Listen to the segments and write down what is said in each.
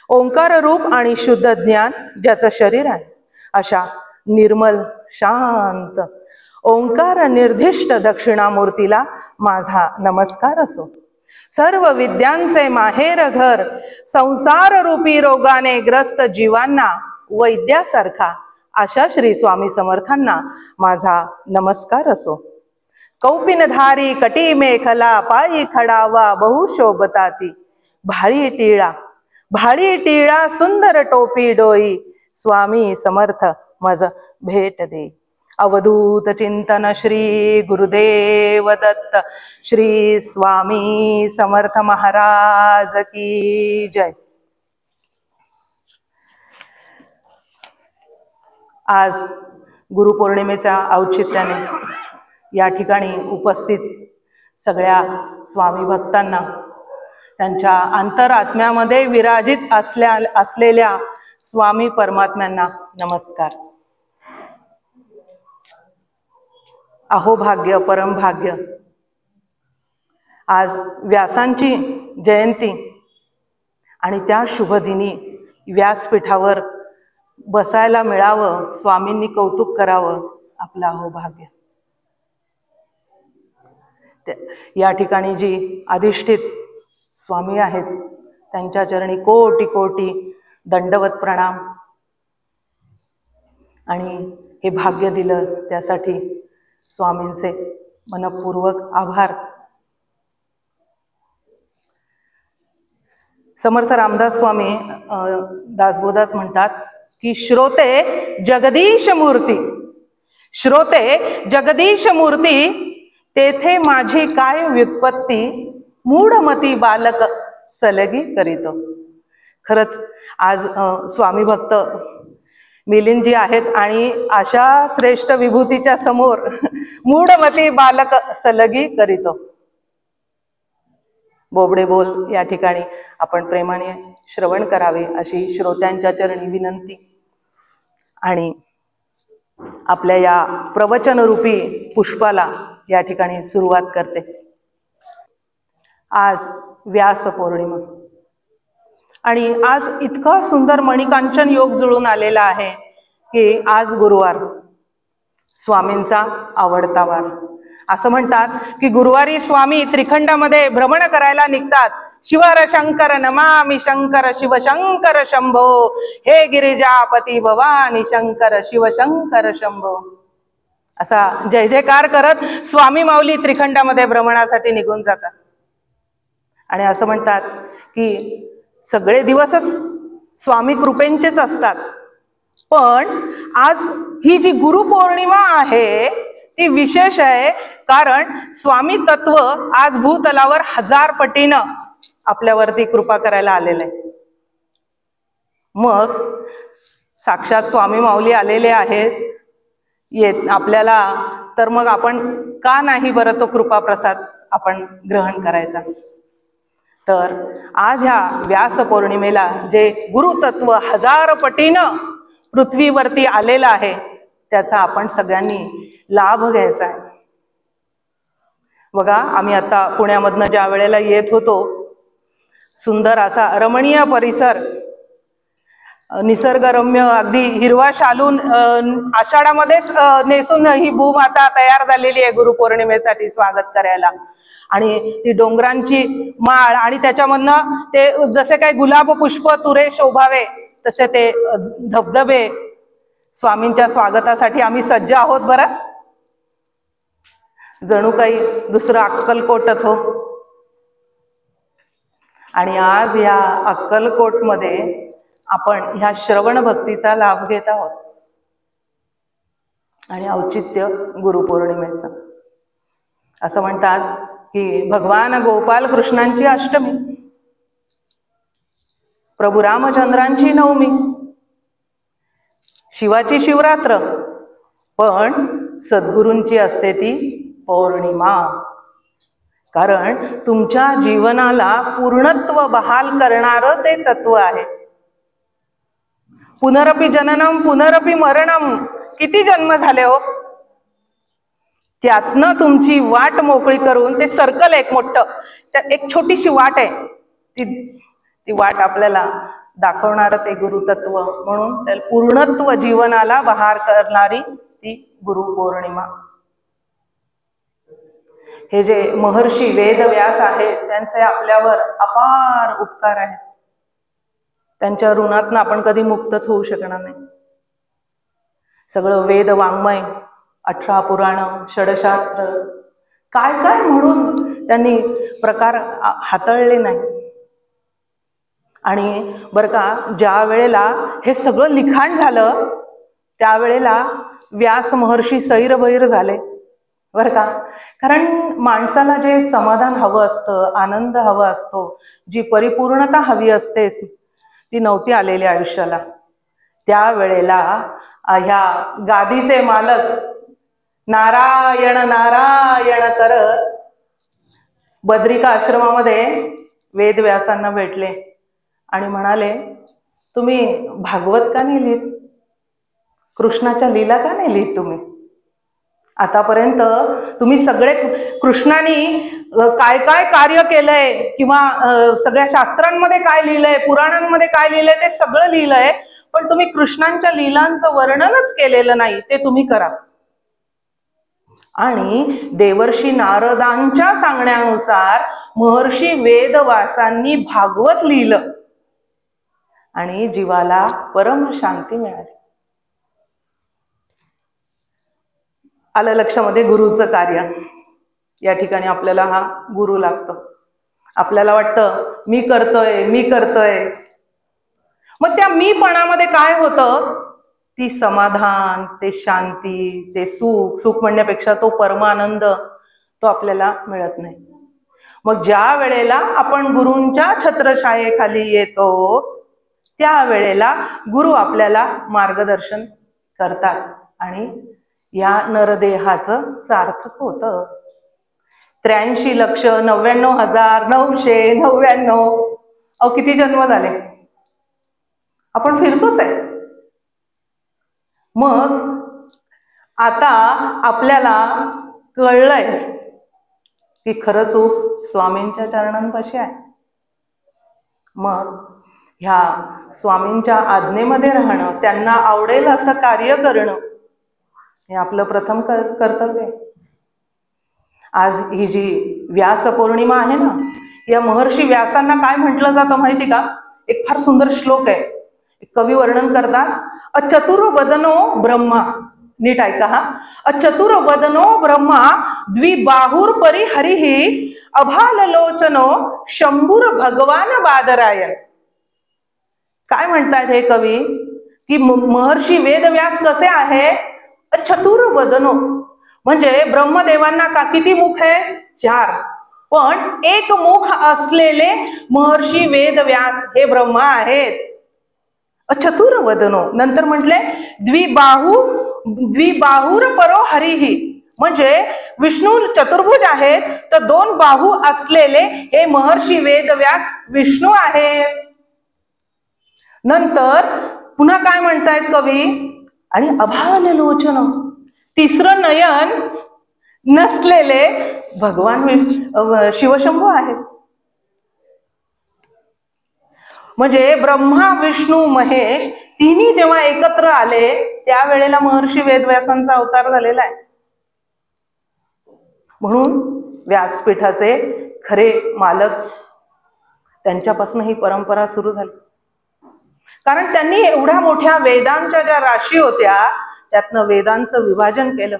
ओंकार रूप आणि शुद्ध ज्ञान ज्याचं शरीर आहे, अशा निर्मल शांत ओंकार निर्दिष्ट दक्षिणामूर्तीला माझा नमस्कार असो. सर्व विद्यांचे माहेर घर, संसार रूपी रोगाने ग्रस्त जीवांना वैद्यासारखा अशा श्री स्वामी समर्थांना माझा नमस्कार असो. कौपिनधारी कटी मेखला पायी खडावा बहुशोभताती, भाळी टिळा सुंदर टोपी डोई, स्वामी समर्थ मज भेट दे. अवधूत चिंतन श्री गुरुदेव दत्त. श्री स्वामी समर्थ महाराज की जय. आज गुरुपौर्णिमेच्या औचित्याने या ठिकाणी उपस्थित सगळ्या स्वामी भक्तांना, त्यांच्या अंतरात्म्यामध्ये विराजित असलेल्या स्वामी परमात्म्यांना नमस्कार. अहोभाग्य परमभाग्य. आज व्यासांची जयंती आणि त्या शुभदिनी व्यासपीठावर बसायला मिळावं, स्वामींनी कौतुक करावं, आपलं अहोभाग्य. या ठिकाणी जी अधिष्ठित स्वामी आहेत त्यांच्या चरणी कोटी कोटी दंडवत प्रणाम. आणि हे भाग्य दिलं त्यासाठी स्वामींचे मनपूर्वक आभार. समर्थ रामदास स्वामी दासबोधात म्हणतात की श्रोते जगदीश मूर्ती, श्रोते जगदीश मूर्ती, तेथे माझी काय व्युत्पत्ती, मूढमती बालक सलगी करीतो. खरंच आज स्वामी भक्त मिलिंदजी आहेत आणि अशा श्रेष्ठ विभूतीच्या समोर मूढमती बालक सलगी करीतो. बोबडे बोल या ठिकाणी आपण प्रेमाने श्रवण करावे अशी श्रोत्यांच्या चरणी विनंती. आणि आपल्या या प्रवचनरूपी पुष्पाला या ठिकाणी सुरुवात करते. आज व्यास पौर्णिमा आणि आज इतका सुंदर मणिकांचन योग जुळून आलेला आहे की आज गुरुवार, स्वामींचा आवडता वार. असं म्हणतात की गुरुवारी स्वामी त्रिखंडामध्ये भ्रमण करायला निघतात. शिवर शंकर नमामि शंकर शिवशंकर शंभो, हे गिरिजापती भवानी शंकर शिवशंकर शंभो, असा जय जयकार करत स्वामी माऊली त्रिखंडामध्ये भ्रमणासाठी निघून जातात. आणि असं म्हणतात की सगळे दिवसच स्वामी कृपेंचेच असतात, पण आज ही जी गुरुपौर्णिमा आहे ती विशेष आहे, कारण स्वामी तत्व आज भूतलावर 1000 पटीनं आपल्यावरती कृपा करायला आलेलं आहे. मग साक्षात स्वामी माऊली आलेले आहेत आपल्याला, तर मग आपण का नाही बरं तो कृपा प्रसाद आपण ग्रहण करायचा. तर आज ह्या व्यास पौर्णिमेला जे गुरुतत्व 1000 पटीनं पृथ्वीवरती आलेलं आहे त्याचा आपण सगळ्यांनी लाभ घ्यायचा आहे. बघा, आम्ही आता पुण्यामधनं ज्या वेळेला येत होतो, सुंदर असा रमणीय परिसर, निसर्गरम्य, अगदी हिरवा शालून आषाढामध्येच नेसून ही भूमाता तयार झालेली आहे गुरुपौर्णिमेसाठी स्वागत करायला. आणि ती डोंगरांची माळ आणि त्याच्यामधनं ते जसे काही गुलाब पुष्प तुरे शोभावे तसे ते धबधबे, स्वामींच्या स्वागतासाठी आम्ही सज्ज आहोत बरं. जणू काही दुसरं अक्कलकोटच हो. आणि आज या अक्कलकोटमध्ये आपण ह्या श्रवण भक्तीचा लाभ घेत आहोत आणि औचित्य गुरुपौर्णिमेचं. असं म्हणतात की भगवान गोपाल कृष्णांची अष्टमी, प्रभू रामचंद्रांची नवमी, शिवाची शिवरात्र, पण सद्गुरूंची असते ती पौर्णिमा. कारण तुमच्या जीवनाला पूर्णत्व बहाल करणारं ते तत्व आहे. पुनरपि जननम पुनरपि मरणम, किती जन्म झाले हो, त्यातनं तुमची वाट मोकळी करून ते सर्कल एक मोठं, एक छोटीशी वाट आहे, ती वाट आपल्याला दाखवणारं ते गुरुतत्व, म्हणून त्याला पूर्णत्व जीवनाला बहार करणारी ती गुरुपौर्णिमा. हे जे महर्षी वेदव्यास आहेत त्यांचे आपल्यावर अपार उपकार आहेत. त्यांच्या ऋणातनं आपण कधी मुक्तच होऊ शकणार नाही. सगळं वेद वाङ्मय, 18 पुराण, षडशास्त्र, काय काय म्हणून त्यांनी प्रकार हाताळले नाही. आणि बरं का, ज्या वेळेला हे सगळं लिखाण झालं त्यावेळेला व्यास महर्षी सैरभैर झाले बरं का. कारण माणसाला जे समाधान हवं असतं, आनंद हवा असतो, जी परिपूर्णता हवी असतेस, ती नव्हती आलेली आयुष्याला. त्यावेळेला ह्या गादीचे मालक नारायण नारायण करत बद्रिका आश्रमामध्ये वेदव्यासांना भेटले आणि म्हणाले, तुम्ही भागवत का नाही लिहित? कृष्णाच्या लीला का नाही लिहित तुम्ही? आतापर्यंत तुम्ही सगळे कृष्णाने काय काय कार्य केलंय किंवा सगळ्या शास्त्रांमध्ये काय लिहिलंय, पुराणांमध्ये काय लिहिलंय ते सगळं लिहिलंय, पण तुम्ही कृष्णांच्या लीलांचं वर्णनच केलेलं नाही, ते तुम्ही करा. आणि देवर्षी नारदांच्या सांगण्यानुसार महर्षी वेदव्यासांनी भागवत लिहिलं आणि जीवाला परम शांती मिळाली. आलं लक्षामध्ये गुरुचं कार्य. या ठिकाणी आपल्याला हा गुरु लागतो. आपल्याला वाटतं मी करतोय मी करतोय, मग त्या मीपणामध्ये काय होतं? ती समाधान, ते शांती, ते सुख, सुख म्हणण्यापेक्षा तो परमानंद, तो आपल्याला मिळत नाही. मग ज्या वेळेला आपण गुरूंच्या छत्रछायेखाली येतो त्यावेळेला गुरु आपल्याला मार्गदर्शन करतात आणि या नरदेहाचं सार्थक होतं. 83,99,999 किती जन्म झाले, आपण फिरतोच आहे. मग आता आपल्याला कळलंय की खरं सुख स्वामींच्या चरणांपाशी आहे. मग ह्या स्वामींच्या आज्ञेमध्ये राहणं, त्यांना आवडेल असं कार्य करणं, हे आपलं प्रथम कर्तव्य आहे. आज ही जी व्यास पौर्णिमा आहे ना, या महर्षी व्यासांना काय म्हटलं जातं माहिती का? एक फार सुंदर श्लोक आहे. एक कवी वर्णन करतात, अचतुर्वदनो ब्रह्मा, नीट ऐका हा, अचतुर्वदनो ब्रह्मा द्विबाहुर परिहरिहि अभाललोचनो शंभूर भगवान बादरायण. काय म्हणतात हे कवी की महर्षी वेदव्यास कसे आहे? चतुर्वदनो, म्हणजे ब्रह्मदेवांना का किती मुख आहे? 4, पण एक मुख असलेले महर्षी वेदव्यास हे ब्रह्मा आहेत. चतुर्वदनो. नंतर म्हटले द्विबाहुर परो हरिहि, म्हणजे विष्णू चतुर्भुज आहेत तर 2 बाहू असलेले हे महर्षी वेदव्यास विष्णू आहेत. नंतर पुन्हा काय म्हणतायत कवी? आणि अभाललोचन, 3रं नयन नसलेले भगवान शिवशंभू आहेत. म्हणजे ब्रह्मा विष्णू महेश तिन्ही जेव्हा एकत्र आले त्यावेळेला महर्षी वेदव्यासांचा अवतार झालेला आहे. म्हणून व्यासपीठाचे खरे मालक, त्यांच्यापासून ही परंपरा सुरू झाली. कारण त्यांनी एवढ्या मोठ्या वेदांच्या ज्या राशी होत्या त्यातनं वेदांचं विभाजन केलं.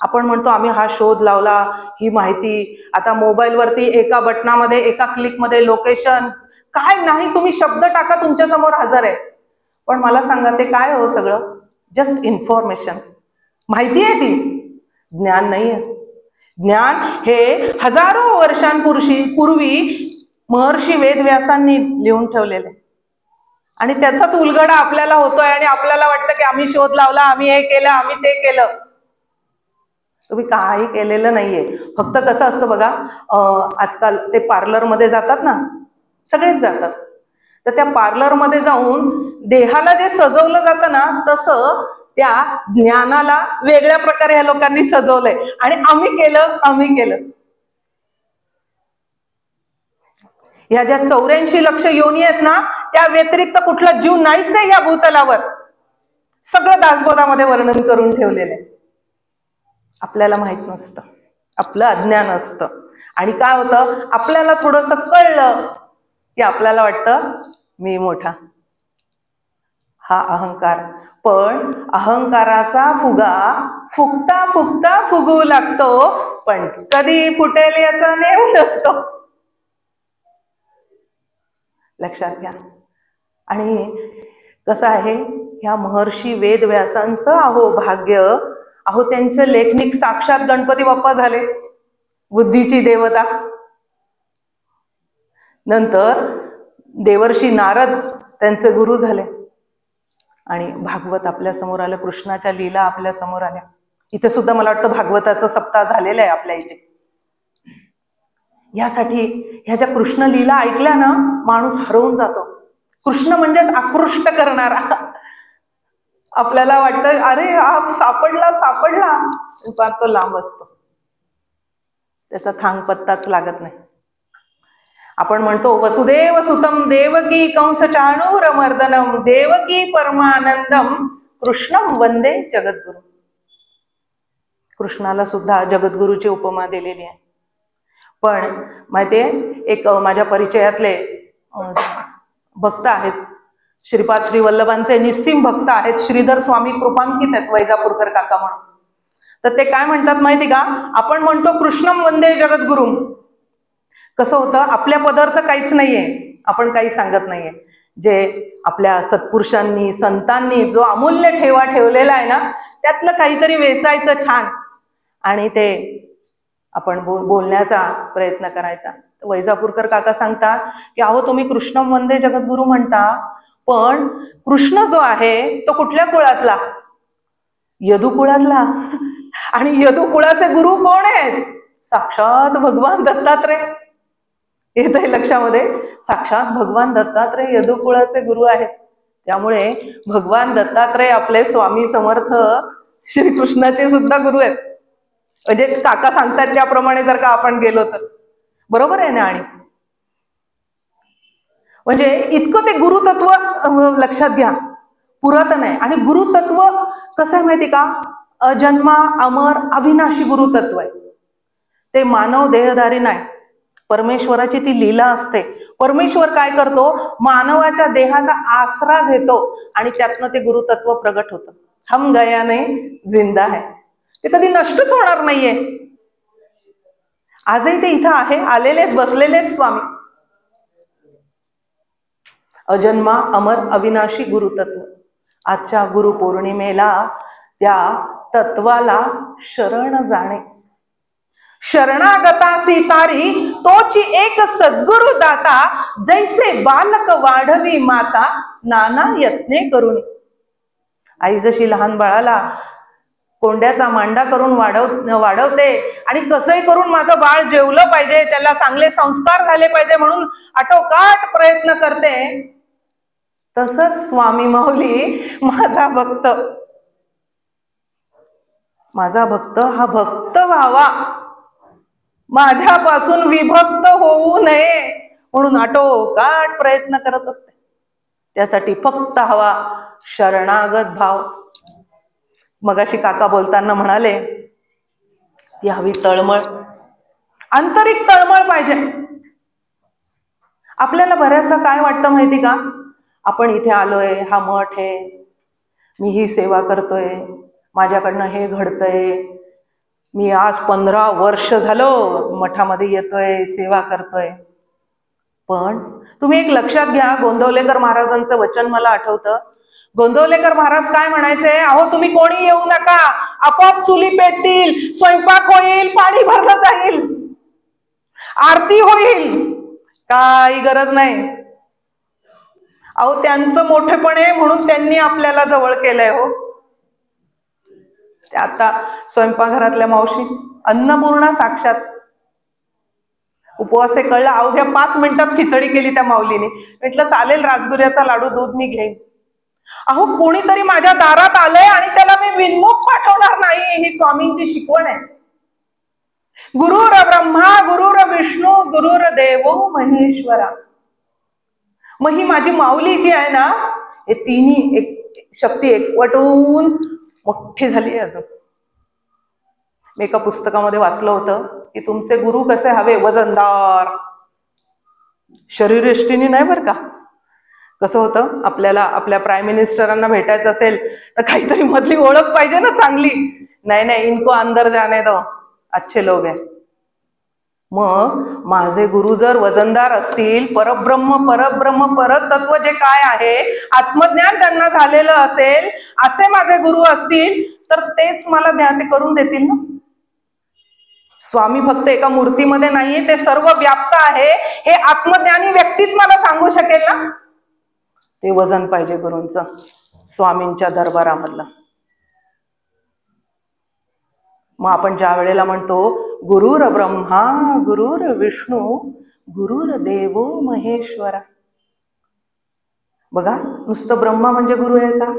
आपण म्हणतो आम्ही हा शोध लावला, ही माहिती आता मोबाईलवरती एका बटनामध्ये, एका क्लिकमध्ये लोकेशन, काय नाही तुम्ही शब्द टाका, तुमच्या समोर हजर आहे. पण मला सांगा ते काय हो? सगळं जस्ट इन्फॉर्मेशन, माहिती आहे, ती ज्ञान नाही आहे. ज्ञान हे हजारो वर्षांपूर्वी महर्षी वेदव्यासांनी लिहून ठेवलेले आणि त्याचाच उलगडा आपल्याला होतोय आणि आपल्याला वाटतं की आम्ही शोध लावला, आम्ही हे केलं, आम्ही ते केलं. तुम्ही काही केलेलं नाहीये. फक्त कसं असतं बघा, आजकाल ते पार्लरमध्ये जातात ना, सगळेच जातात, तर त्या पार्लरमध्ये जाऊन देहाला जे सजवलं जातं ना, तसं त्या ज्ञानाला वेगळ्या प्रकारे ह्या लोकांनी सजवलंय आणि आम्ही केलं. ह्या ज्या 84 लक्ष योनी आहेत ना, त्या व्यतिरिक्त कुठला जीव नाहीच आहे या भूतलावर. सगळं दासबोधामध्ये वर्णन करून ठेवलेलं आहे. आपल्याला माहित नसतं, आपलं अज्ञान असतं. आणि काय होतं, आपल्याला थोडंसं कळलं की आपल्याला वाटतं मी मोठा, हा अहंकार. पण अहंकाराचा फुगा फुगता फुगता फुगू लागतो, पण कधी फुटेल याचा नेम नसतो. लक्षात घ्या. आणि कसं आहे, ह्या महर्षी वेदव्यासांचं भाग्य, त्यांचे लेखनिक साक्षात गणपती बाप्पा झाले, बुद्धीची देवता. नंतर देवर्षी नारद त्यांचे गुरु झाले. आणि भागवत आपल्या समोर आलं, कृष्णाच्या लीला आपल्या समोर आल्या. इथे सुद्धा मला वाटतं भागवताचा सप्ताह झालेला आहे आपल्या इथे. यासाठी ह्या ज्या कृष्ण लीला ऐकल्या ना, माणूस हरवून जातो. कृष्ण म्हणजेच आकृष्ट करणारा. आपल्याला वाटतं अरे हा सापडला, पण तो लांब असतो, त्याचा थांग पत्ताच लागत नाही. आपण म्हणतो वसुदेव सुतम देवकी कंस चाणूरमर्दनम देवकी परमानंदम कृष्णम वंदे जगद्गुरु. कृष्णाला सुद्धा जगद्गुरूची उपमा दिलेली आहे. पण माहितीये, एक माझ्या परिचयातले भक्त आहेत, श्रीपाद श्री वल्लभांचे निस्सीम भक्त आहेत, श्रीधर स्वामी कृपांकित आहेत, वैजापूरकर काका म्हणून. तर ते काय म्हणतात माहिती का, आपण म्हणतो कृष्णम वंदे जगद्गुरु. कसं होतं, आपल्या पदरचं काहीच नाहीये, आपण काही सांगत नाहीये. जे आपल्या सत्पुरुषांनी संतांनी जो अमूल्य ठेवा ठेवलेला आहे ना, त्यातलं काहीतरी वेचायचं छान आणि ते आपण बोलण्याचा प्रयत्न करायचा. वैजापूरकर काका सांगतात की तुम्ही कृष्णम वंदे जगद्गुरु म्हणता, पण कृष्ण जो आहे तो कुठल्या कुळातला? यदू कुळातला. आणि यदू कुळाचे गुरु कोण आहेत? साक्षात भगवान दत्तात्रय. येत आहे लक्षामध्ये? साक्षात भगवान दत्तात्रय यदू कुळाचे गुरु आहेत. त्यामुळे भगवान दत्तात्रय आपले स्वामी समर्थ श्रीकृष्णाचे सुद्धा गुरु आहेत. म्हणजे काका सांगतात त्याप्रमाणे जर का आपण गेलो तर बरोबर आहे ना. आणि म्हणजे इतकं ते गुरुतत्व लक्षात घ्या, पुरातन आहे. आणि गुरुतत्व कसं आहे माहिती का, अजन्मा अमर अविनाशी गुरुतत्व आहे. ते मानव देहधारी नाही, परमेश्वराची ती लीला असते. परमेश्वर काय करतो, मानवाच्या देहाचा आसरा घेतो आणि त्यातनं ते गुरुतत्व प्रगट होतं. हम गया नाही जिंदा है, ते कधी नष्टच होणार नाहीये. आजही ते इथं आहे, आलेलेच बसलेलेच स्वामी. अजन्मा अमर अविनाशी गुरुतत्व. आजच्या गुरुपौर्णिमेला त्या तत्वाला शरण जाणे. शरणागतासी तारी तोची एक सद्गुरु दाता, जैसे बालक वाढवी माता नाना यत्ने करून. आई जशी लहान बाळाला कोंड्याचा मांडा करून वाढवते आणि कसंही करून माझं बाळ जेवलं पाहिजे, त्याला चांगले संस्कार झाले पाहिजे म्हणून आटोकाट प्रयत्न करते, तसंच स्वामी माऊली माझा भक्त हा भक्त व्हावा, माझ्यापासून विभक्त होऊ नये म्हणून आटोकाट प्रयत्न करत असते. त्यासाठी फक्त हवा शरणागत भाव. मगाशी काका बोलताना म्हणाले ती हवी तळमळ, आंतरिक तळमळ पाहिजे. आपल्याला बऱ्याचदा काय वाटतं माहिती का, आपण इथे आलोय, हा मठ आहे, मी ही सेवा करतोय, माझ्याकडनं हे घडतंय, मी आज 15 वर्ष झालो मठामध्ये येतोय, सेवा करतोय. पण तुम्ही एक लक्षात घ्या, गोंदवलेकर महाराजांचं वचन मला आठवतं. गोंदवलेकर महाराज काय म्हणायचे, तुम्ही कोणी येऊ नका, आपोआप चुली पेटतील, स्वयंपाक होईल, पाणी भरलं जाईल, आरती होईल, काही गरज नाही. त्यांचं मोठेपण आहे म्हणून त्यांनी आपल्याला जवळ केलंय. ते आता स्वयंपाकघरातल्या मावशी, अन्नपूर्णा साक्षात. उपवास कळला, अवघ्या 5 मिनिटात खिचडी केली त्या माऊलीने. म्हटलं चालेल, राजगुर्याचा लाडू दूध मी घेईन. कोणीतरी माझ्या दारात आलंय आणि त्याला मी विनमुख पाठवणार नाही, ही स्वामींची शिकवण आहे. गुरुर ब्रह्मा गुरुर विष्णू गुरुर देवो महेश्वरा. मग ही माझी माऊली जी आहे ना, हे तिन्ही एक शक्ती एकवटून मोठी झाली. अजून मी एका पुस्तकामध्ये वाचलं होतं की तुमचे गुरु कसे हवे, वजनदार, शरीरयष्टीने नाही बरं का. कसं होतं, आपल्याला आपल्या प्राईम मिनिस्टरांना भेटायचं असेल तर काहीतरी मधली ओळख पाहिजे ना चांगली. नाही नाही, इनको अंदर जाने दो, अच्छे लोग आहे. मग माझे गुरु जर वजनदार असतील, परब्रह्म परतत्व जे काय आहे आत्मज्ञान त्यांना झालेलं असेल, असे माझे गुरु असतील तर तेच मला ते करून देतील ना. स्वामी फक्त एका मूर्तीमध्ये नाहीये, ते सर्व व्याप्त आहे हे आत्मज्ञानी व्यक्तीच मला सांगू शकेल ना. ते वजन पाहिजे गुरूंचं स्वामींच्या दरबारामधलं. मग आपण ज्या वेळेला म्हणतो गुरुर ब्रह्मा गुरुर विष्णू गुरुर देवो महेश्वरा, बघा नुसतं ब्रह्मा म्हणजे गुरु आहे का?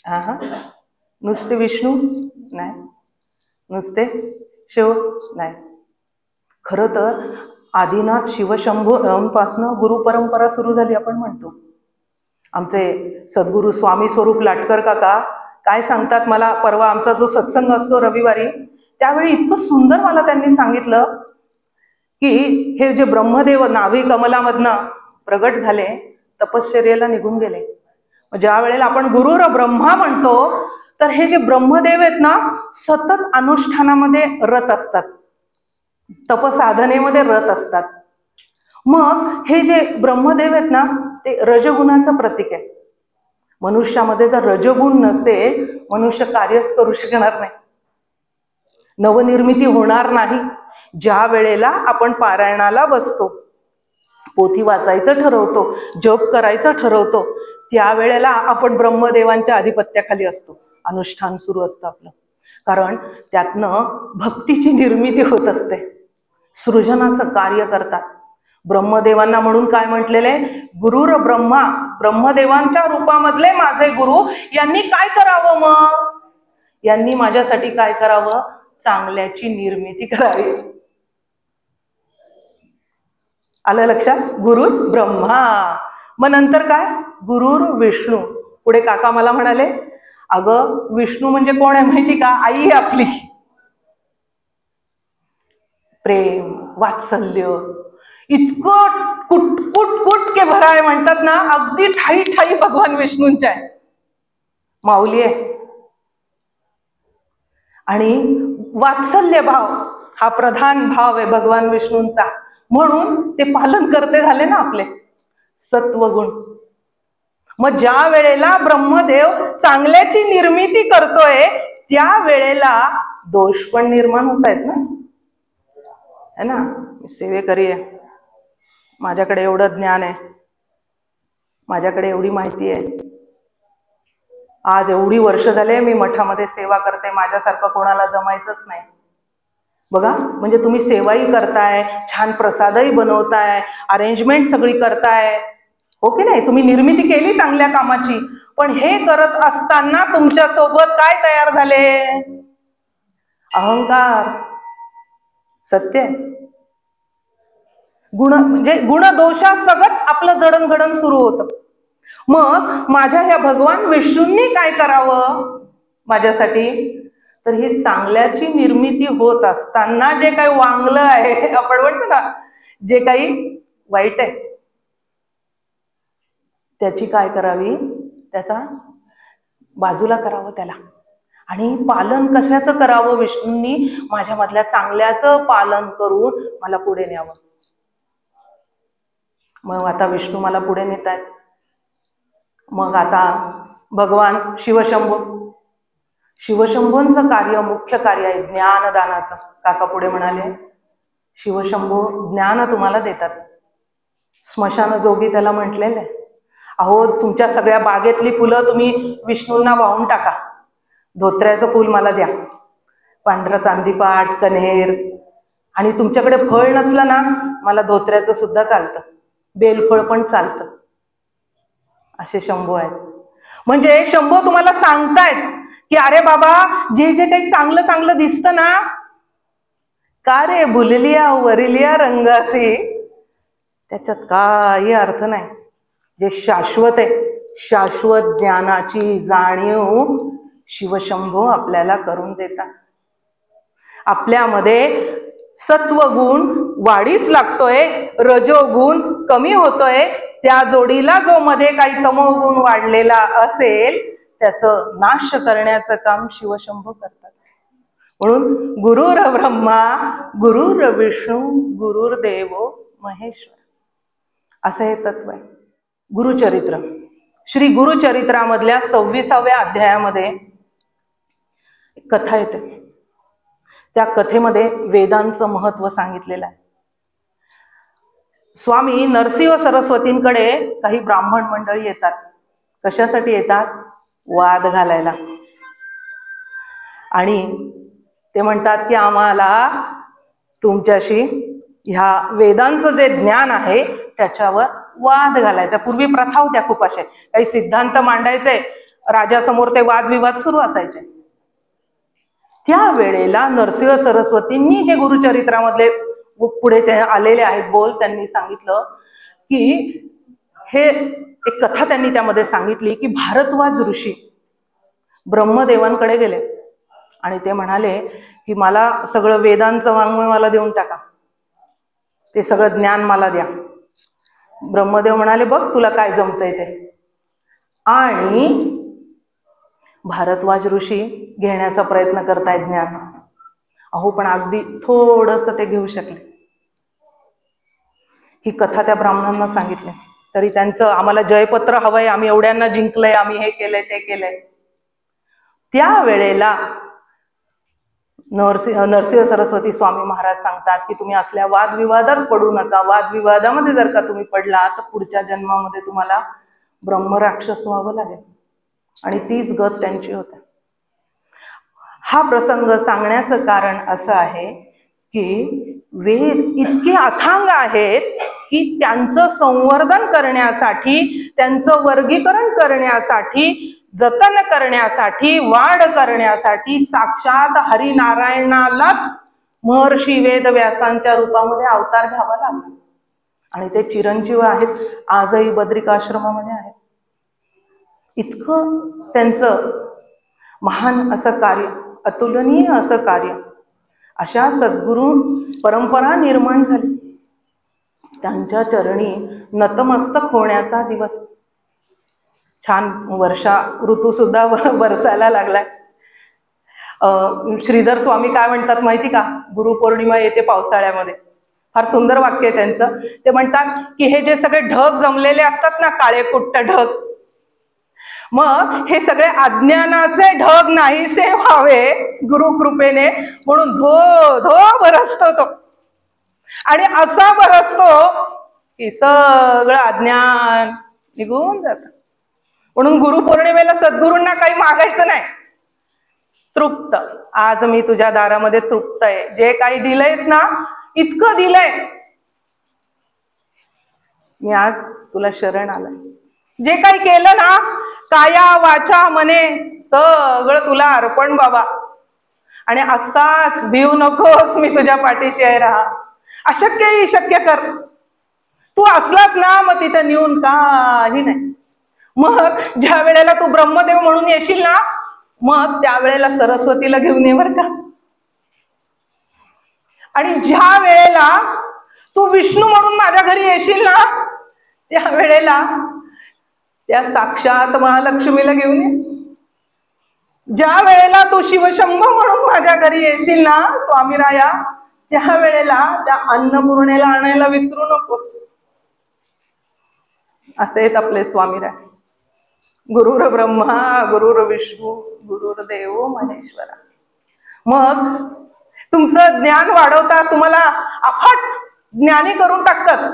हा, नुसते विष्णू नाही, नुसते शिव नाही. खरं तर आदिनाथ शिवशंभूपासनं गुरु परंपरा सुरू झाली आपण म्हणतो. आमचे सद्गुरू स्वामी स्वरूप लाटकर काका काय सांगतात मला, परवा आमचा जो सत्संग असतो रविवारी, त्यावेळी इतकं सुंदर मला त्यांनी सांगितलं की हे जे ब्रह्मदेव नाभी कमलामधनं प्रगट झाले, तपश्चर्येला निघून गेले. ज्या वेळेला आपण गुरुर ब्रह्मा म्हणतो तर हे जे ब्रह्मदेव आहेत ना, सतत अनुष्ठानामध्ये रत असतात, तपसाधनेमध्ये रत असतात. मग हे जे ब्रह्मदेव आहेत ना, ते रजगुणाचं प्रतीक आहे. मनुष्यामध्ये जर रजगुण नसेल, मनुष्य कार्यच करू शकणार नाही, नवनिर्मिती होणार नाही. ज्या वेळेला आपण पारायणाला बसतो, पोथी वाचायचं ठरवतो, जप करायचं ठरवतो, त्यावेळेला आपण ब्रह्मदेवांच्या अधिपत्याखाली असतो, अनुष्ठान सुरू असतं आपलं. कारण त्यातनं भक्तीची निर्मिती होत असते, सृजनाचं कार्य करतात. ब्रह्मदेवांना म्हणून काय म्हटलेले, गुरुर ब्रह्मा, ब्रह्मदेवांच्या रूपामधले माझे गुरु यांनी काय करावं, मग यांनी माझ्यासाठी काय करावं, चांगल्याची निर्मिती करावी. आलं लक्षात? गुरुर ब्रह्मा. मग नंतर काय, गुरुर विष्णू. पुढे काका मला म्हणाले, अगं विष्णू म्हणजे कोण आहे माहिती का? आई आहे आपली. प्रेम वात्सल्य इतकं कुट के भरा आहे म्हणतात ना, अगदी ठाई ठाई भगवान विष्णूंच्या आहे. माऊली आहे आणि वात्सल्य भाव हा प्रधान भाव आहे भगवान विष्णूंचा, म्हणून ते पालन करते झाले ना आपले सत्वगुण. मग ज्या वेळेला ब्रह्मदेव चांगल्याची निर्मिती करतोय, त्या वेळेला दोष पण निर्माण होत आहेत ना, है ना. मी सेवेकरी आहे, माझ्याकडे एवढं ज्ञान आहे, माझ्याकडे एवढी माहिती आहे, आज एवढी वर्ष झाले मी मठामध्ये सेवा करते, माझ्यासारखं कोणाला जमायचंच नाही. बघा, म्हणजे तुम्ही सेवाही करताय, छान प्रसादही बनवताय, अरेंजमेंट सगळी करताय, हो की नाही. तुम्ही निर्मिती केली चांगल्या कामाची, पण हे करत असताना तुमच्या सोबत काय तयार झाले, अहंकार. सत्य गुण म्हणजे गुणदोषासकट आपलं जडणघडण सुरू होतं. मग माझ्या ह्या भगवान विष्णूंनी काय करावं माझ्यासाठी, तर ही चांगल्याची निर्मिती होत असताना जे काही वांगलं आहे, आपण म्हणतो ना, जे काही वाईट आहे त्याची काय करावी, त्याचा बाजूला करावं त्याला. आणि पालन कशाचं करावं, विष्णूंनी माझ्यामधल्या चांगल्याचं पालन करून मला पुढे न्यावं. मग आता विष्णू मला पुढे नेत आहेत. मग आता भगवान शिवशंभूंचं कार्य, मुख्य कार्य आहे ज्ञानदानाचं. काका पुढे म्हणाले, शिवशंभू ज्ञान तुम्हाला देतात. स्मशान जोगी त्याला म्हटलेले, अहो तुमच्या सगळ्या बागेतली फुलं तुम्ही विष्णूंना वाहून टाका, धोत्र्याचं फूल मला द्या, पांढरा चांदीपाट, कन्हेर, आणि तुमच्याकडे फळ नसलं ना, मला धोत्र्याचं सुद्धा चालतं, बेलफळ पण चालतं. असे शंभू आहेत. म्हणजे शंभू तुम्हाला सांगतायत की अरे बाबा, जे जे काही चांगलं चांगलं दिसतं ना, का रे भुललिया वरिलिया रंगासी, त्याच्यात काही अर्थ नाही. जे शाश्वत आहे, शाश्वत ज्ञानाची जाणीव शिवशंभो आपल्याला करून देतात. आपल्यामध्ये सत्वगुण वाढीस लागतोय, रजोगुण कमी होतोय, त्या जोडीला जो मध्ये काही तमोगुण वाढलेला असेल त्याचं नाश करण्याचं काम शिवशंभो करतात. म्हणून गुरुर ब्रह्मा गुरुर विष्णू गुरुर्देव महेश्वर असं हे तत्व आहे. गुरुचरित्र, श्री गुरुचरित्रामधल्या 26व्या अध्यायामध्ये एक कथा येते. त्या कथेमध्ये वेदांचं महत्व सांगितलेलं आहे. स्वामी नरसिंह सरस्वतींकडे काही ब्राह्मण मंडळी येतात. कशासाठी येतात? वाद घालायला. आणि ते म्हणतात की आम्हाला तुमच्याशी ह्या वेदांचं जे ज्ञान आहे त्याच्यावर वाद घालायचा. पूर्वी प्रथा होत्या खूप अशा, काही सिद्धांत मांडायचे, राजासमोर ते वादविवाद सुरू असायचे. त्या वेळेला नरसिंह सरस्वतींनी जे गुरुचरित्रामधले पुढे ते आलेले आहेत बोल, त्यांनी सांगितलं की हे एक कथा त्यांनी त्यामध्ये सांगितली की भारद्वाज ऋषी ब्रह्मदेवांकडे गेले आणि ते म्हणाले की मला सगळं वेदांचं वाङ्मय मला देऊन टाका, ते सगळं ज्ञान मला द्या. ब्रह्मदेव म्हणाले बघ तुला काय जमतंय ते. आणि भारद्वाज ऋषी घेण्याचा प्रयत्न करतायत ज्ञान. अहो पण अगदी थोडंसं ते घेऊ शकले. ही कथा त्या ब्राह्मणांना सांगितली तरी त्यांचं आम्हाला जयपत्र हवंय, आम्ही एवढ्यांना जिंकलंय, आम्ही हे केलंय ते केलंय. त्या वेळेला नरसिंह सरस्वती स्वामी महाराज सांगतात की तुम्ही असल्या वादविवादात पडू नका. वादविवादामध्ये जर का तुम्ही पडला तर पुढच्या जन्मामध्ये तुम्हाला ब्रह्मराक्षस व्हावं लागेल. आणि तीच गत त्यांची होते. हा प्रसंग सांगण्याचं कारण असं आहे की वेद इतके अथांग आहेत की त्यांचं संवर्धन करण्यासाठी, त्यांचं वर्गीकरण करण्यासाठी, जतन करण्यासाठी, वाढ करण्यासाठी साक्षात हरिनारायणालाच महर्षी वेदव्यासांच्या रूपामध्ये अवतार घ्यावा लागला. आणि ते चिरंजीव आहेत, आजही बद्रिकाश्रमामध्ये आहेत. इतकं त्यांचं महान असं कार्य, अतुलनीय असं कार्य, अशा सद्गुरू परंपरा निर्माण झाली. त्यांच्या चरणी नतमस्तक होण्याचा दिवस. छान वर्षा ऋतू सुद्धा बरसायला लागलाय. श्रीधर स्वामी काय म्हणतात माहिती का? गुरुपौर्णिमा येते पावसाळ्यामध्ये. फार सुंदर वाक्य आहे त्यांचं. ते म्हणतात की हे जे सगळे ढग जमलेले असतात ना, काळे कुट्ट ढग, मग हे सगळे अज्ञानाचे ढग नाहीसे व्हावे गुरुकृपेने म्हणून धो धो बरसतो तो. आणि असा बरसतो की सगळं अज्ञान निघून जात. म्हणून गुरुपौर्णिमेला सद्गुरूंना काही मागायचं नाही. तृप्त, आज मी तुझ्या दारामध्ये तृप्त आहे. जे काही दिलंयस ना, इतकं दिलंय, मी आज तुला शरण आलं. जे काही केलं ना, काया वाचा मने सगळं तुला अर्पण बाबा. आणि असाच भिवू नकोस, मी तुझ्या पाठीशी आहे. राहा, अशक्य शक्य कर. तू असलाच ना, मग तिथं नेऊन काही नाही. मग ज्या वेळेला तू ब्रह्मदेव म्हणून येशील ना, मग त्यावेळेला सरस्वतीला घेऊन ये बरं का. आणि ज्या वेळेला तू विष्णू म्हणून माझ्या घरी येशील ना, त्यावेळेला त्या साक्षात महालक्ष्मीला घेऊन ये. ज्या वेळेला तू शिवशंभो म्हणून माझ्या घरी येशील ना स्वामीराया, त्या वेळेला त्या अन्नपूर्णेला आणायला विसरू नकोस. असे आहेत आपले स्वामीराय. गुरुर ब्रह्मा गुरुर विष्णू गुरुर्देव महेश्वरा. मग तुमचं ज्ञान वाढवतात, तुम्हाला अफाट ज्ञानी करून टाकतात.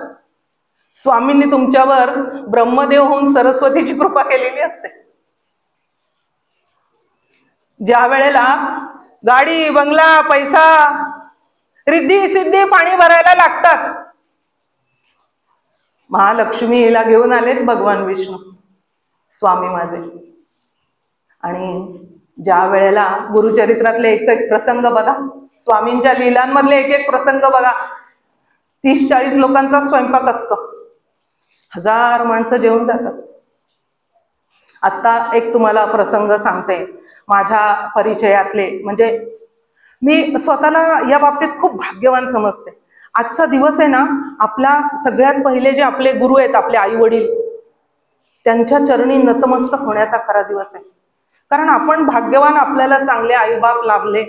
स्वामींनी तुमच्यावर ब्रह्मदेव होऊन सरस्वतीची कृपा केलेली असते. ज्या वेळेला गाडी बंगला पैसा रिद्धी सिद्धी पाणी भरायला लागतात, महालक्ष्मीला घेऊन आलेत भगवान विष्णू स्वामी माझे. आणि ज्या वेळेला गुरुचरित्रातले एक एक प्रसंग बघा, स्वामींच्या लीलांमधले एक एक प्रसंग बघा, 30-40 लोकांचा स्वयंपाक असतो, 1000 माणसं जेवून जातात. आता एक तुम्हाला प्रसंग सांगते माझ्या परिचयातले, म्हणजे मी स्वतःला या बाबतीत खूप भाग्यवान समजते. आजचा दिवस आहे ना, आपला सगळ्यात पहिले जे आपले गुरु आहेत, आपले आई वडील, त्यांच्या चरणी नतमस्तक होण्याचा खरा दिवस आहे. कारण आपण भाग्यवान, आपल्याला चांगले आईबाप लाभले,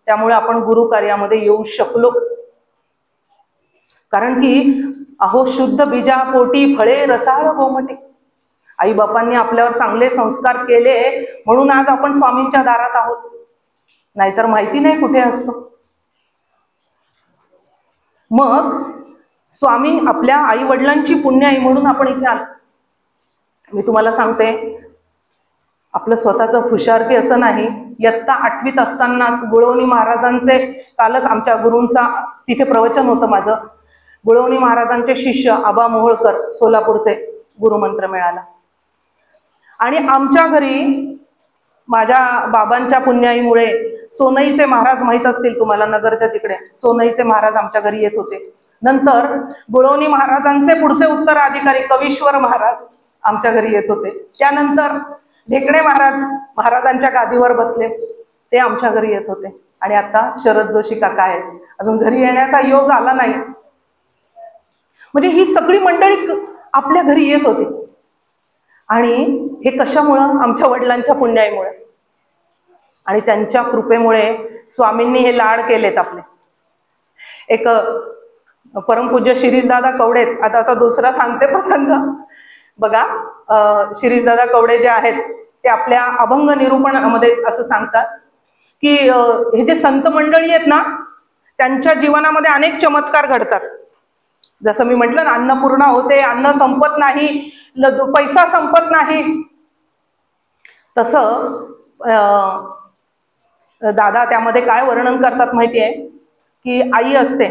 त्यामुळे आपण गुरु कार्यामध्ये येऊ शकलो. कारण की अहो शुद्ध बीजा पोटी फळे रसाळ गोमटे, आई बापांनी आपल्यावर चांगले संस्कार केले म्हणून आज आपण स्वामींच्या दारात आहोत, नाहीतर माहिती नाही कुठे असतो. मग स्वामी आपल्या आई वडिलांची पुण्याई म्हणून आपण इथे आलो. मी तुम्हाला सांगते, आपलं स्वतःचं हुशारकी असं नाही. इयत्ता 8वीत असतानाच गुळवणी महाराजांचे, कालच आमच्या गुरूंचा तिथे प्रवचन होतं माझं, गुळवणी महाराजांचे शिष्य आबा मोहोळकर सोलापूरचे गुरुमंत्र मिळाला. आणि आमच्या घरी माझ्या बाबांच्या पुण्याईमुळे सोनईचे महाराज माहीत असतील तुम्हाला, नगरच्या तिकडे सोनईचे महाराज आमच्या घरी येत होते. नंतर गुळवणी महाराजांचे पुढचे उत्तराधिकारी कवीश्वर महाराज आमच्या घरी येत होते. त्यानंतर ढेकणे महाराज महाराजांच्या गादीवर बसले, ते आमच्या घरी येत होते. आणि आता शरद जोशी काका आहेत, अजून घरी येण्याचा योग आला नाही. म्हणजे ही सगळी मंडळी आपल्या घरी येत होती. आणि हे कशामुळं? आमच्या वडिलांच्या पुण्याईमुळे आणि त्यांच्या कृपेमुळे स्वामींनी हे लाड केलेत आपले. एक परमपूज्य शिरीषदादा कवडे, आता दुसरा सांगते प्रसंग बघा. शिरीषदादा कवडे जे आहेत ते आपल्या अभंग निरूपणामध्ये असं सांगतात की हे जे संत मंडळी आहेत ना, त्यांच्या जीवनामध्ये अनेक चमत्कार घडतात. जसं मी म्हटलं ना, अन्नपूर्णा होते, अन्न संपत नाही, पैसा संपत नाही. तसं दादा त्यामध्ये काय वर्णन करतात माहितीये की आई असते,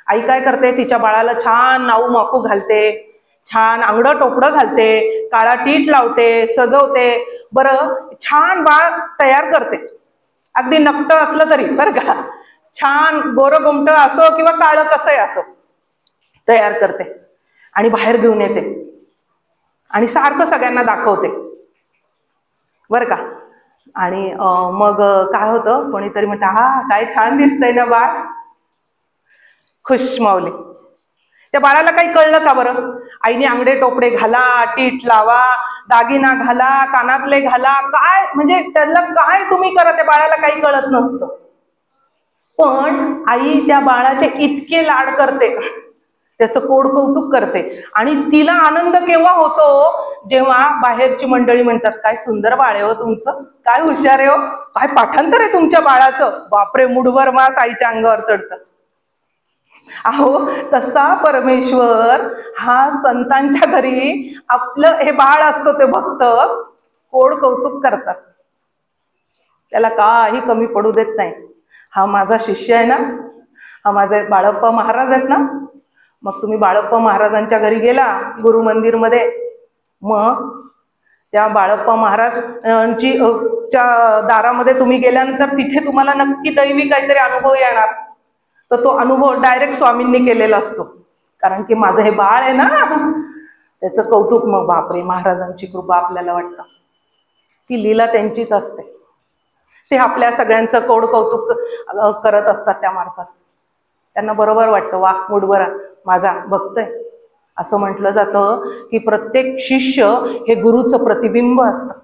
आई काय करते, तिच्या बाळाला छान नाऊ माकू घालते, छान अंगडं टोपडं घालते, काळा टीट लावते, सजवते, बरं छान बाळ तयार करते. अगदी नकट असलं तरी बरं का, छान गोरं गोमटं असो किंवा काळं कसंही असो, तयार करते आणि बाहेर घेऊन येते आणि सारखं सगळ्यांना दाखवते बरं का. आणि मग काय होतं, कोणीतरी म्हणतं, हा काय छान दिसतंय ना बाळ, खुश माऊली. त्या बाळाला काही कळलं का बरं? आईने अंगडे टोपडे घाला, टीट लावा, दागिना घाला, कानातले घाला, काय म्हणजे त्याला काय तुम्ही करा, त्या बाळाला काही कळत नसतं. पण आई त्या बाळाचे इतके लाड करते, त्याचं कोड कौतुक करते. आणि तिला आनंद केव्हा होतो, जेव्हा बाहेरची मंडळी म्हणतात, काय सुंदर बाळ आहे हो तुमचं, काय हुशार आहे हो, काय पाठांतर आहे तुमच्या बाळाचं, बापरे, मुठभर मास आईच्या अंगावर चढतं. अहो तसा परमेश्वर हा संतांच्या घरी आपलं हे बाळ असतो, ते भक्त कोड कौतुक करतात, त्याला काही कमी पडू देत नाही. हा माझा शिष्य आहे ना, हा माझे बाळप्पा महाराज आहेत ना. मग तुम्ही बाळप्पा महाराजांच्या घरी गेला गुरु मंदिर मध्ये, मग त्या बाळप्पा महाराजांची दारामध्ये तुम्ही गेल्यानंतर तिथे तुम्हाला नक्की दैवी काहीतरी अनुभव येणार. तर तो अनुभव डायरेक्ट स्वामींनी केलेला असतो, कारण की माझं हे बाळ आहे ना, त्याचं कौतुक. मग बापरे, महाराजांची कृपा आपल्याला वाटतं, ती लीला त्यांचीच असते. ते आपल्या सगळ्यांचं कोड कौतुक करत असतात त्या मार्फत. त्यांना बरोबर वाटतं, वा मुठभर माझा भक्त आहे. असं म्हटलं जातं की प्रत्येक शिष्य हे गुरुचं प्रतिबिंब असतं.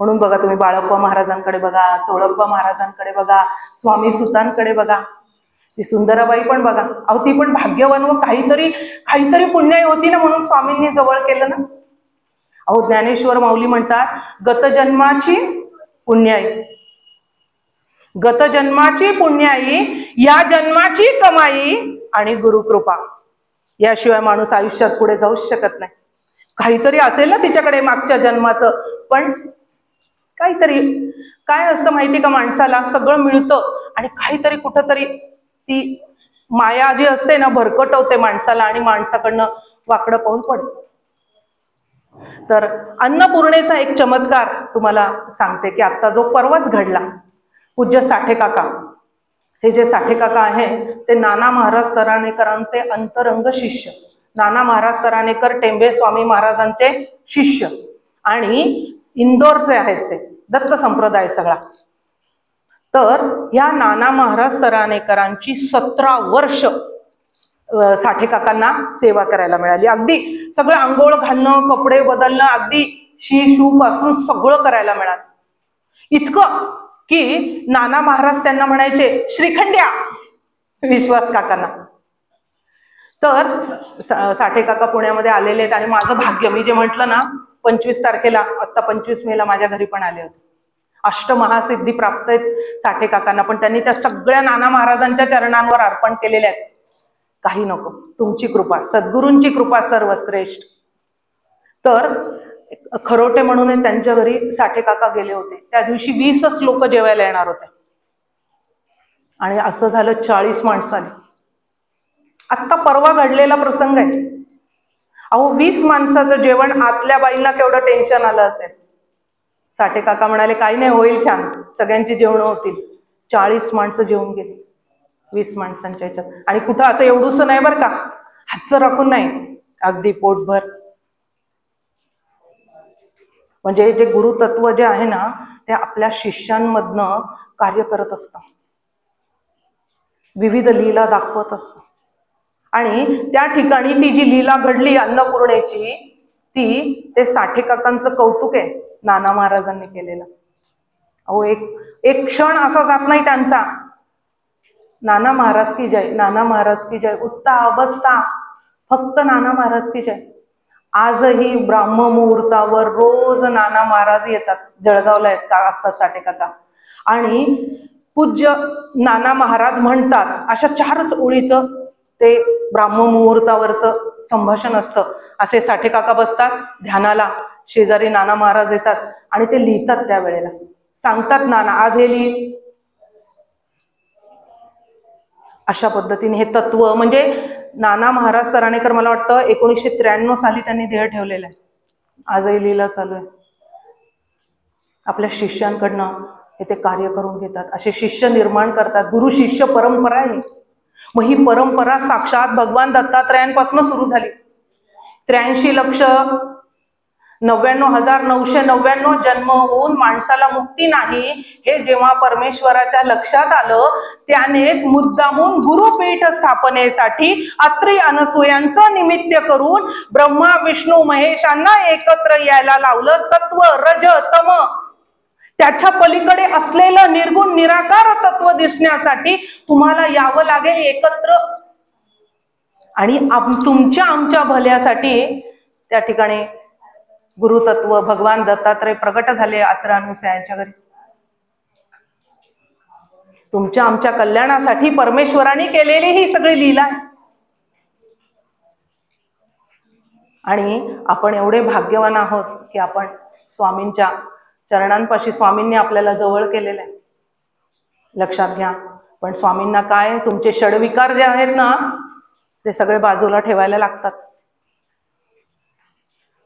म्हणून बघा, तुम्ही बाळप्पा महाराजांकडे बघा, चोळप्पा महाराजांकडे बघा, स्वामी सुतांकडे बघा, ती सुंदराबाई पण बघा, अहो ती पण भाग्यवान व काहीतरी पुण्याई होती ना, म्हणून स्वामींनी जवळ केलं ना. अहो ज्ञानेश्वर माऊली म्हणतात, गतजन्माची पुण्याई, गतजन्माची पुण्याई, या जन्माची कमाई आणि गुरुकृपा, याशिवाय माणूस आयुष्यात पुढे जाऊच शकत नाही. काहीतरी असेल ना तिच्याकडे मागच्या जन्माचं, पण काहीतरी काय असतं माहिती का, माणसाला सगळं मिळतं आणि काहीतरी कुठंतरी ती माया जी असते ना, भरकटवते माणसाला आणि माणसाकडनं वाकडं पाऊल पडतं. तर अन्नपूर्णेचा एक चमत्कार तुम्हाला सांगते की आता जो परवाच घडला, पूज्य साठे काका, हे जे साठे काका आहे ते नाना महाराज तराणेकरांचे अंतरंग शिष्य, नाना महाराज तराणेकर टेंबे स्वामी महाराजांचे शिष्य आणि इंदोरचे आहेत, ते दत्त संप्रदाय सगळा. तर या नाना महाराज तराणेकरांची 17 वर्ष साठे काकांना सेवा करायला मिळाली. अगदी सगळं आंघोळ घालणं, कपडे बदलणं, अगदी शी शू पासून सगळं करायला मिळालं. इतकं की नाना महाराज त्यांना म्हणायचे श्रीखंड्या, विश्वास काकांना. तर साठे काका पुण्यामध्ये आलेले आहेत आणि माझं भाग्य, मी जे म्हटलं ना 25 तारखेला, आता 25 मेला माझ्या घरी पण आले होते. अष्टमहासिद्धी प्राप्त आहेत साठे काकांना, पण त्यांनी त्या सगळ्या नाना महाराजांच्या चरणांवर अर्पण केलेल्या आहेत. काही नको, तुमची कृपा, सद्गुरूंची कृपा सर्वश्रेष्ठ. तर खरोटे म्हणून त्यांच्या घरी साठे काका गेले होते. त्या दिवशी 20च लोक जेवायला येणार होते आणि असं झालं 40 माणसं आली. आत्ता परवा घडलेला प्रसंग आहे. अहो 20 माणसाचं जेवण, आतल्या बाईंना केवढं टेन्शन आलं असेल. साठे काका म्हणाले काही नाही, होईल छान, सगळ्यांची जेवणं होतील. 40 माणसं जेवून गेली 20 माणसांच्या ह्याच्यात. आणि कुठं असं एवढूसं नाही बरं का, हातचं राखून नाही, अगदी पोटभर. म्हणजे जे गुरुतत्व जे आहे ना ते आपल्या शिष्यांमधनं कार्य करत असतं, विविध लीला दाखवत असतं. आणि त्या ठिकाणी ती जी लीला घडली अन्नपूर्णेची, ती ते साठे काकांचं कौतुक आहे नाना महाराजांनी केलेलं. अहो एक क्षण असा जात नाही त्यांचा. नाना महाराज की जय, नाना महाराज की जय, उठता बसता फक्त नाना महाराज की जय. आजही ब्राह्ममुहूर्तावर रोज नाना महाराज येतात, जळगावला आहेत का असतात साठे काका, आणि पूज्य नाना महाराज म्हणतात अशा 4च ओळीचं ते ब्राह्ममुहूर्तावरचं संभाषण असतं. असे साठे काका बसतात ध्यानाला, शेजारी नाना महाराज येतात आणि ते लिहितात. त्यावेळेला सांगतात नाना आज हे लिही. अशा पद्धतीने हे तत्व, म्हणजे नाना महाराज तराणेकर मला वाटतं 1993 साली त्यांनी ध्येय ठेवलेलं आहे. आजही लीला चालू आहे. आपल्या शिष्यांकडनं हे ते कार्य करून घेतात, असे शिष्य निर्माण करतात. गुरु शिष्य परंपरा आहे. मग ही परंपरा साक्षात भगवान दत्तात्रयांपासून सुरू झाली. 83,99,999 जन्म होऊन माणसाला मुक्ती नाही हे जेव्हा परमेश्वराच्या लक्षात आलं, त्यानेच मुद्दामून गुरुपीठ स्थापनेसाठी अत्री अनसूयांचं निमित्त करून ब्रह्मा विष्णू महेशांना एकत्र यायला लावलं. सत्व रज तम त्याच्या पलीकडे असलेलं निर्गुण निराकार तत्व दिसण्यासाठी तुम्हाला यावं लागेल एकत्र. आणि तुमच्या आमच्या भल्यासाठी त्या ठिकाणी गुरुतत्व भगवान दत्तात्रय प्रगट झाले अत्र अनुसूयांच्या घरी. तुमच्या आमच्या कल्याणासाठी परमेश्वराने केलेली ही सगळी लीला आहे. आणि आपण एवढे भाग्यवान आहोत की आपण स्वामींच्या चरणांपाशी, स्वामींनी आपल्याला जवळ केलेलं आहे. लक्षात घ्या. पण स्वामींना काय, तुमचे षडविकार जे आहेत ना ते सगळे बाजूला ठेवायला लागतात.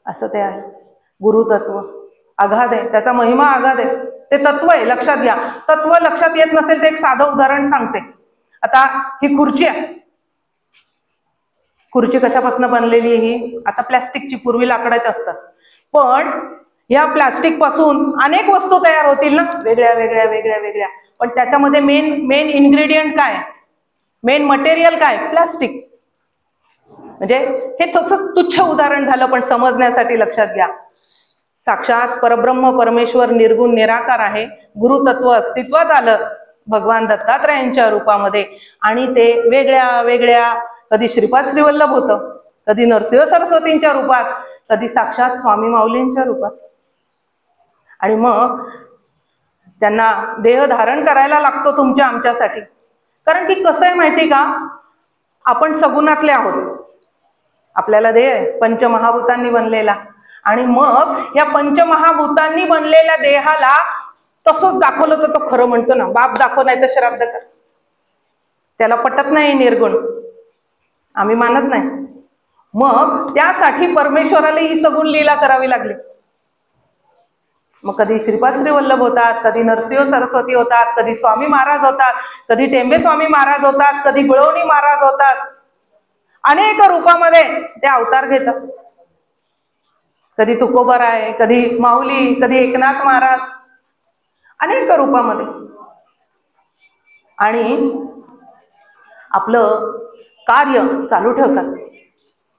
असं ते आहे. गुरुतत्व अगाध आहे, त्याचा महिमा अगाध आहे. ते तत्व आहे, लक्षात घ्या. तत्व लक्षात येत नसेल तर एक साधं उदाहरण सांगते. आता ही खुर्ची आहे. खुर्ची कशापासून बनलेली आहे ही? आता प्लॅस्टिकची, पूर्वी लाकडाची असतात. पण या प्लास्टिक पासून अनेक वस्तू तयार होतील ना, वेगळ्या वेगळ्या वेगळ्या वेगळ्या. पण त्याच्यामध्ये मेन इन्ग्रेडियंट काय, मेन मटेरियल काय? प्लास्टिक. म्हणजे हे तुच्छ उदाहरण झालं, पण समजण्यासाठी लक्षात घ्या. साक्षात परब्रह्म परमेश्वर निर्गुण निराकार आहे. गुरुतत्व अस्तित्वात आलं भगवान दत्तात्रयांच्या रूपामध्ये, आणि ते वेगळ्या वेगळ्या, कधी श्रीपाद श्रीवल्लभ होतं, कधी नरसिंह सरस्वतींच्या रूपात, कधी साक्षात स्वामी माऊलींच्या रूपात. आणि मग त्यांना देह धारण करायला लागतो तुमच्या आमच्यासाठी. कारण की कसं आहे माहिती का, आपण सगुणातले आहोत. आपल्याला देह पंचमहाभूतांनी बनलेला, आणि मग या पंचमहाभूतांनी बनलेल्या देहाला तसंच दाखवलं तर तो खरं म्हणतो ना. बाप दाखव नाही तर श्राद्ध कर. त्याला पटत नाही निर्गुण, आम्ही मानत नाही. मग त्यासाठी परमेश्वराला ही सगुण लीला करावी लागली. मग कधी श्रीपाद श्री वल्लभ होतात, कधी नरसिंह सरस्वती होतात, कधी स्वामी महाराज होतात, कधी टेंबे स्वामी महाराज होतात, कधी गुळवणी महाराज होतात. अनेक रूपामध्ये ते अवतार घेतात. कधी तुकोबराय, कधी माऊली, कधी एकनाथ महाराज, अनेक रूपामध्ये. आणि आपलं कार्य चालू ठेवतात.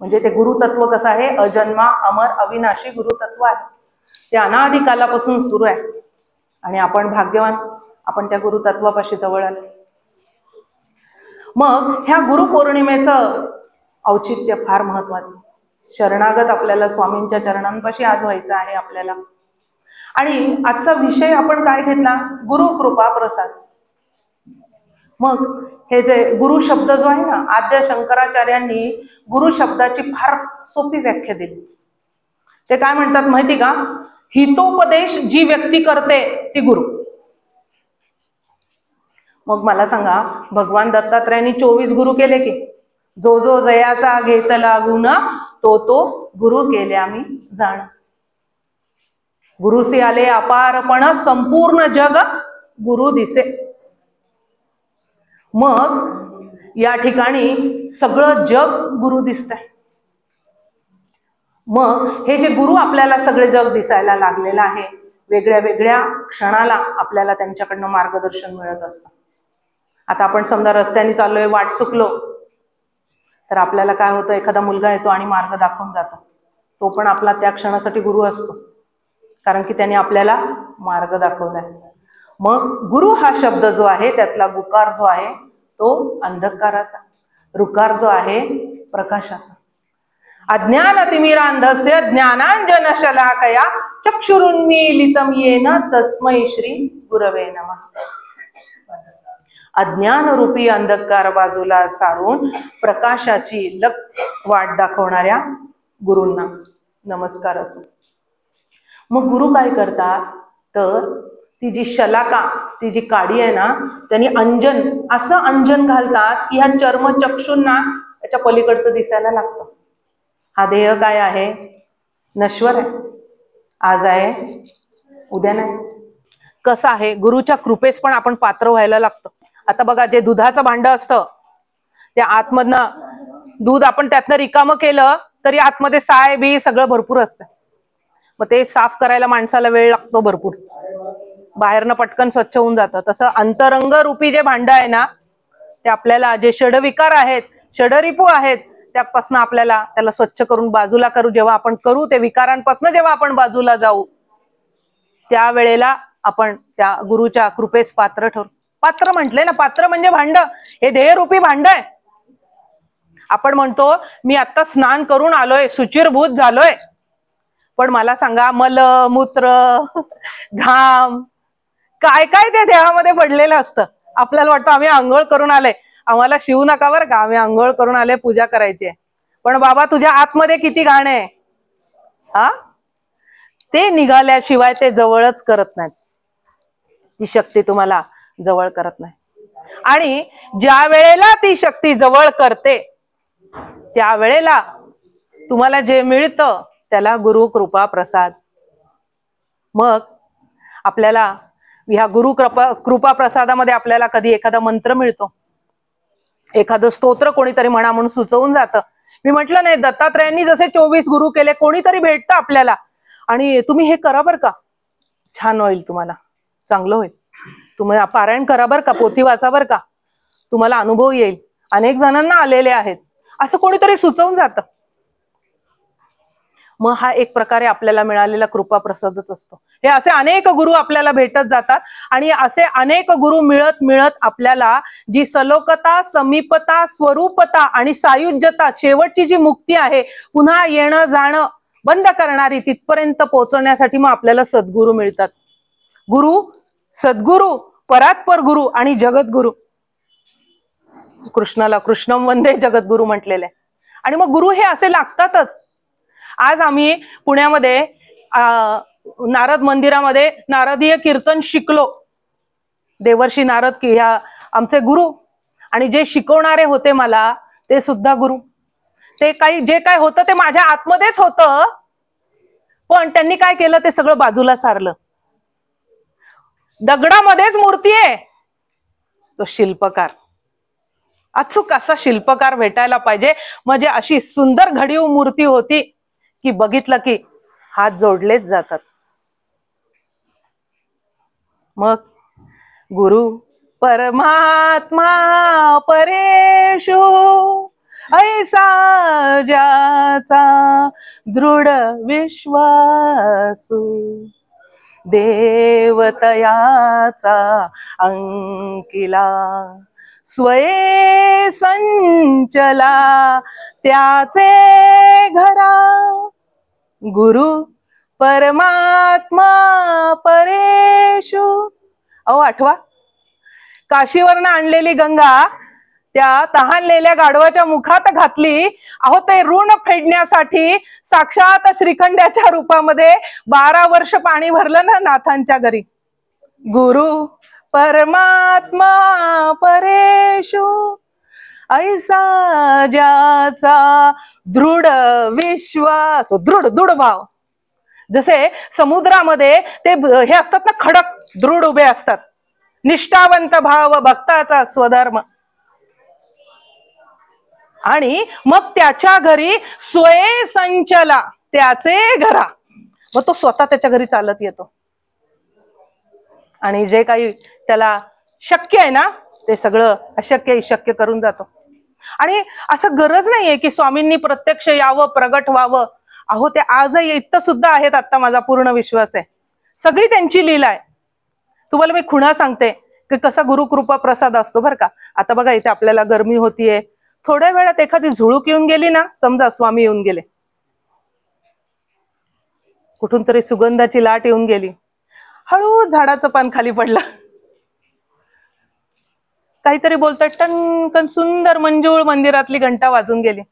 म्हणजे ते गुरुतत्व कसं आहे, अजन्मा अमर अविनाशी गुरुतत्व आहे. ते अनादी कालापासून सुरू आहे. आणि आपण भाग्यवान, आपण त्या गुरुतत्वापाशी जवळ आलो. मग ह्या गुरुपौर्णिमेचं औचित्य फार महत्वाचं. शरणागत आपल्याला स्वामींच्या चरणांपाशी आज व्हायचं आहे आपल्याला. आणि आजचा विषय आपण काय घेतला, गुरु कृपा प्रसाद. मग हे जे गुरु शब्द जो आहे ना, आद्य शंकराचार्यांनी गुरु शब्दाची फार सोपी व्याख्या दिली. ते काय म्हणतात माहिती का, हितोपदेश जी व्यक्ती करते ती गुरु. मग मला सांगा, भगवान दत्तात्रयांनी 24 गुरु केले की, जो जो जयाचा घेतला गुण तो तो गुरु केले आम्ही जाण. गुरुसी आले अपारपण संपूर्ण जग गुरु दिसे. मग या ठिकाणी सगळं जग गुरु दिसतंय. मग हे जे गुरु आपल्याला सगळे जग दिसायला लागलेलं आहे, वेगळ्या वेगळ्या क्षणाला आपल्याला त्यांच्याकडनं मार्गदर्शन मिळत असतं. आता आपण समजा रस्त्याने चाललोय, वाट चुकलो तर आपल्याला काय होतं, एखादा मुलगा येतो आणि मार्ग दाखवून जातो. तो पण आपला त्या क्षणासाठी गुरु असतो, कारण की त्याने आपल्याला मार्ग दाखवलाय. मग गुरु हा शब्द जो आहे त्यातला गुकार जो आहे तो अंधकाराचा, रुकार जो आहे प्रकाशाचा. अज्ञानतिमिरांधस्य ज्ञानांजन शलाकया चक्षुरुन्मीलितं येन तस्मै श्री गुरवे नमः. अज्ञान रूपी अंधकार बाजूला सारून प्रकाशाची वाट दाखवणाऱ्या गुरूंना नमस्कार असो. मग गुरु काय करतात तर ती जी शलाका, ती जी काडी आहे ना, त्यांनी अंजन, असं अंजन घालतात की ह्या चर्मचक्षूंना त्याच्या पलीकडचं दिसायला लागतं. हा देह काय आहे, नश्वर आहे, आज आहे उद्या नाही. कसं आहे, गुरुच्या कृपेस पण आपण पात्र व्हायला लागतं. आता बघा, जे दुधाचं भांड असतं त्या आतमधनं दूध आपण त्यातनं रिकामं केलं तरी आतमध्ये साय बी सगळं भरपूर असतं. मग ते साफ करायला माणसाला वेळ लागतो भरपूर, बाहेरनं पटकन स्वच्छ होऊन जातं. तसं अंतरंग रूपी जे भांड आहे ना, ते आपल्याला जे षडविकार आहेत, षडरिपू आहेत, त्यापासून आपल्याला त्याला स्वच्छ करून बाजूला करू. जेव्हा आपण करू ते विकारांपासून जेव्हा आपण बाजूला जाऊ, त्यावेळेला आपण त्या गुरुच्या कृपेस पात्र ठरू. पात्र म्हटले ना, पात्र म्हणजे भांड. हे ध्येयरूपी भांड आहे. आपण म्हणतो मी आता स्नान करून आलोय, सुचिरभूत झालोय, पण मला सांगा, मल मूत्र घाम काय काय ते देहामध्ये पडलेलं असतं. आपल्याला वाटतं आम्ही आंघोळ करून आलोय, आम्हाला शिवू नका बरं का, आम्ही आंघोळ करून आले, पूजा करायची आहे. पण बाबा तुझ्या आतमध्ये किती घाण आहे, हा, ते निघाल्याशिवाय ते जवळच करत नाहीत. ती शक्ती तुम्हाला जवळ करत नाही. आणि ज्या वेळेला ती शक्ती जवळ करते त्यावेळेला तुम्हाला जे मिळतं त्याला गुरु कृपा प्रसाद. मग आपल्याला ह्या गुरु कृपा प्रसादामध्ये आपल्याला कधी एखादा मंत्र मिळतो, एखादं स्तोत्र कोणीतरी म्हणा म्हणून सुचवून जातं. मी म्हटलं नाही, दत्तात्रयांनी जसे 24 गुरु केले, कोणीतरी भेटतं आपल्याला आणि तुम्ही हे करा बरं का, छान होईल, तुम्हाला चांगलं होईल, तुम्ही पारायण करा बरं का, पोथी वाचा बरं का, तुम्हाला अनुभव येईल, अनेक जणांना आलेले आहेत, असं कोणीतरी सुचवून जातं. मग हा एक प्रकारे आपल्याला मिळालेला कृपा प्रसादच असतो. हे असे अनेक गुरु आपल्याला भेटत जातात आणि असे अनेक गुरु मिळत मिळत आपल्याला जी सलोकता, समीपता, स्वरूपता आणि सायुज्यता, शेवटची जी मुक्ती आहे, पुन्हा येणं जाणं बंद करणारी, तिथपर्यंत पोहोचण्यासाठी मग आपल्याला सद्गुरु मिळतात. गुरु, सद्गुरु, परात्पर गुरु आणि जगद्गुरु. कृष्णाला कृष्णम वंदे जगद्गुरु म्हटलेले. आणि मग गुरु हे असे लागतातच. आज आम्ही पुण्यामध्ये नारद मंदिरामध्ये नारदीय कीर्तन शिकलो. देवर्षी नारद की ह्या आमचे गुरु, आणि जे शिकवणारे होते मला ते सुद्धा गुरु. ते काही जे काय होतं ते माझ्या आतमध्येच होतं, पण त्यांनी काय केलं ते सगळं बाजूला सारलं. दगडामध्येच मूर्ती आहे, तो शिल्पकार. अचूक असा शिल्पकार भेटायला पाहिजे. म्हणजे अशी सुंदर घडीव मूर्ती होती की बघितलं की हात जोडलेच जातात. मग गुरु परमात्मा परेशु ऐसा ज्याचा दृढ विश्वासू, देवतयाचा अंकिला स्वये संचला त्याचे घरा. गुरु परमात्मा परेशु. अहो आठवा, काशीवरनं आणलेली गंगा त्या तहानलेल्या गाढवाच्या मुखात घातली. अहो ते ऋण फेडण्यासाठी साक्षात श्रीखंड्याच्या रूपामध्ये 12 वर्ष पाणी भरलं ना नाथांच्या घरी. गुरु परमात्मा परेशु ऐसा ज्याचा दृढ विश्वास, दृढ भाव. जसे समुद्रामध्ये ते हे असतात ना खडक, दृढ उभे असतात. निष्ठावंत भाव भक्ताचा स्वधर्म. आणि मग त्याच्या घरी स्वये संचला त्याचे घरा. मग तो स्वतः त्याच्या घरी चालत येतो आणि जे काही त्याला शक्य आहे ना ते सगळं अशक्य शक्य करून जातो. आणि असं गरज नाहीये की स्वामींनी प्रत्यक्ष यावं, प्रगट व्हावं. अहो ते आजही इथं सुद्धा आहेत, आता माझा पूर्ण विश्वास आहे. सगळी त्यांची लीला आहे. तुम्हाला मी खुणा सांगते की कसा गुरुकृपा प्रसाद असतो बरं का. आता बघा इथे आपल्याला गरमी होतीये, थोड्या वेळात एखादी झुळूक येऊन गेली ना, समजा स्वामी येऊन गेले. कुठून तरी सुगंधाची लाट येऊन गेली, हळू झाडाचं पान खाली पडलं, काहीतरी बोलतात, टनकन सुंदर मंजूळ मंदिरातली घंटा वाजून गेली,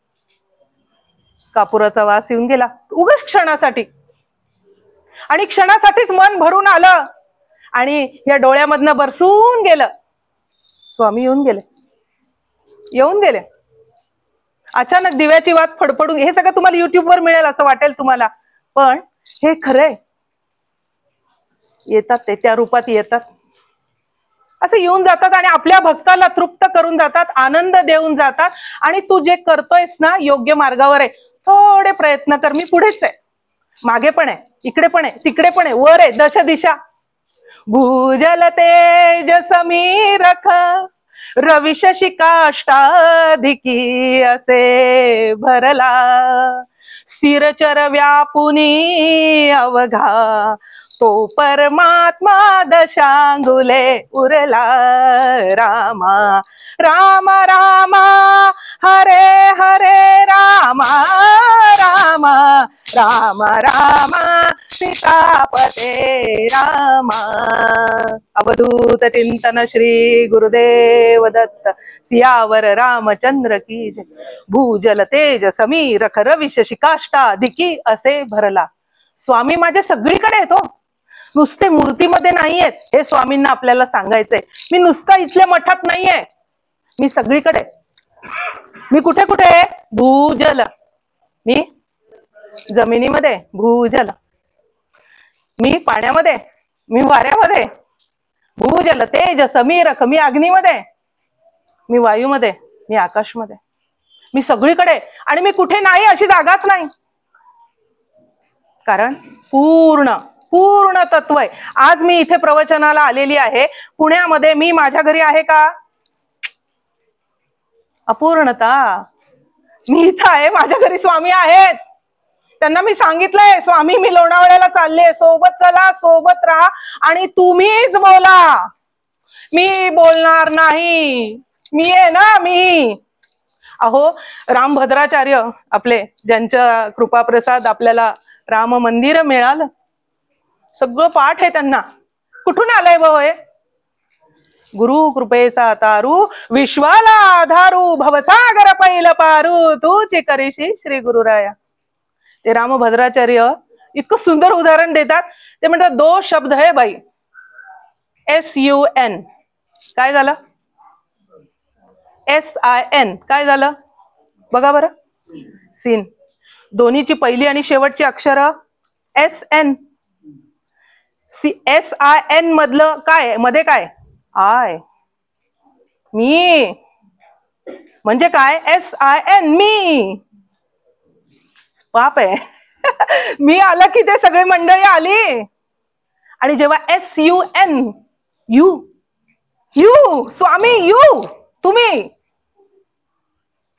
कापुराचा वास येऊन गेला उगाच क्षणासाठी. आणि क्षणासाठीच मन भरून आलं आणि या डोळ्यामधनं बरसून गेलं. स्वामी येऊन गेले. अचानक दिव्याची वात फडफडून. हे सगळं तुम्हाला युट्यूबवर मिळेल असं वाटेल तुम्हाला, पण हे खरंय. येतात ते त्या रूपात येतात, असं येऊन जातात आणि आपल्या भक्ताला तृप्त करून जातात, आनंद देऊन जातात. आणि तू जे करतोयस ना योग्य मार्गावर आहे, थोडे प्रयत्न कर. मी पुढेच आहे, मागे पण आहे, इकडे पण आहे, तिकडे पण आहे, वर आहे, दश दिशा. भूजल तेज समीरख रवी शशी काष्टाधिकी असे भरला, स्थिरचर व्यापुनी अवघा तो परमात्मा दशांगुले उरला. रामा रामा रामा हरे हरे रामा रामा रामा रामा सीतापते रामा. अवधूत चिंतन श्री गुरुदेव दत्त. सियावर रामचंद्र की जय. भूजल तेज समीर रवी शशी काष्टाधिकी असे भरला. स्वामी माझे सगळीकडे येतो, नुसते मूर्तीमध्ये नाहीयेत. हे स्वामींना आपल्याला सांगायचंय. मी नुसता इथल्या मठात नाहीये, मी सगळीकडे. मी कुठे कुठे? भूजल, मी जमिनीमध्ये, भूजल. मी पाण्यामध्ये, मी वाऱ्यामध्ये. भूजल तेज समीरख, मी अग्नीमध्ये, मी वायूमध्ये, मी आकाशमध्ये. मी सगळीकडे. आणि मी कुठे नाही अशी जागाच नाही, कारण पूर्ण तत्व आहे. आज मी इथे प्रवचनाला आलेली आहे पुण्यामध्ये. मी माझ्या घरी आहे का? अपूर्णता. मी इथं आहे, माझ्या घरी स्वामी आहेत. त्यांना मी सांगितलंय, स्वामी मी लोणावळ्याला चालले, सोबत चला, सोबत राहा आणि तुम्हीच बोला, मी बोलणार नाही. मी आहे ना, मी. अहो रामभद्राचार्य आपले, ज्यांच्या कृपाप्रसाद आपल्याला राम मंदिर मिळालं, सगळं पाठ आहे त्यांना. कुठून आलंय हे? गुरु कृपेचा तारू विश्वाला आधारू भवसागर पैल पारू तूची करीशी श्री गुरुराया. ते रामभद्राचार्य इतकं सुंदर उदाहरण देतात. ते म्हणतात 2 शब्द है बाई, SUN. काय झालं? SIN काय झालं बघा बरं. सीन. दोन्हीची पहिली आणि शेवटची अक्षर SN. SIN मधलं काय, मध्ये काय, आय. मी म्हणजे काय, SIN मी. पाप आहे. मी आला की ते सगळी मंडळी आली. आणि जेव्हा SUN, you, you Swami, you तुम्ही,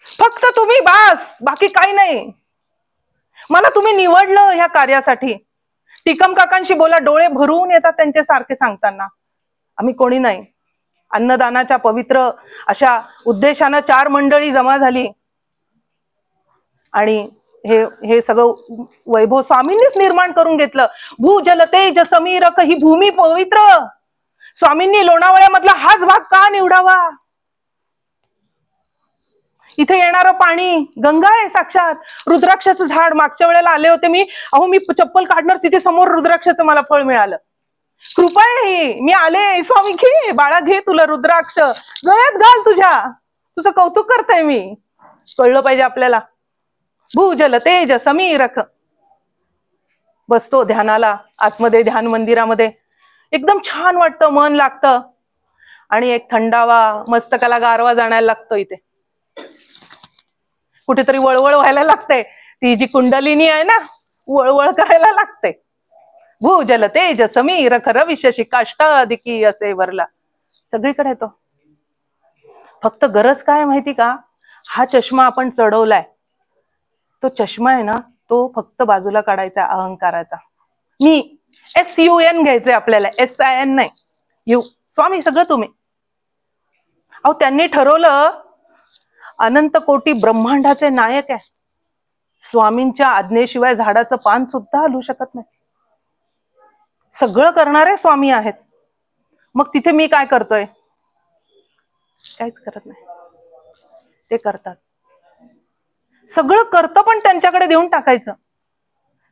फक्त तुम्ही, बास, बाकी काही नाही. मला तुम्ही निवडलं ह्या कार्यासाठी. टिकम काकांशी बोला, डोळे भरून येतात त्यांचे सारखे सांगताना. आम्ही कोणी नाही. अन्नदानाच्या पवित्र अशा उद्देशानं 4 मंडळी जमा झाली आणि हे सगळं वैभव स्वामींनीच निर्माण करून घेतलं. भूजल तेज समीर ही भूमी पवित्र. स्वामींनी लोणावळ्यामधला हाच भाग का निवडावा? इथे येणारं पाणी गंगा आहे साक्षात. रुद्राक्षाचं झाड, मागच्या वेळेला आले होते मी, अहो मी चप्पल काढणार तिथे समोर रुद्राक्षाचं मला फळ मिळालं. कृपा आहे ही. मी आले, स्वामी घे बाळा, घे तुला रुद्राक्ष, गळ्यात घाल तुझ्या, तुझं कौतुक करताय मी. कळलं पाहिजे आपल्याला. भूजल तेज समीरख. बसतो ध्यानाला आतमध्ये, ध्यान मंदिरामध्ये. एकदम छान वाटतं, मन लागतं आणि एक थंडावा, मस्तकाला गारवा जाणायला लागतो. इथे कुठेतरी वळवळ व्हायला लागते. ती जी कुंडलिनी आहे ना, वळवळ करायला लागते. भूजल तेज समीर खर विशेषी काष्टादिकी असे वरला. सगळीकडे येतो. फक्त गरज काय माहिती का, हा चष्मा आपण चढवलाय, तो चष्मा आहे ना, तो फक्त बाजूला काढायचा अहंकाराचा. मी SUN घ्यायचंय आपल्याला, SIN नाही. यू स्वामी सगळं तुम्ही. अहो त्यांनी ठरवलं, अनंत कोटी ब्रह्मांडाचे नायक आहे. स्वामींच्या आज्ञेशिवाय झाडाचं पान सुद्धा हलू शकत नाही. सगळं करणारे स्वामी आहेत. मग तिथे मी काय करतोय? काहीच करत नाही. ते करतात. सगळं करतं पण त्यांच्याकडे देऊन टाकायचं.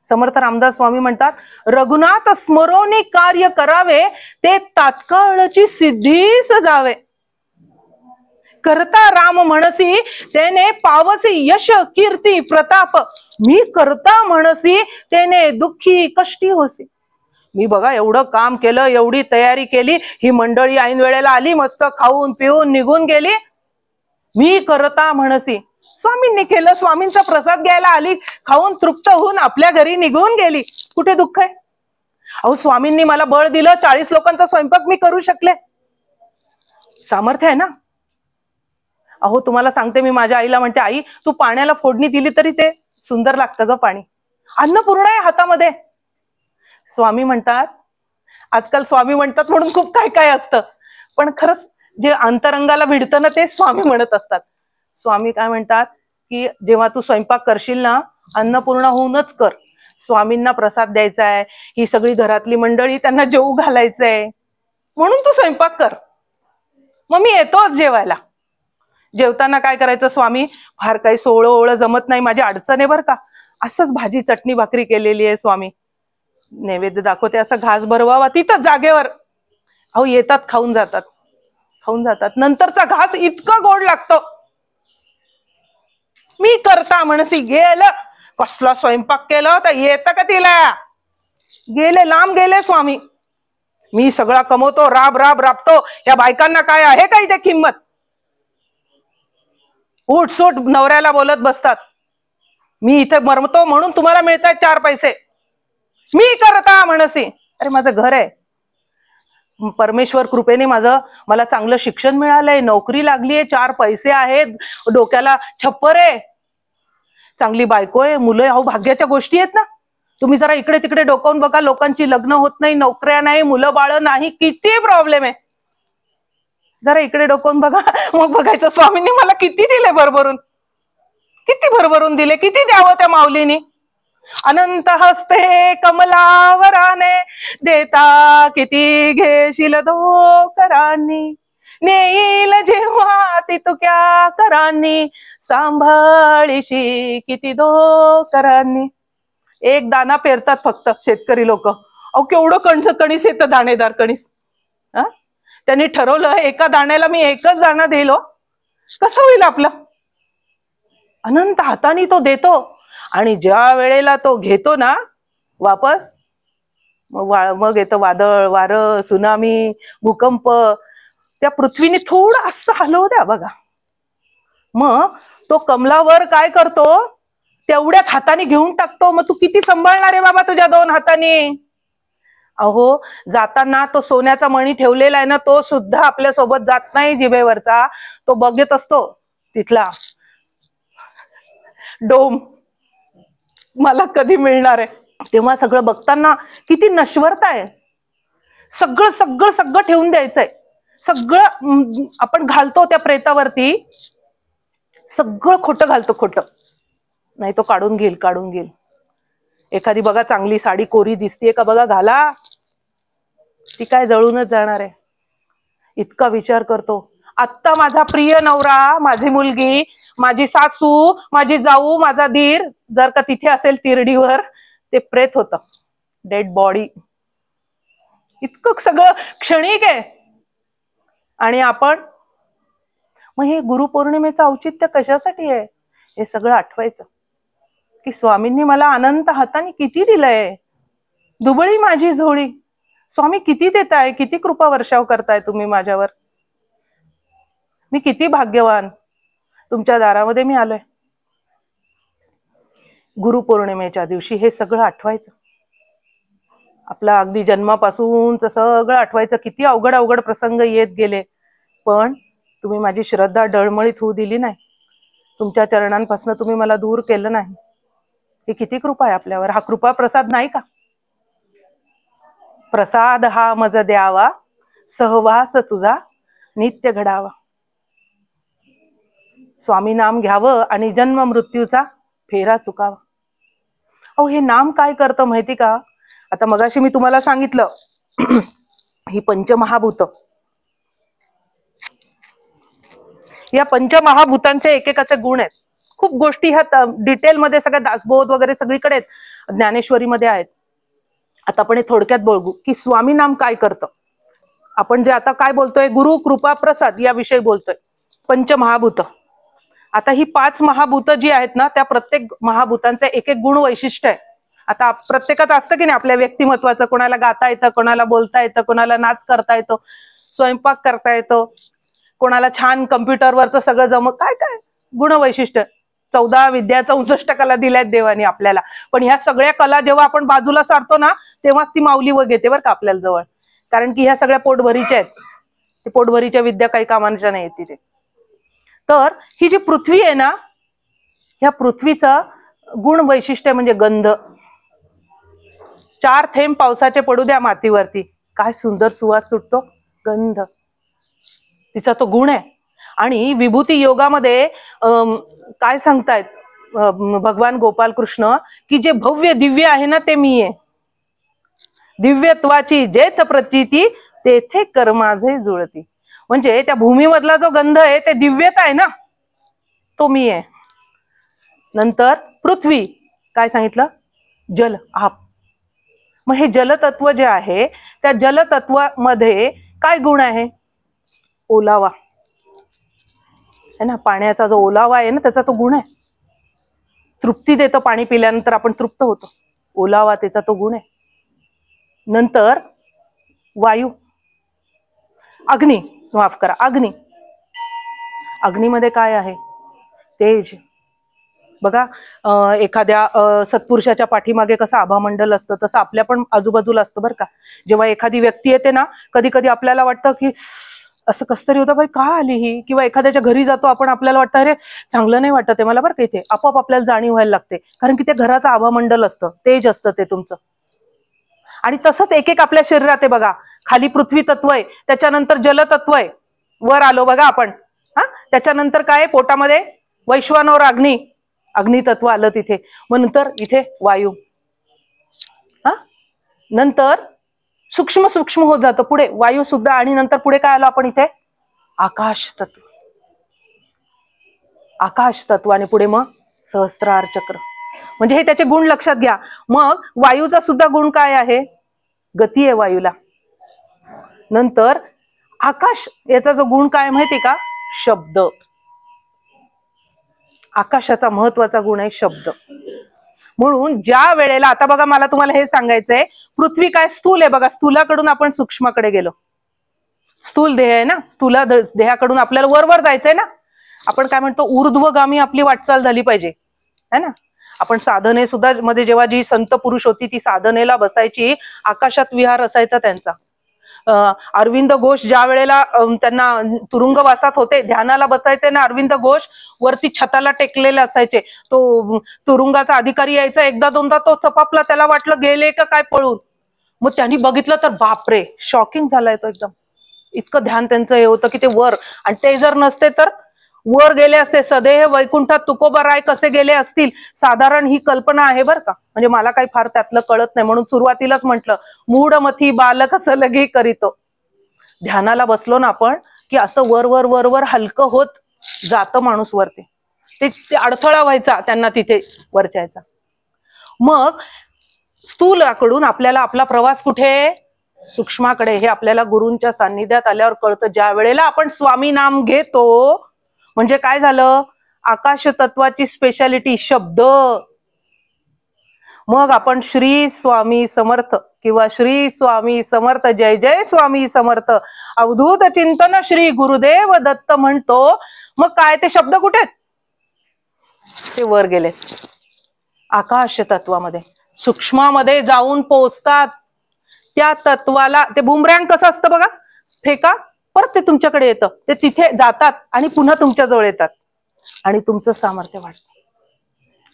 समर्थ रामदास स्वामी म्हणतात, रघुनाथ स्मरोनी कार्य करावे, ते तात्काळची सिद्धीस जावे. करता राम म्हणसी, त्याने पावसी यश कीर्ती प्रताप. मी करता म्हणसी, त्याने दुःखी कष्टी होसी. मी बघा एवढं काम केलं, एवढी तयारी केली, ही मंडळी ऐन वेळेला आली, मस्त खाऊन पिऊन निघून गेली. मी करता म्हणसी, स्वामींनी केलं. स्वामींचा प्रसाद घ्यायला आली, खाऊन तृप्त होऊन आपल्या घरी निघून गेली. कुठे दुःख आहे? अहो स्वामींनी मला बळ दिलं, 40 लोकांचा स्वयंपाक मी करू शकले. सामर्थ्य आहे ना. अहो तुम्हाला सांगते, मी माझ्या आईला म्हणते, आई तू पाण्याला फोडणी दिली तरी ते सुंदर लागतं ग पाणी. अन्नपूर्ण आहे हातामध्ये. स्वामी म्हणतात, आजकाल स्वामी म्हणतात म्हणून खूप काय काय असतं, पण खरंच जे अंतरंगाला भिडतं ना, ते स्वामी म्हणत असतात. स्वामी काय म्हणतात की जेव्हा तू स्वयंपाक करशील ना, अन्नपूर्ण होऊनच कर. स्वामींना प्रसाद द्यायचा आहे, ही सगळी घरातली मंडळी त्यांना जेवू घालायचंय, म्हणून तू स्वयंपाक कर. मग मी येतोच जेवायला. जेवताना काय करायचं, स्वामी फार काही सोळं ओळं जमत नाही, माझी अडचण आहे बरं का, असंच भाजी चटणी भाकरी केलेली आहे स्वामी, नैवेद्य दाखवते, असं घास भरवावा तिथं जागेवर. अहो येतात, खाऊन जातात, खाऊन जातात. नंतरचा घास इतका गोड लागतो. मी करता म्हणसी गेलं, कसला स्वयंपाक केलं तर येतं का तिला? गेले, लांब गेले स्वामी. मी सगळा कमवतो, राब राब राबतो, या बायकांना काय आहे का इथे किंमत? उठसूट नवऱ्याला बोलत बसतात, मी इथे मरमतो म्हणून तुम्हाला मिळतात 4 पैसे. मी करता म्हणसी, अरे माझं घर आहे, परमेश्वर कृपेने मला चांगलं शिक्षण मिळालंय, नोकरी लागलीये, 4 पैसे आहेत, डोक्याला छप्पर आहे, चांगली बायको आहे, मुलं. अहो भाग्याच्या गोष्टी आहेत ना. तुम्ही जरा इकडे तिकडे डोकावून बघा, लोकांची लग्न होत नाही, नोकऱ्या नाही, मुलं बाळ नाही, किती प्रॉब्लेम आहे. जरा इकडे डोकावून बघा, मग बघायचं स्वामींनी मला किती दिले भरभरून, किती भरभरून दिले, किती द्यावं त्या माऊलीनी. अनंत हस्ते कमलावराने, देता किती घेशील धोकरांनी, नेईल जेव्हा ती तुक्या करांनी, सांभाळीशी किती धोकरांनी. एक दाना पेरतात फक्त शेतकरी लोक. अहो केवढं कणीस येतं, दाणेदार कणीस. त्यांनी ठरवलं एका दाण्याला मी एकच दाणा देईल. कसं होईल आपलं? अनंत हाताने तो देतो आणि ज्या वेळेला तो घेतो ना वापस, मग येतं वादळ, वारं, सुनामी, भूकंप. त्या पृथ्वीने थोडं असं हलवू द्या बघा, मग तो कमलावर काय करतो, तेवढ्याच हाताने घेऊन टाकतो. मग तू किती सांभाळणार आहे बाबा तुझ्या 2 हाताने? अहो, जाताना तो सोन्याचा मणी ठेवलेला आहे ना, तो सुद्धा आपल्या सोबत जात नाही जिभेवरचा, तो बघत असतो तिथला डोम, मला कधी मिळणार आहे. तेव्हा सगळं बघताना किती नश्वरता आहे. सगळं सगळं सगळं ठेवून द्यायचंय. सगळं आपण घालतो त्या प्रेतावरती, सगळं खोटं घालतो, खोटं नाही तो काढून घेईल, काढून घेईल. एखादी बघा चांगली साडी कोरी दिसतीये का बघा, घाला, ती काय जळूनच जाणार आहे. इतका विचार करतो. आत्ता माझा प्रिय नवरा, माझी मुलगी, माझी सासू, माझी जाऊ, माझा धीर जर का तिथे असेल तिरडीवर, ते प्रेत होतं, डेड बॉडी. इतकं सगळं क्षणिक आहे. आणि आपण मग हे गुरुपौर्णिमेचं औचित्य कशासाठी आहे? हे सगळं आठवायचं की स्वामींनी मला अनंत हाताने किती दिलंय, दुबळी माझी झोळी. स्वामी किती देताय, किती कृपा वर्षाव करताय तुम्ही माझ्यावर. मी किती भाग्यवान, तुमच्या दारामध्ये मी आलोय. गुरुपौर्णिमेच्या दिवशी हे सगळं आठवायचं. आपला अगदी जन्मापासूनच सगळं आठवायचं. किती अवघड अवघड प्रसंग येत गेले, पण तुम्ही माझी श्रद्धा डळमळीत होऊ दिली नाही. तुमच्या चरणांपासून तुम्ही मला दूर केलं नाही. ही किती कृपा आहे आपल्यावर. हा कृपा प्रसाद नाही का? प्रसाद हा मज द्यावा, सहवास तुझा नित्य घडावा. स्वामी नाम घ्यावं आणि जन्म मृत्यूचा फेरा चुकावा. अहो, हे नाम काय करतं माहिती का? आता मगाशी मी तुम्हाला सांगितलं ही पंचमहाभूत, या पंचमहाभूतांचे एकेकाचे गुण आहेत. खूप गोष्टी ह्या डिटेलमध्ये सगळ्या दासबोध वगैरे सगळीकडे ज्ञानेश्वरीमध्ये आहेत. आता आपण हे थोडक्यात बघू की स्वामी नाम काय करतं. आपण जे आता काय बोलतोय, गुरु कृपा प्रसाद याविषयी बोलतोय. पंचमहाभूत, आता ही 5 महाभूत जी आहेत ना, त्या प्रत्येक महाभूतांचे एक एक गुण वैशिष्ट्य आहे. आता प्रत्येकाचं असतं की नाही आपल्या व्यक्तिमत्वाचं, कोणाला गाता येतं, कोणाला बोलता येतं, कोणाला नाच करता येतो, स्वयंपाक करता येतो, कोणाला छान कम्प्युटरवरचं सगळं जमत, काय काय गुण वैशिष्ट्य. 14 विद्या 64 कला दिल्यात देवानी आपल्याला. पण ह्या सगळ्या कला जेव्हा आपण बाजूला सारतो ना, तेव्हाच ती माऊली व घेते बरं का आपल्याला जवळ. कारण की ह्या सगळ्या पोटभरीच्या आहेत. ते पोटभरीच्या विद्या काही कामाच्या नाही तिथे. तर ही जी पृथ्वी आहे ना, ह्या पृथ्वीचं गुण वैशिष्ट्य म्हणजे गंध. 4 थेंब पावसाचे पडू द्या मातीवरती, काय सुंदर सुवास सुटतो, गंध, तिचा तो गुण आहे. आणि विभूती योगामध्ये काय सांगतायत भगवान गोपाल कृष्ण, की जे भव्य दिव्य आहे ना ते मी आहे. दिव्यत्वाची जेथ प्रचिती तेथे कर माझे जुळती. म्हणजे त्या भूमीमधला जो गंध आहे ते दिव्यता आहे ना, तो मी आहे. नंतर पृथ्वी, काय सांगितलं, जल, आप. मग हे जलतत्व जे आहे, त्या जलतत्वामध्ये काय गुण आहे? ओलावा है ना, पाण्याचा जो ओलावा आहे ना त्याचा तो गुण आहे. तृप्ती देतो, पाणी पिल्यानंतर आपण तृप्त होतो, ओलावा त्याचा तो गुण आहे. नंतर वायू, अग्नी, माफ करा, अग्नी. अग्नीमध्ये काय आहे? तेज. बघा, एखाद्या सत्पुरुषाच्या पाठीमागे कसं आभामंडल असतं, तसं आपल्या पण आजूबाजूला असतं बरं का. जेव्हा एखादी व्यक्ती येते ना, कधी कधी आपल्याला वाटतं की असं कसं तरी होतं, बाई का आली ही. किंवा एखाद्याच्या घरी जातो आपण, आपल्याला वाटतं अरे चांगलं नाही वाटत आहे मला बरं का इथे. आपोआप आपल्याला जाणीव व्हायला लागते, कारण की ते घराचं आभामंडल असतं, तेज असतं ते तुमचं. आणि तसंच एक एक आपल्या शरीरात आहे बघा. खाली पृथ्वी तत्व आहे, त्याच्यानंतर जलतत्व आहे, वर आलो बघा आपण. हा, त्याच्यानंतर काय पोटामध्ये वैश्वानर अग्नी, अग्नितत्व आलं तिथे. मग नंतर इथे वायू, हा, नंतर सूक्ष्म सूक्ष्म होत जातं पुढे वायू सुद्धा. आणि नंतर पुढे काय आलो आपण इथे? आकाश तत्व, आकाश तत्व. आणि पुढे मग सहस्त्रार चक्र. म्हणजे हे त्याचे गुण लक्षात घ्या. मग वायूचा सुद्धा गुण काय आहे? गती आहे वायूला. नंतर आकाश, याचा जो गुण काय माहिती का? शब्द. आकाशाचा महत्वाचा गुण आहे शब्द. म्हणून ज्या वेळेला, आता बघा मला तुम्हाला हे सांगायचंय, पृथ्वी काय स्थूल आहे बघा, स्थूलाकडून आपण सूक्ष्माकडे गेलो. स्थूल देह आहे ना, स्थूल देहाकडून आपल्याला वरवर जायचंय ना. आपण काय म्हणतो, ऊर्ध्वगामी आपली वाटचाल झाली पाहिजे, है ना. आपण साधने सुद्धा मध्ये जेव्हा जी संत पुरुष होती ती साधनेला बसायची, आकाशात विहार असायचा त्यांचा. अरविंद घोष ज्या वेळेला त्यांना तुरुंगवासात होते, ध्यानाला बसायचे ना अरविंद घोष, वरती छताला टेकलेले असायचे. तो तुरुंगाचा अधिकारी यायचा एकदा दोनदा, तो चपापला, त्याला वाटलं गेले का काय पळून. मग त्यांनी बघितलं तर बापरे, शॉकिंग झालाय तो एकदम. इतकं ध्यान त्यांचं हे होतं की ते वर, आणि ते जर नसते तर वर गेले असते. सदेह वैकुंठात तुकोबा राय कसे गेले असतील, साधारण ही कल्पना आहे बरं का. म्हणजे मला काही फार त्यातलं कळत नाही, म्हणून सुरुवातीलाच म्हटलं, मूढमथी बालक असं लगे करीतो. ध्यानाला बसलो ना आपण की असं वर वर वर वर हलकं होत जातं माणूस वरती. ते अडथळा व्हायचा त्यांना तिथे वरच्याचा. मग स्थूलाकडून आपल्याला आपला प्रवास कुठे, सूक्ष्माकडे. हे आपल्याला गुरूंच्या सान्निध्यात आल्यावर कळतं. ज्या वेळेला आपण स्वामी नाम घेतो म्हणजे काय झालं, आकाश तत्वाची स्पेशालिटी शब्द. मग आपण श्री स्वामी समर्थ किंवा श्री स्वामी समर्थ, जय जय स्वामी समर्थ, अवधूत चिंतन श्री गुरुदेव दत्त म्हणतो. मग काय ते शब्द कुठे, ते वर गेले आकाश तत्वामध्ये, सूक्ष्मामध्ये जाऊन पोहोचतात. त्या तत्वाला ते बुमरँग कसं असतं बघा, फेका परत ते तुमच्याकडे येतं, ते तिथे जातात आणि पुन्हा तुमच्या जवळ येतात आणि तुमचं सामर्थ्य वाढतं.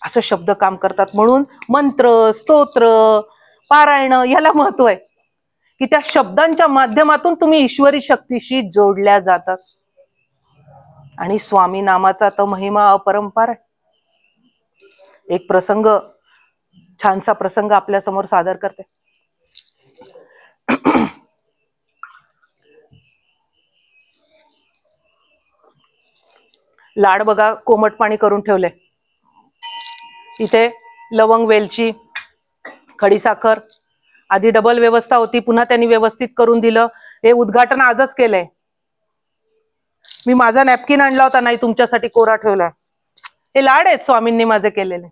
असं शब्द काम करतात. म्हणून मंत्र, स्तोत्र, पारायण याला महत्व आहे की त्या शब्दांच्या माध्यमातून तुम्ही ईश्वरी शक्तीशी जोडल्या जातात. आणि स्वामी नामाचा तर महिमा अपरंपार आहे. एक प्रसंग, छानसा प्रसंग आपल्या समोर सादर करते. लाड बघा कोमट पाणी करून ठेवले, इथे लवंग, वेलची, खडीसाखर, आधी डबल व्यवस्था होती, पुन्हा त्यांनी व्यवस्थित करून दिलं. हे उद्घाटन आजच केलंय मी. माझा नॅपकिन आणला होता, नाही तुमच्यासाठी कोरा ठेवलाय. हे लाड आहेत स्वामींनी माझे केलेले.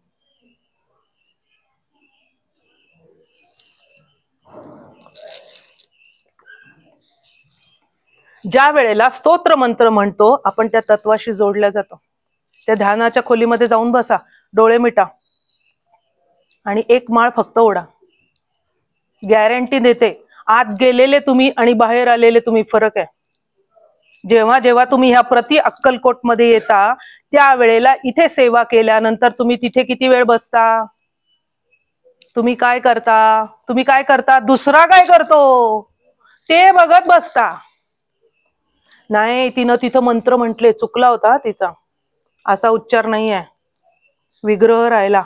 ज्या वेळेला स्तोत्र मंत्र म्हणतो आपण त्या तत्वाशी जोडल्या जातो. त्या ध्यानाच्या खोलीमध्ये जाऊन बसा, डोळे मिटा आणि एक माळ फक्त ओढा. गॅरंटी देते, आत गेलेले तुम्ही आणि बाहेर आलेले तुम्ही फरक आहे. जेव्हा जेव्हा तुम्ही ह्या प्रति अक्कलकोट मध्ये येता त्यावेळेला इथे सेवा केल्यानंतर तुम्ही तिथे किती वेळ बसता, तुम्ही काय करता, दुसरा काय करतो ते बघत बसता. नाही, तिनं तिथं मंत्र म्हटले, चुकला होता तिचा, असा उच्चार नाही आहे, विग्रह राहिला.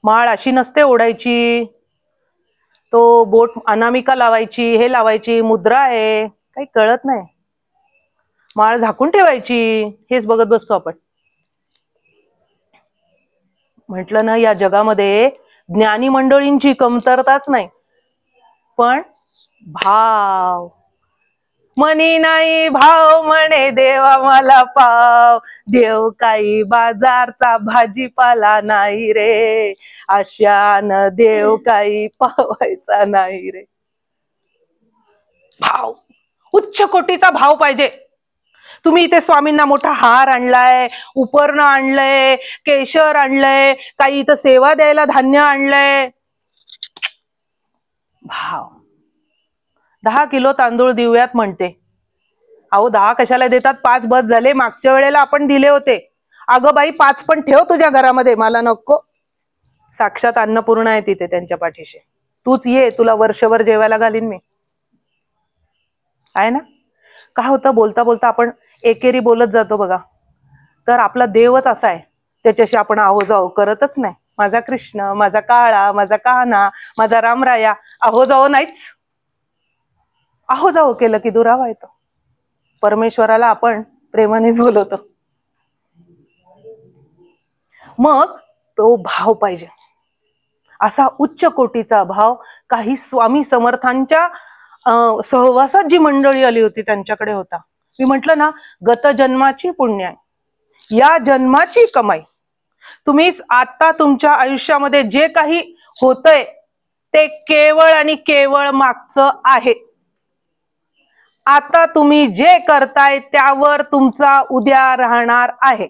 माळ अशी नसते ओढायची, तो बोट अनामिका लावायची, हे लावायची, मुद्रा आहे, काही कळत नाही. माळ झाकून ठेवायची, हेच बघत बसतो आपण. म्हटलं ना, या जगामध्ये ज्ञानी मंडळींची कमतरताच नाही, पण भाव. मनी नाही भाव म्हणे देवा मला पाव, देव काही बाजारचा भाजीपाला नाही रे, अशान देव काही पावायचा नाही रे. भाव, उच्च कोटीचा भाव पाहिजे. तुम्ही इथे स्वामींना मोठा हार आणलाय, उपरणं आणलंय, केशर आणलंय, काही इथं सेवा द्यायला धान्य आणलंय. भाव. 10 किलो तांदूळ देऊयात म्हणते. अहो 10 कशाला देतात, 5 बस झाले. मागच्या वेळेला आपण दिले होते. अगं बाई 5 पण ठेव तुझ्या घरामध्ये, मला नको. साक्षात अन्नपूर्णा आहे तिथे त्यांच्या पाठीशी. तूच ये, तुला वर्षभर जेवायला घालीन मी. आहे ना. काय होतं, बोलता बोलता आपण एकेरी बोलत जातो बघा. तर आपला देवच असा आहे, त्याच्याशी आपण आहो जाओ करतच नाही. माझा कृष्ण, माझा काळा, माझा कान्हा, माझा रामराया, आहो जाओ नाहीच. आहो जाओ केलं की दुरावा येतो. परमेश्वराला आपण प्रेमानेच बोलवतो. मग तो भाव पाहिजे, असा उच्च कोटीचा भाव. काही स्वामी समर्थांच्या सहवासात जी मंडळी आली होती त्यांच्याकडे होता. मी म्हटलं ना, गत जन्माची पुण्य आहे, या जन्माची कमाई. तुम्ही आता तुमच्या आयुष्यामध्ये जे काही होतंय ते केवळ आणि केवळ मागचं आहे. आता तुम्ही जे करताय त्यावर तुमचा उद्या राहणार आहे.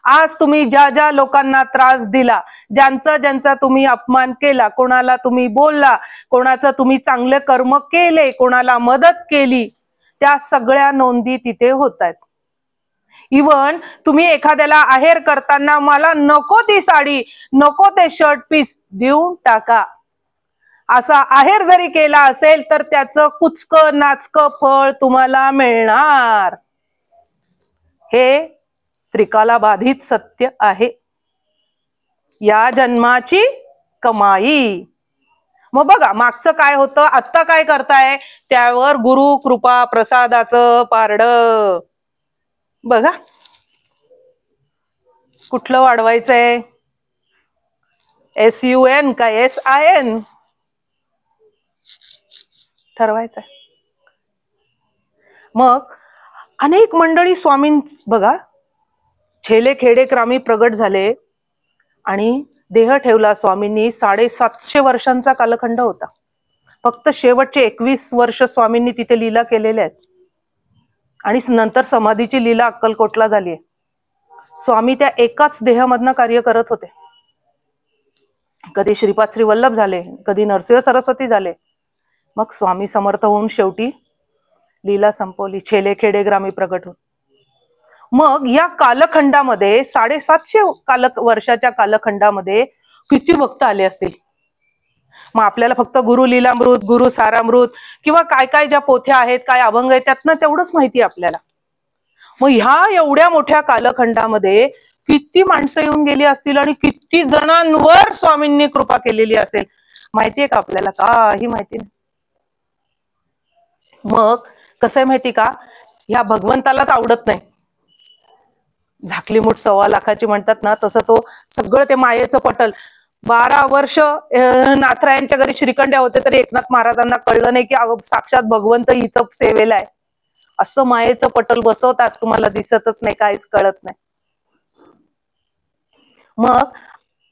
आज तुम्ही ज्या ज्या लोकांना त्रास दिला, ज्यांचा तुम्ही अपमान केला, कोणाला तुम्ही बोलला, कोणाचं तुम्ही चांगले कर्म केले, कोणाला मदत केली, त्या सगळ्या नोंदी तिथे होत आहेत. इवन तुम्ही एखाद्याला आहेर करताना मला नको ती साडी, नको ते शर्ट पीस, देऊन टाका, असा आहेर जरी केला असेल तर त्याचं कुचकं नाचकं फळ तुम्हाला मिळणार. हे त्रिकालाबाधित सत्य आहे. या जन्माची कमाई. मग बघा मागचं काय होतं, आत्ता काय करताय, त्यावर गुरु कृपा प्रसादाचं पारड. बघा कुठलं वाढवायचंय, SUN का SIN ठरवायचंय. मग अनेक मंडळी स्वामीं बघा छेले खेडे क्रामी प्रगट झाले आणि देह ठेवला स्वामींनी. 750 वर्षांचा कालखंड होता. फक्त शेवटचे 21 वर्ष स्वामींनी तिथे लीला केलेल्या आहेत आणि नंतर समाधीची लीला अक्कलकोटला झाली आहे. स्वामी त्या एकाच देहामधनं कार्य करत होते. कधी श्रीपाद श्री वल्लभ झाले, कधी नरसिंह सरस्वती झाले, मग स्वामी समर्थ होऊन शेवटी लीला संपवली, छेले खेडे ग्रामी प्रगट होऊन. मग या कालखंडामध्ये 750 वर्षाच्या कालखंडामध्ये किती भक्त आले असतील. मग आपल्याला फक्त गुरु लीलामृत, गुरु सारामृत किंवा काय काय ज्या पोथ्या आहेत, काय अभंग आहेत, त्यातनं तेवढंच माहिती आपल्याला. मग ह्या एवढ्या मोठ्या कालखंडामध्ये किती माणसं येऊन गेली असतील आणि किती जणांवर स्वामींनी कृपा केलेली असेल, माहितीये का आपल्याला? काही माहिती नाही. मग कसं आहे माहिती का, ह्या भगवंतालाच आवडत नाही. झाकली मूठ 1.25 लाखाची म्हणतात ना, तसं तो सगळं ते मायेचं पटल. 12 वर्ष नाथरायांच्या घरी श्रीखंड्या होते तरी एकनाथ महाराजांना कळलं नाही की साक्षात भगवंत इथं सेवेला आहे. असं मायेचं पटल बसवतात, तुम्हाला दिसतच नाही, काहीच कळत नाही. मग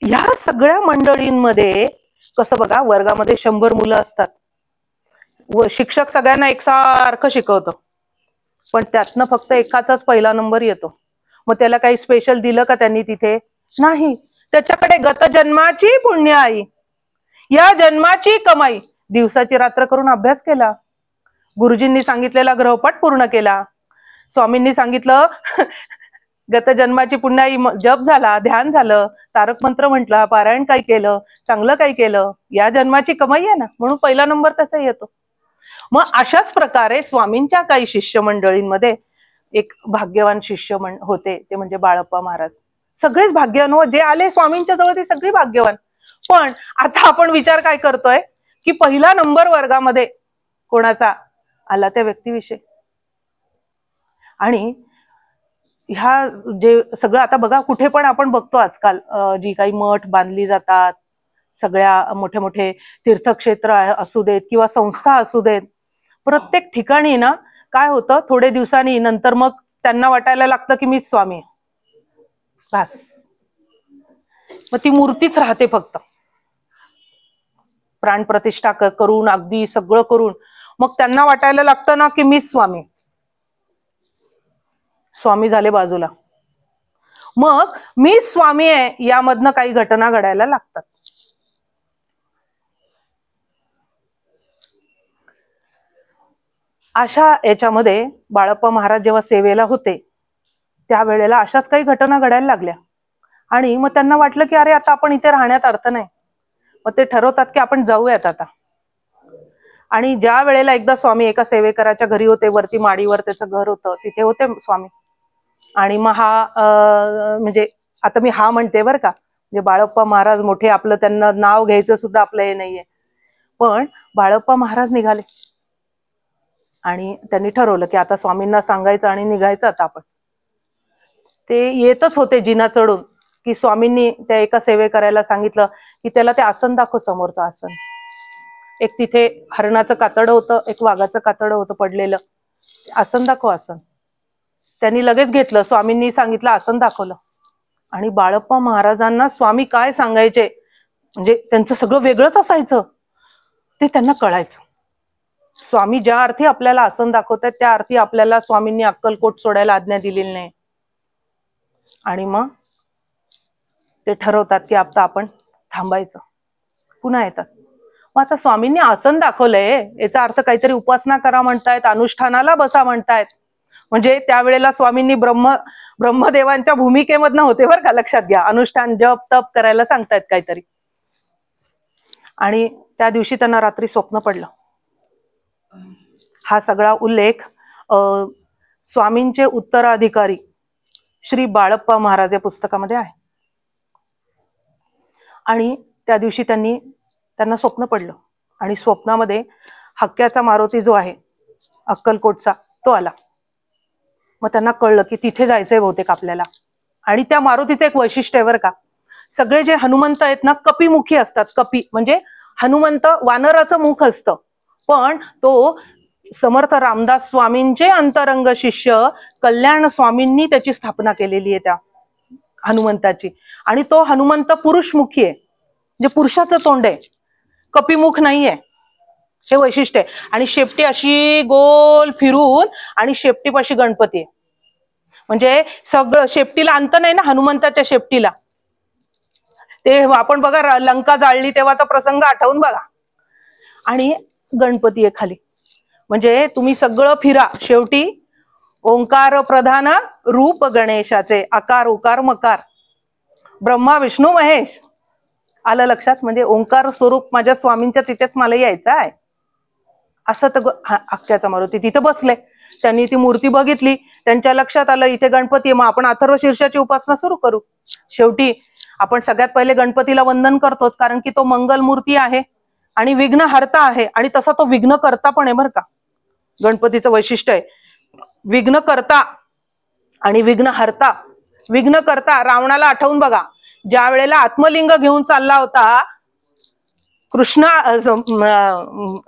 ह्या सगळ्या मंडळींमध्ये कसं बघा, वर्गामध्ये 100 मुलं असतात व शिक्षक सगळ्यांना एकसारखं शिकवतो, पण त्यातनं फक्त एकाचाच पहिला नंबर येतो. मग त्याला काही स्पेशल दिलं का त्यांनी तिथे? नाही. त्याच्याकडे गत जन्माची पुण्य आई, या जन्माची कमाई. दिवसाची रात्र करून अभ्यास केला, गुरुजींनी सांगितलेला ग्रहपाठ पूर्ण केला, स्वामींनी सांगितलं गत जन्माची पुण्य आई जप झाला, ध्यान झालं, तारक मंत्र म्हटला, पारायण काय केलं, चांगलं काय केलं, या जन्माची कमाई आहे ना, म्हणून पहिला नंबर त्याचा येतो. मग अशाच प्रकारे स्वामींच्या काही शिष्यमंडळींमध्ये एक भाग्यवान शिष्य होते, ते म्हणजे बाळप्पा महाराज. सगळेच भाग्यवान हो, जे आले स्वामींच्या जवळ ते सगळे भाग्यवान. पण आता आपण विचार काय करतोय की पहिला नंबर वर्गामध्ये कोणाचा आला, त्या व्यक्तीविषयी. आणि ह्या जे सगळं आता बघा, कुठे पण आपण बघतो आजकाल जी काही मठ बांधली जातात, सगळ्या मोठे मोठे तीर्थक्षेत्र असू देत किंवा संस्था असू देत, प्रत्येक ठिकाणी ना काय होतं, थोडे दिवसांनी नंतर मग त्यांना वाटायला लागतं की मीच स्वामी आहे, बस. मग ती मूर्तीच राहते फक्त, प्राणप्रतिष्ठा करून अगदी सगळं करून मग त्यांना वाटायला लागतं ना की मीच स्वामी. स्वामी झाले बाजूला. मग मी स्वामी आहे यामधनं काही घटना घडायला लागतात. अशा याच्यामध्ये बाळप्पा महाराज जेव्हा सेवेला होते त्यावेळेला अशाच काही घटना घडायला लागल्या आणि मग त्यांना वाटलं की अरे आता आपण इथे राहण्यात अर्थ नाही. मग ते ठरवतात की आपण जाऊयात आता. आणि ज्या वेळेला एकदा स्वामी एका सेवेकराच्या घरी होते, वरती माडीवर त्याचं घर होतं, तिथे होते स्वामी. आणि मग हा म्हणजे आता मी हा म्हणते बरं का, म्हणजे बाळप्पा महाराज मोठे, आपलं त्यांना नाव घ्यायचं सुद्धा आपलं हे नाहीये, पण बाळप्पा महाराज निघाले आणि त्यांनी ठरवलं की आता स्वामींना सांगायचं आणि निघायचं आता आपण. ते येतच होते जिना चढून की स्वामींनी त्या एका सेवेकराला सांगितलं की त्याला ते आसन दाखव, समोरचं आसन. एक तिथे हरणाचं कातडं होतं, एक वाघाचं कातडं होतं पडलेलं, आसन दाखव आसन. त्यांनी लगेच घेतलं, स्वामींनी सांगितलं आसन दाखवलं. आणि बाळप्पा महाराजांना स्वामी काय सांगायचे म्हणजे त्यांचं सगळं वेगळंच असायचं ते त्यांना कळायचं. स्वामी ज्या अर्थी आपल्याला आसन दाखवतात त्या अर्थी आपल्याला स्वामींनी अक्कलकोट सोडायला आज्ञा दिलेली नाही. आणि मग ते ठरवतात की आता आपण थांबायचं. पुन्हा येतात. मग आता स्वामींनी आसन दाखवलंय याचा अर्थ काहीतरी उपासना करा म्हणतायत, अनुष्ठानाला बसा म्हणतायत. म्हणजे त्यावेळेला स्वामींनी ब्रह्मदेवांच्या भूमिकेमधनं होते बरं का, लक्षात घ्या. अनुष्ठान जप तप करायला सांगतायत काहीतरी. आणि त्या दिवशी त्यांना रात्री स्वप्न पडलं. हा सगळा उल्लेख स्वामींचे उत्तराधिकारी श्री बाळप्पा महाराज या पुस्तकामध्ये आहे. आणि त्या दिवशी त्यांना स्वप्न पडलं आणि स्वप्नामध्ये हक्क्याचा मारुती जो आहे अक्कलकोटचा तो आला. मग त्यांना कळलं की तिथे जायचंय बहुतेक आपल्याला. आणि त्या मारुतीचं एक वैशिष्ट्य आहे बरं का, सगळे जे हनुमंत आहेत ना कपिमुखी असतात. कपी म्हणजे हनुमंत वानराचं मुख असतं, पण तो समर्थ रामदास स्वामींचे अंतरंग शिष्य कल्याण स्वामींनी त्याची स्थापना केलेली आहे त्या हनुमंताची. आणि तो हनुमंत पुरुषमुखी आहे, म्हणजे पुरुषाचं तोंड आहे, कपिमुख नाहीये. हे वैशिष्ट्य आहे. आणि शेपटी अशी गोल फिरून आणि शेपटीपाशी गणपती आहे. म्हणजे सगळं शेपटीला अंत नाही ना हनुमंताच्या शेपटीला. ते आपण बघा लंका जाळली तेव्हाचा प्रसंग आठवून बघा. आणि गणपती आहे खाली. म्हणजे तुम्ही सगळं फिरा, शेवटी ओंकार प्रधान रूप गणेशाचे, आकार उकार मकार, ब्रह्मा विष्णू महेश. आलं लक्षात? म्हणजे ओंकार स्वरूप माझ्या स्वामींच्या तिथेच मला यायचं आहे. असं तर हक्क्याचा मारुती तिथं बसले. त्यांनी ती मूर्ती बघितली, त्यांच्या लक्षात आलं इथे गणपती आहे, मग आपण अथर्व शीर्षाची उपासना सुरू करू. शेवटी आपण सगळ्यात पहिले गणपतीला वंदन करतोच, कारण की तो मंगल मूर्ती आहे आणि विघ्नहर्ता आहे. आणि तसा तो विघ्नकर्ता पण आहे बरं का. गणपतीचं वैशिष्ट्य आहे विघ्नकर्ता आणि विघ्नहर्ता. विघ्नकर्ता रावणाला आठवून बघा, ज्या वेळेला आत्मलिंग घेऊन चालला होता कृष्ण,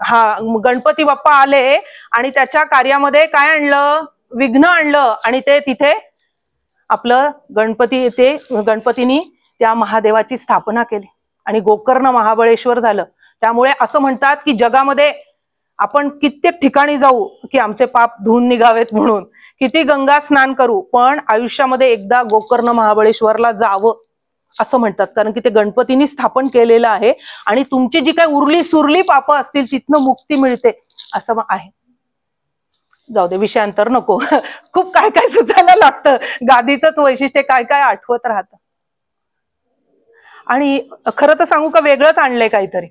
हा गणपती बाप्पा आले आणि त्याच्या कार्यामध्ये काय आणलं, विघ्न आणलं. आणि ते तिथे आपलं गणपतीनी त्या महादेवाची स्थापना केली आणि गोकर्ण महाबळेश्वर झालं. त्यामुळे असं म्हणतात की जगामध्ये आपण कित्येक ठिकाणी जाऊ की आमचे पाप धुवून निघावेत म्हणून, किती गंगा स्नान करू, पण आयुष्यामध्ये एकदा गोकर्ण महाबळेश्वरला जावं असं म्हणतात. कारण की ते गणपतींनी स्थापन केलेलं आहे आणि तुमची जी काही उरली सुरली पापं असतील तिथनं मुक्ती मिळते असं आहे. जाऊ दे, विषयांतर नको. खूप काय काय सुचायला लागतं. गादीचंच वैशिष्ट्य काय काय आठवत राहतं. आणि खरं तर सांगू का, वेगळंच आणलंय काहीतरी.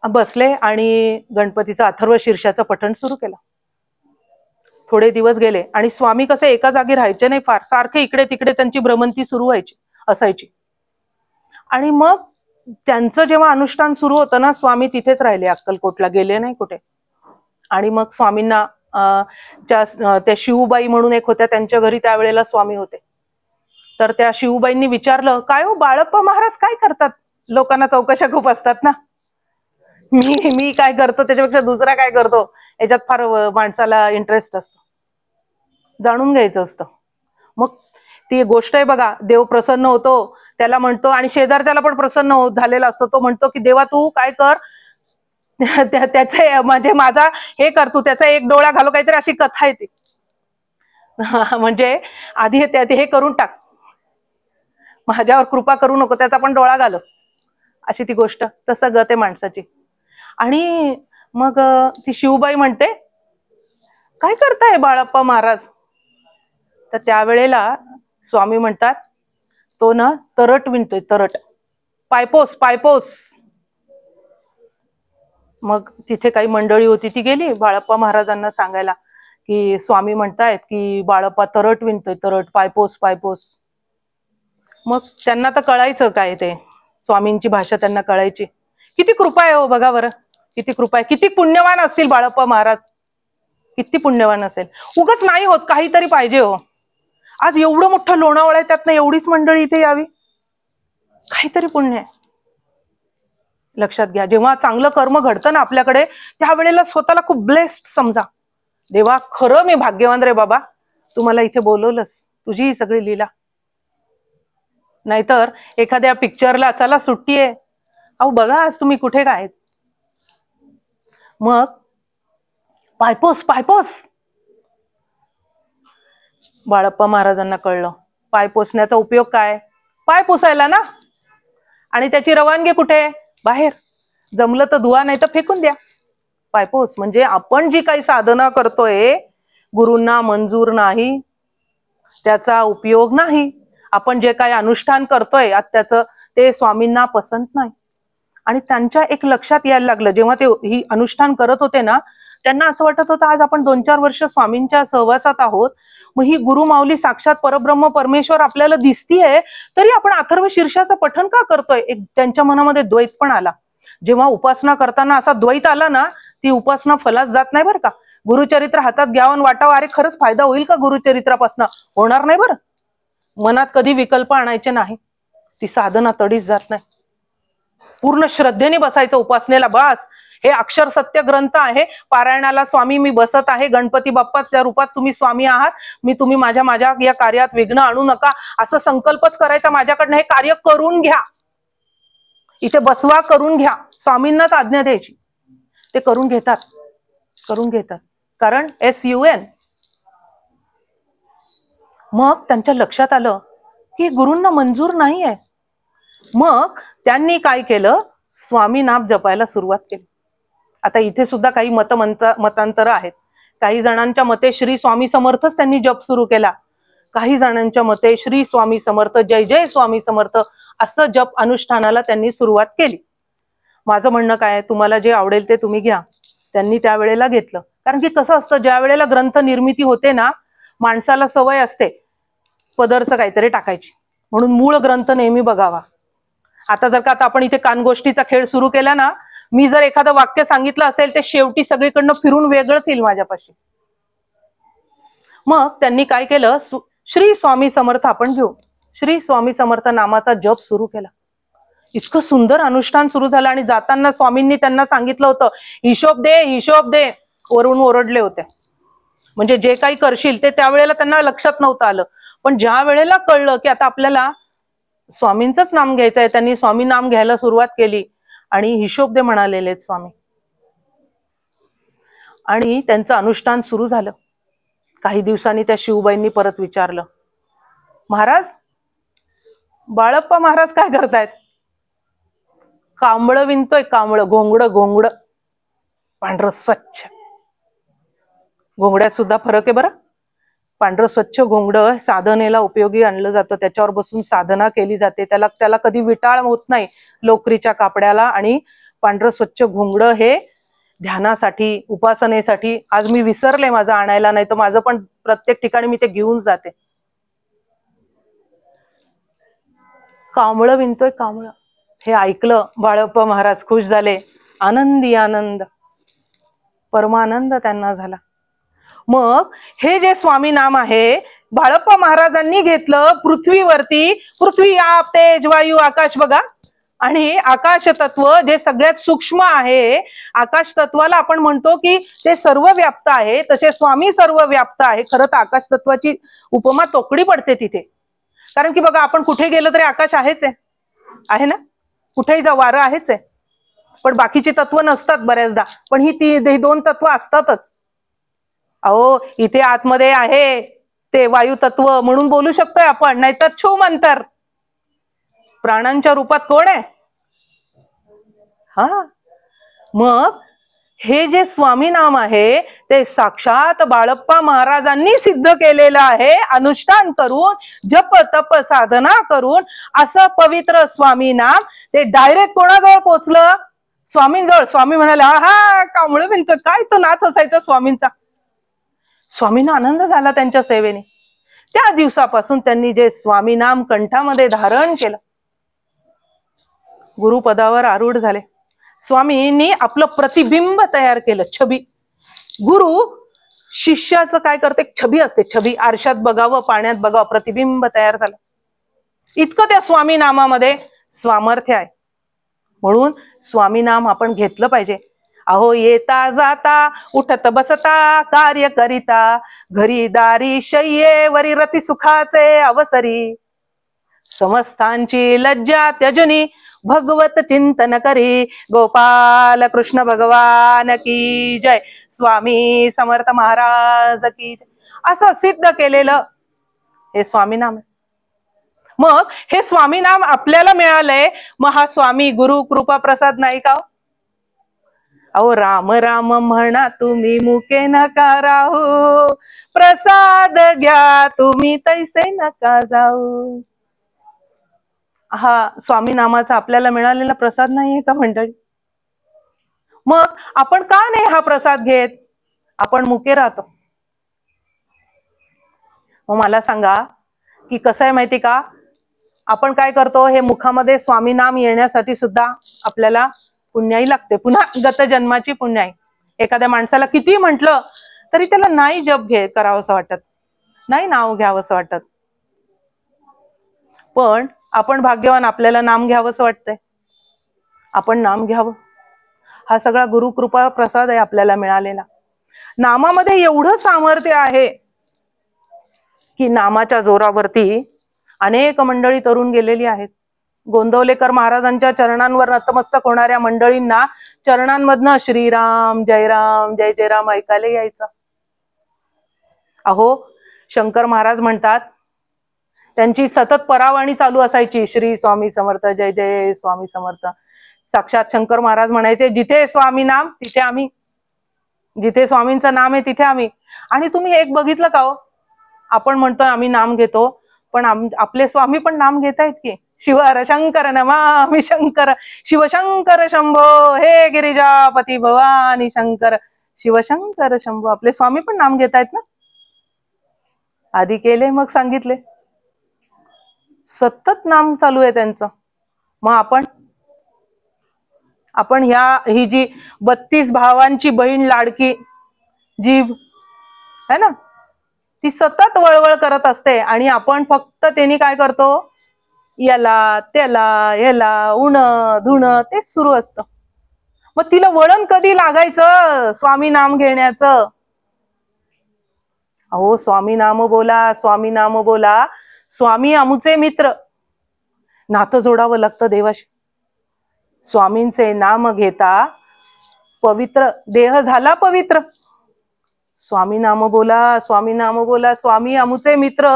बसले आणि गणपतीचं अथर्व शीर्षाचं पठण सुरू केलं. थोडे दिवस गेले आणि स्वामी कसे एका जागी राहायचे नाही फार, सारखे इकडे तिकडे त्यांची भ्रमंती सुरू असायची. आणि मग त्यांचं जेव्हा अनुष्ठान सुरू होतं ना, स्वामी तिथेच राहिले, अक्कलकोटला गेले नाही कुठे. आणि मग स्वामींना त्या शिवबाई म्हणून एक होत्या, त्यांच्या घरी त्यावेळेला स्वामी होते. तर त्या शिवबाईंनी विचारलं, काय हो बाळप्पा महाराज काय करतात? लोकांना चौकशा खूप असतात ना, मी काय करतो त्याच्यापेक्षा दुसरा काय करतो याच्यात फार माणसाला इंटरेस्ट असतो, जाणून घ्यायचं असतं. मग ती गोष्ट आहे बघा, देव प्रसन्न होतो त्याला म्हणतो, आणि शेजारच्याला पण प्रसन्न झालेला असतो. तो म्हणतो की देवा तू काय कर, त्याचे म्हणजे माझा हे कर, तू त्याचा एक डोळा घालो, काहीतरी अशी कथा आहे ती. म्हणजे आधी हे करून टाक, माझ्यावर कृपा करू नको, त्याचा पण डोळा घालो, अशी ती गोष्ट. तसं गत आहे माणसाची. आणि मग ती शिवबाई म्हणते, काय करताय बाळप्पा महाराज? तर त्यावेळेला स्वामी म्हणतात, तो ना तरट विणतोय, तरट, पायपोस. मग तिथे काही मंडळी होती, ती गेली बाळप्पा महाराजांना सांगायला की स्वामी म्हणतायत की बाळप्पा तरट विणतोय, तरट, पायपोस. मग त्यांना तर कळायचं काय ते, स्वामींची भाषा त्यांना कळायची. किती कृपा आहे हो, बघा बरं, किती कृपा आहे. किती पुण्यवान असतील बाळप्पा महाराज, किती पुण्यवान असेल. उगाच नाही होत, काहीतरी पाहिजे हो. आज एवढं मोठं लोणावळा आहे, त्यातनं एवढीच मंडळी इथे यावी, काहीतरी पुण्य आहे. लक्षात घ्या, जेव्हा चांगलं कर्म घडतं ना आपल्याकडे, त्यावेळेला स्वतःला खूप ब्लेस्ड समजा. देवा खरं मी भाग्यवान रे बाबा, तुम्हाला इथे बोलवलंस, तुझी ही सगळी लीला. नाहीतर एखाद्या पिक्चरला चला सुट्टी आहे, अहो बघा आज तुम्ही कुठे काय, मग पायपोस पायपोस. बाळप्पा महाराजांना कळलं पाय पोसण्याचा उपयोग काय, पाय पुसायला ना, आणि त्याची रवानगी कुठे, बाहेर. जमलं तर धुवा, नाही तर फेकून द्या. पायपोस म्हणजे आपण जी काही साधना करतोय गुरूंना मंजूर नाही, त्याचा उपयोग नाही. आपण जे काही अनुष्ठान करतोय त्याचं ते स्वामींना पसंत नाही. आणि त्यांच्या एक लक्षात यायला लागलं, जेव्हा ते ही अनुष्ठान करत होते ना, त्यांना असं वाटत होतं आज आपण 2-4 वर्ष स्वामींच्या सहवासात आहोत, मग ही गुरु माऊली साक्षात परब्रह्म परमेश्वर आपल्याला दिसतीये, तरी आपण अथर्व शीर्षाचं पठण का करतोय. एक त्यांच्या मनामध्ये द्वैत पण आला. जेव्हा उपासना करताना असा द्वैत आला ना, ती उपासना फलास जात नाही बरं का. गुरुचरित्र हातात घ्यावं वाटावं, अरे खरंच फायदा होईल का गुरुचरित्रापासून, होणार नाही बरं. मनात कधी विकल्प आणायचे नाही, ती साधना तडीच जात नाही. पूर्ण श्रद्धेने बसायचं उपासनेला. बस हे अक्षर सत्य ग्रंथ आहे, पारायणाला स्वामी मी बसत आहे, गणपती बाप्पाच्या रूपात तुम्ही स्वामी आहात, मी तुम्ही माझ्या या कार्यात विघ्न आणू नका, असं संकल्पच करायचा. माझ्याकडनं हे कार्य करून घ्या, इथे बसवा, करून घ्या. स्वामींनाच आज्ञा द्यायची, ते करून घेतात कारण SUN. मग त्यांच्या लक्षात आलं की गुरूंना मंजूर नाहीये. मग त्यांनी काय केलं, स्वामी नाम जपायला सुरुवात केली. आता इथे सुद्धा काही मतांतर आहेत. काही जणांच्या मते श्री स्वामी समर्थच त्यांनी जप सुरू केला, काही जणांच्या मते श्री स्वामी समर्थ, जय जय स्वामी समर्थ असं जप अनुष्ठानाला त्यांनी सुरुवात केली. माझं म्हणणं काय, तुम्हाला जे आवडेल ते तुम्ही घ्या. त्यांनी त्यावेळेला घेतलं, कारण की कसं असतं, ज्या वेळेला ग्रंथ निर्मिती होते ना, माणसाला सवय असते पदरचं काहीतरी टाकायची, म्हणून मूळ ग्रंथ नेहमी बघावा. आता जर का आता आपण इथे कानगोष्टीचा खेळ सुरू केला ना, मी जर एखादं वाक्य सांगितलं असेल ते शेवटी सगळीकडनं फिरून वेगळंच येईल माझ्यापाशी. मग त्यांनी काय केलं, श्री स्वामी समर्थ आपण घेऊ, श्री स्वामी समर्थ नामाचा जप सुरू केला. इतकं सुंदर अनुष्ठान सुरू झालं. आणि जाताना स्वामींनी त्यांना सांगितलं होतं, हिशोब दे, वरून ओरडले होते. म्हणजे जे काही करशील ते त्यावेळेला त्यांना लक्षात नव्हतं आलं, पण ज्या वेळेला कळलं की आता आपल्याला स्वामींचंच नाम घ्यायचं आहे, त्यांनी स्वामी नाम घ्यायला सुरुवात केली आणि हिशोब दे म्हणालेले स्वामी. आणि त्यांचं अनुष्ठान सुरू झालं. काही दिवसांनी त्या शिवबाईंनी परत विचारलं, महाराज, बाळप्पा महाराज काय करतायत? कांबळ विणतोय, कांबळ, घोंगड, पांढरं स्वच्छ. घोंगड्यात सुद्धा फरक आहे बरं. पांढरं स्वच्छ घोंगडं साधनेला उपयोगी आणलं जातं, त्याच्यावर बसून साधना केली जाते, त्याला कधी विटाळ होत नाही लोकरीच्या कापड्याला. आणि पांढरं स्वच्छ घोंगडं हे ध्यानासाठी, उपासनेसाठी. आज मी विसरले माझं आणायला, नाही तर माझं पण प्रत्येक ठिकाणी मी ते घेऊन जाते. कांबळ विणतोय, कांबळ. हे ऐकलं बाळप्पा महाराज खुश झाले, आनंद, परमानंद त्यांना झाला. मग हे जे स्वामी नाम आहे बाळप्पा महाराजांनी घेतलं पृथ्वीवरती. पृथ्वी, आप, तेज, वायू, आकाश बघा. आणि आकाश तत्व जे सगळ्यात सूक्ष्म आहे, आकाश तत्वाला आपण म्हणतो की ते सर्व व्याप्त आहे, तसे स्वामी सर्व व्याप्त आहे. खरं तर आकाश तत्वाची उपमा तोकडी पडते तिथे, कारण की बघा आपण कुठे गेलो तरी आकाश आहेच आहे ना, कुठेही जा वारं आहेच आहे, पण बाकीची तत्व नसतात बऱ्याचदा, पण ही दोन तत्व असतातच. अहो इथे आतमध्ये आहे ते वायू तत्व म्हणून बोलू शकतोय आपण, नाहीतर छू मंतर. प्राणांच्या रूपात कोण आहे? हा, मग हे जे स्वामी नाम आहे ते साक्षात बाळप्पा महाराजांनी सिद्ध केलेलं आहे. अनुष्ठान करून, जप तप साधना करून असं पवित्र स्वामी नाम ते डायरेक्ट कोणाजवळ पोचलं? स्वामींजवळ. स्वामी म्हणाले, हा कांबळ विणतो, काय तो नाच असायचा स्वामींचा. स्वामींना आनंद झाला त्यांच्या सेवेने. त्या दिवसापासून त्यांनी जे स्वामी नाम कंठामध्ये धारण केलं, गुरुपदावर आरूढ झाले. स्वामींनी आपलं प्रतिबिंब तयार केलं, छबी. गुरु शिष्याचं काय करते, छबी असते, छबी. आरशात बघावं, पाण्यात बघावं, प्रतिबिंब तयार झालं. इतकं त्या स्वामी नामामध्ये सामर्थ्य आहे. म्हणून स्वामी नाम आपण घेतलं पाहिजे. अहो येता जाता उठत बसता कार्य करिता, घरी दारी शय्येवरी रती सुखाचे अवसरी, समस्तांची लज्जा त्यजुनी भगवत चिंतन करी, गोपाल कृष्ण भगवान की जय, स्वामी समर्थ महाराज की जय. असं सिद्ध केलेलं हे स्वामी नाम आहे. मग हे स्वामी नाम आपल्याला मिळालंय, मग हा स्वामी गुरु कृपा प्रसाद नाही का? अहो राम राम म्हणा तुम्ही मुके नका राहू, प्रसाद घ्या तुम्ही तैसे नका जाऊ. हा स्वामी नामाचा आपल्याला मिळालेला प्रसाद नाहीये का मंडळी? मग आपण का नाही हा प्रसाद घेत? आपण मुके राहतो. मग मला सांगा की कसं आहे माहिती का, आपण काय करतो, हे मुखामध्ये स्वामी नाम येण्यासाठी सुद्धा आपल्याला पुण्याई लागते, पुन्हा गत जन्माची पुण्याई. एखाद्या माणसाला किती म्हटलं तरी त्याला नाही जप करावंसं वाटत, नाही नाव घ्यावंसं वाटत. पण आपण भाग्यवान, आपल्याला नाम घ्यावंसं वाटतंय, आपण नाम घ्यावं. हा सगळा गुरु कृपा प्रसाद आहे आपल्याला मिळालेला. नामामध्ये एवढं सामर्थ्य आहे की नामाच्या जोरावरती अनेक मंडळी तरुण गेलेली आहेत. गोंदवलेकर महाराजांच्या चरणांवर नतमस्तक होणाऱ्या मंडळींना चरणांमधनं श्रीराम जयराम जय जयराम ऐकायला यायचं. अहो शंकर महाराज म्हणतात, त्यांची सतत परावाणी चालू असायची, श्री स्वामी समर्थ जय जय स्वामी समर्थ. साक्षात शंकर महाराज म्हणायचे, जिथे स्वामी नाम तिथे आम्ही, जिथे स्वामींचं नाम आहे तिथे आम्ही. आणि तुम्ही एक बघितलं का हो, आपण म्हणतोय आम्ही नाम घेतो, पण आपले स्वामी पण नाम घेत आहेत की, शिव हर शंकर नमामि शंकर, शिवशंकर शंभो हे गिरिजापती भवानी शंकर, शिवशंकर शंभो. आपले स्वामी पण नाम घेत आहेत ना. आधी केले मग सांगितले, सतत नाम चालू आहे त्यांचं. मग आपण ही जी 32 भावांची बहीण लाडकी जीभ है ना, ती सतत वळवळ करत असते, आणि आपण फक्त त्यांनी काय करतो, याला त्याला ह्याला उण धुण तेच सुरू असतं. मग तिला वळण कधी लागायचं स्वामी नाम घेण्याचं? अहो स्वामी नाम बोला, स्वामी नाम बोला, स्वामी आमुचे मित्र. नातं जोडावं लागतं देवाशी. स्वामींचे नाम घेता पवित्र देह झाला पवित्र. स्वामी नाम बोला, स्वामी नाम बोला, स्वामी आमुचे मित्र.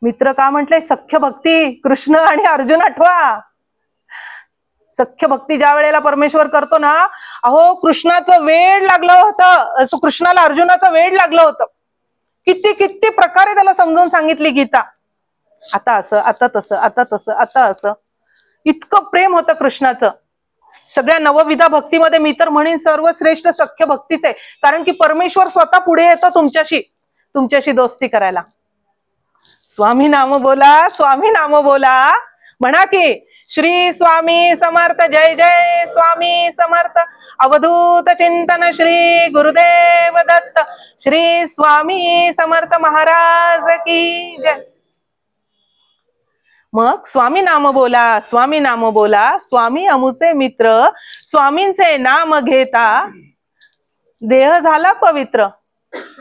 मित्र का म्हटले? सख्य भक्ती. कृष्ण आणि अर्जुन आठवा. सख्य भक्ती ज्या वेळेला परमेश्वर करतो ना, अहो कृष्णाचं वेड लागलं होतं, कृष्णाला अर्जुनाचं वेड लागलं होतं. किती किती प्रकारे त्याला समजून सांगितली गीता. आता असं, आता तसं, आता तसं, आता असं. इतकं प्रेम होतं कृष्णाचं. सगळ्या नवविधा भक्तीमध्ये मी तर म्हणेन सर्वश्रेष्ठ सख्य भक्तीच आहे. कारण की परमेश्वर स्वतः पुढे येतो तुमच्याशी दोस्ती करायला. स्वामी नाम बोला, स्वामी नाम बोला. म्हणा की श्री स्वामी समर्थ जय जय स्वामी समर्थ. अवधूत चिंतन श्री गुरुदेव दत्त. श्री स्वामी समर्थ महाराज की जय. मग स्वामी नाम बोला, स्वामी नाम बोला, स्वामी अमुचे मित्र. स्वामींचे नाम घेता देह झाला पवित्र.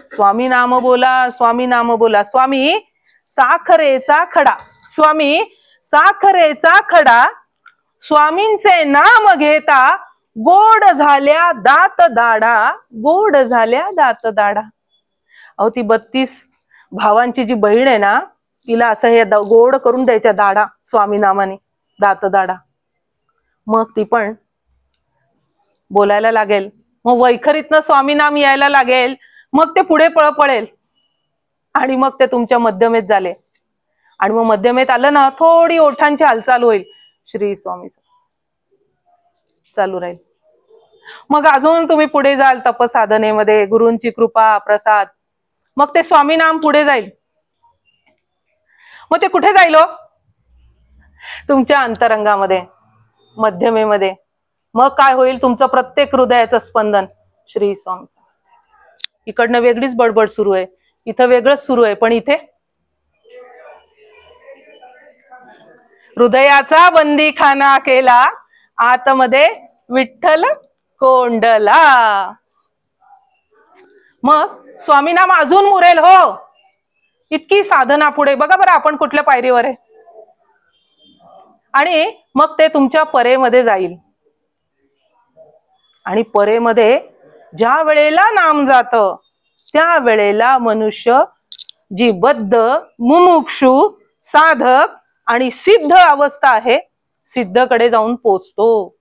स्वामी नाम बोला, स्वामी नाम बोला. स्वामी साखरेचा खडा, स्वामी साखरेचा खडा. स्वामींचे नाम घेता गोड झाल्या दात दाडा, गोड झाल्या दात दाडा. अहो ती 32 भावांची जी बहीण आहे ना, तिला असं हे गोड करून द्यायच्या दाडा स्वामी नामाने, दात दाडा. मग ती पण बोलायला लागेल, मग वैखरीतनं स्वामी नाम यायला लागेल, मग ते पुढे पळेल. आणि मग ते तुमच्या मध्यमेत झाले, आणि मग मध्यमेत आलं ना, थोडी ओठांची हालचाल होईल, श्री स्वामी चालू राहील. मग अजून तुम्ही पुढे जाल तपसाधनेमध्ये, गुरूंची कृपा प्रसाद. मग ते स्वामी नाम पुढे जाईल. मग ते कुठे जाईल? तुमच्या अंतरंगामध्ये, मध्यमेमध्ये. मग काय होईल? तुमचं प्रत्येक हृदयाचं स्पंदन श्री स्वामी. इकडनं वेगळीच बडबड सुरू आहे, इथं वेगळंच सुरू आहे, पण इथे हृदयाचा बंदीखाना केला, आतमध्ये विठ्ठल कोंडला. मग स्वामीनाम अजून मुरेल हो. इतकी साधना पुढे बघा बरं आपण कुठल्या पायरीवर आहे. आणि मग ते तुमच्या परेमध्ये जाईल. आणि परेमध्ये ज्या वेळेला नाम जातं त्या वेळेला मनुष्य जी बद्ध, मुमुक्षु, साधक आणि सिद्ध अवस्था आहे, सिद्धकडे जाऊन पोचतो.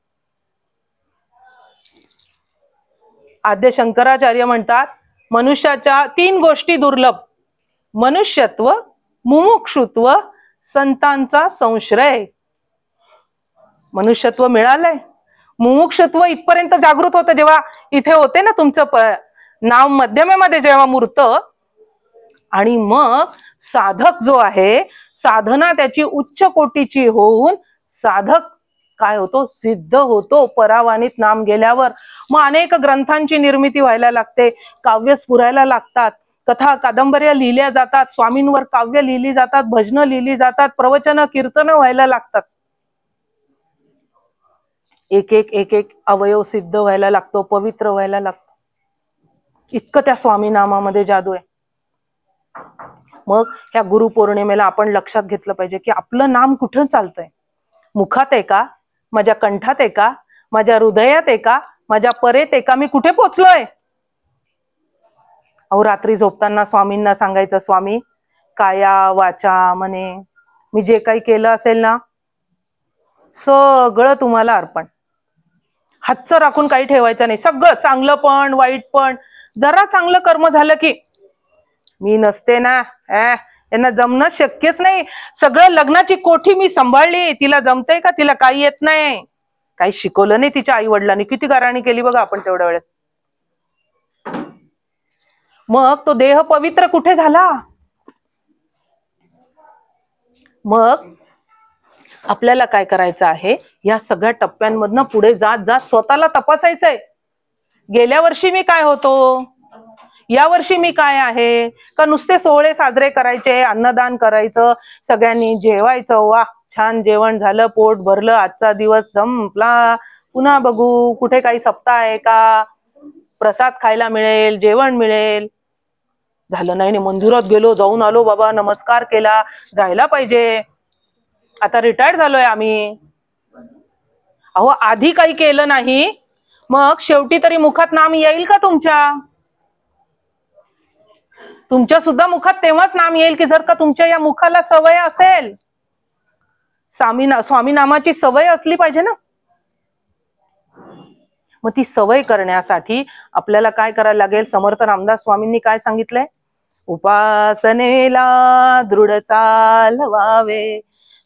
आद्य शंकराचार्य म्हणतात मनुष्याच्या 3 गोष्टी दुर्लभ: मनुष्यत्व, मुमुक्षुत्व, संतांचा संश्रय. मनुष्यत्व मिळालंय. मुमुक्षत्व इथपर्यंत जागृत होतं जेव्हा इथे होते ना तुमचं नाव मध्यमेमध्ये जेव्हा मूर्त. आणि मग साधक जो आहे, साधना त्याची उच्च कोटीची होऊन साधक काय होतो, सिद्ध होतो परावानीत नाम गेल्यावर. मग अनेक ग्रंथांची निर्मिती व्हायला लागते, काव्य स्फुरायला लागतात, कथा कादंबऱ्या लिहिल्या जातात, स्वामींवर काव्य लिहिली जातात, भजनं लिहिली जातात, प्रवचन कीर्तन व्हायला लागतात. एक एक अवयव सिद्ध व्हायला लागतो, पवित्र व्हायला लागतो. इतकं त्या स्वामी नामामध्ये जादू आहे. मग ह्या गुरुपौर्णिमेला आपण लक्षात घेतलं पाहिजे की आपलं नाम कुठं चालतंय. मुखात आहे का, माझ्या कंठात आहे का, माझ्या हृदयात आहे का, माझ्या परेत आहे का, मी कुठे पोचलोय. अहो रात्री झोपताना स्वामींना सांगायचं, स्वामी काया वाचा मने मी जे काही केलं असेल ना सगळं तुम्हाला अर्पण. हातचं राखून काही ठेवायचं नाही. सगळं चांगलं पण वाईट पण. जरा चांगलं कर्म झालं की मी नसते ना, यांना जमणं शक्यच नाही. सगळं लग्नाची कोठी मी सांभाळली, तिला जमतंय का, तिला काही येत नाही, काही शिकवलं नाही तिच्या आई वडिलांनी. किती गाराणी केली बघा आपण तेवढ्या वेळेत. मग तो देह पवित्र कुठे झाला. मग आपल्याला काय करायचं आहे, या सगळ्या टप्प्यांमधनं पुढे जात जात स्वतःला तपासायचंय. गेल्या वर्षी मी काय होतो, या वर्षी मी काय आहे. का नुसते सोहळे साजरे करायचे, अन्नदान करायचं, सगळ्यांनी जेवायचं, वा छान जेवण झालं, पोट भरलं, आजचा दिवस संपला, पुन्हा बघू, कुठे काही सप्ताह आहे का, प्रसाद खायला मिळेल, जेवण मिळेल. झालं नाही. मंदिरात गेलो, जाऊन आलो बाबा, नमस्कार केला, जायला पाहिजे, आता रिटायर्ड झालोय आम्ही. अहो आधी काही केलं नाही, मग शेवटी तरी मुखात नाम येईल का तुमच्या. तुमच्या सुद्धा मुखात तेव्हाच नाम येईल की जर का तुमच्या या मुखाला सवय असेल. स्वामी नामाची सवय असली पाहिजे ना. मग ती सवय करण्यासाठी आपल्याला काय करायला लागेल. समर्थ रामदास स्वामींनी काय सांगितलंय, उपासनेला दृढ चालवावे,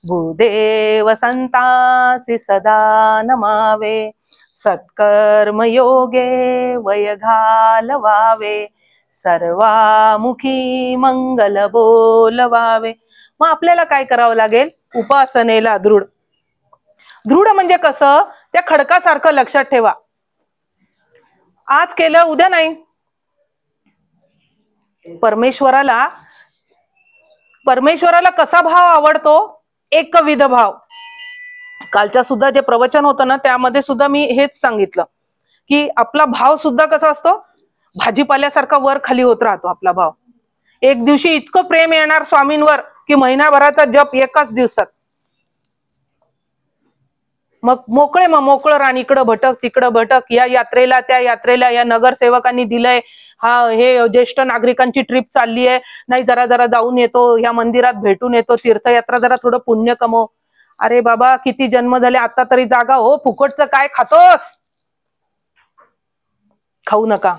भूदेव संतासी सदा नमावे, सत्कर्म योगे वय घालवावे, सर्वामुखी मंगल बोलवावे. मग आपल्याला काय करावं लागेल, उपासनेला दृढ. दृढ म्हणजे कसं, त्या खडकासारखं लक्षात ठेवा. आज केलं उद्या नाही. परमेश्वराला कसा भाव आवडतो, एकविध भाव. कालच्या सुद्धा जे प्रवचन होतं ना त्यामध्ये सुद्धा मी हेच सांगितलं की आपला भाव सुद्धा कसा असतो, भाजीपाल्यासारखा वर खाली होत राहतो आपला भाव. एक दिवशी इतकं प्रेम येणार स्वामींवर की महिनाभराचा जप एकाच दिवसात. मग मोकळं रान, इकडं भटक तिकडं भटक, या यात्रेला त्या यात्रेला, या नगरसेवकांनी दिलंय, हे ज्येष्ठ नागरिकांची ट्रिप चालली आहे, नाही जरा जरा जाऊन येतो, या मंदिरात भेटून येतो, तीर्थयात्रा, जरा थोडं पुण्य कमव. अरे बाबा किती जन्म झाले, आता तरी जागा हो. फुकटचं काय खातोस, खाऊ नका.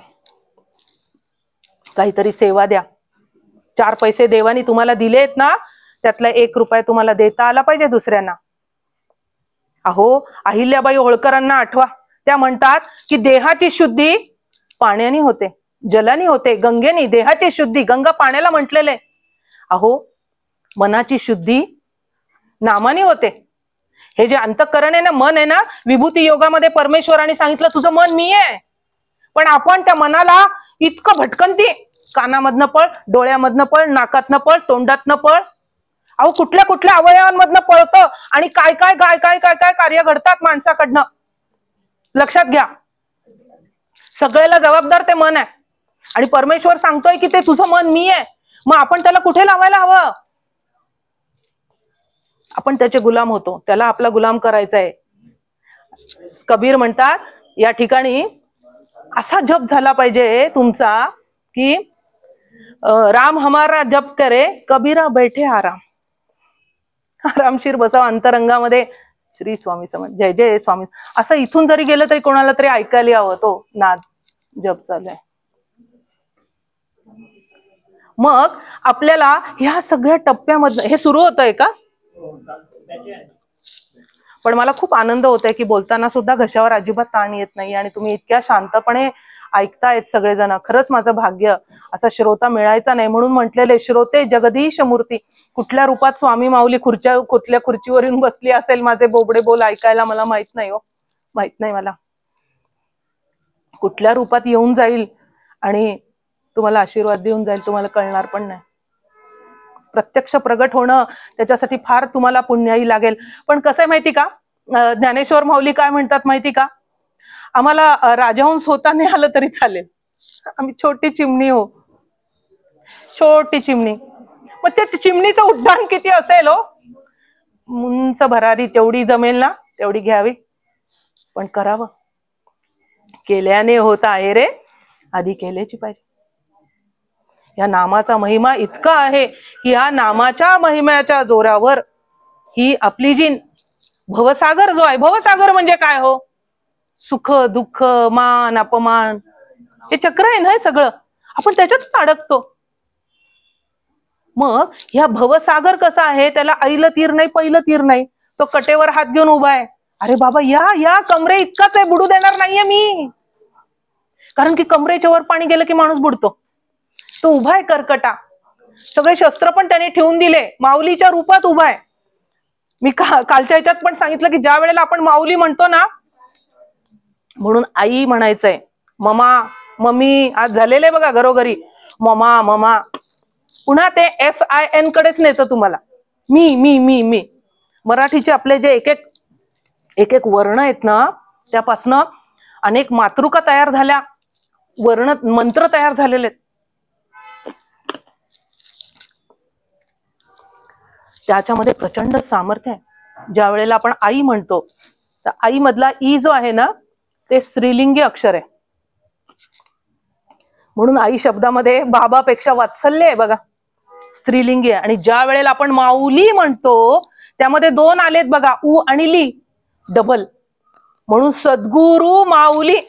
काहीतरी सेवा द्या. 4 पैसे देवानी तुम्हाला दिलेत ना, त्यातला 1 रुपया तुम्हाला देता आला पाहिजे दुसऱ्यांना. अहो अहिल्याबाई होळकरांना आठवा, त्या म्हणतात की देहाची शुद्धी पाण्याने होते, जलाने होते, गंगेने. देहाची शुद्धी गंगा पाण्याला म्हटलेले. अहो मनाची शुद्धी नामाने होते. हे जे अंतःकरण आहे ना, मन आहे ना, विभूती योगामध्ये परमेश्वराने सांगितलं तुझं मन मी आहे. पण आपण त्या मनाला इतकं भटकंती, कानामधनं पळ, डोळ्यामधनं पळ, नाकातनं पळ, तोंडातनं पळ. अहो कुठल्या कुठल्या अवयवांमधनं पळतं आणि काय काय काय काय काय काय कार्य घडतात माणसाकडनं. लक्षात घ्या, सगळ्याला जबाबदार ते मन आहे. आणि परमेश्वर सांगतोय की ते तुझं मन मी आहे. मग आपण त्याला कुठे लावायला हवं? आपण त्याचे गुलाम होतो, त्याला आपला गुलाम करायचा आहे. कबीर म्हणतात या ठिकाणी असा जप झाला पाहिजे तुमचा की राम हमारा जप करे कबीरा बैठे आराम. आरामशीर बसाव अंतरंगामध्ये. श्री स्वामी समर्थ, जय जय स्वामी, असं इथून जरी गेलं तरी कोणाला तरी ऐकायला यावं तो नाद जप चालू आहे. मग आपल्याला ह्या सगळ्या टप्प्यामध्ये हे सुरू होतंय का? पण मला खूप आनंद होतोय की बोलताना सुद्धा घशावर अजिबात ताण येत नाही आणि तुम्ही इतक्या शांतपणे ऐकतायत सगळेजण. खरंच माझं भाग्य, असा श्रोता मिळायचा नाही. म्हणून म्हटलेले श्रोते जगदीश मूर्ती. कुठल्या रूपात स्वामी माऊली कुठल्या खुर्चीवरून बसली असेल माझे बोबडे बोल ऐकायला, मला माहित नाही हो, माहित नाही मला. कुठल्या रूपात येऊन जाईल आणि तुम्हाला आशीर्वाद देऊन जाईल तुम्हाला कळणार पण नाही. प्रत्यक्ष प्रगट होणं त्याच्यासाठी फार तुम्हाला पुण्याई लागेल. पण कसं आहे माहिती का, ज्ञानेश्वर माऊली काय म्हणतात माहिती का, आम्हाला राजहंस होता नाही आलं तरी चालेल, आम्ही छोटी चिमणी हो, छोटी चिमणी. मग त्या चिमणीचं उड्डाण किती असेल हो, उंच भरारी तेवढी जमेल ना तेवढी घ्यावी, पण करावं. केल्याने होत आहे रे, आधी केल्याची पाहिजे. या नामाचा महिमा इतका आहे की या नामाच्या महिम्याच्या जोरावर ही आपली जी भवसागर जो आहे, भवसागर म्हणजे काय हो, सुख दुःख मान अपमान हे चक्र आहे ना, हे सगळं आपण त्याच्यातच अडकतो. मग ह्या भवसागर कसा आहे, त्याला ऐलं तीर नाही पहिलं तीर नाही, तो कटेवर हात घेऊन उभा आहे. अरे बाबा या कमरे इतकाच आहे, बुडू देणार नाहीये मी. कारण की कमरेच्या वर पाणी गेलं की माणूस बुडतो. तो उभा आहे करकटा, सगळे शस्त्र पण त्याने ठेवून दिले, माऊलीच्या रूपात उभा आहे. मी कालच्या ह्याच्यात पण सांगितलं की ज्या वेळेला आपण माऊली म्हणतो ना, म्हणून आई म्हणायचंय, ममा मम्मी आज झालेले बघा घरोघरी, ममा ममा. पुन्हा ते SIN कडेच नेतं तुम्हाला, मी मी मी मी. मराठीचे आपले जे एक एक वर्ण आहेत ना, त्यापासनं अनेक मातृका तयार झाल्या, वर्ण मंत्र तयार झालेले आहेत. त्याच्यामध्ये प्रचंड सामर्थ्य आहे. ज्या वेळेला आपण आई म्हणतो तर आई मधला ई जो आहे ना, ते स्त्रीलिंगी अक्षर आहे. म्हणून आई शब्दामध्ये बाबापेक्षा वात्सल्य आहे बघा, स्त्रीलिंगी आहे. आणि ज्या वेळेला आपण माऊली म्हणतो त्यामध्ये दोन आलेत बघा, उ आणि ली, डबल. म्हणून सद्गुरु माऊली,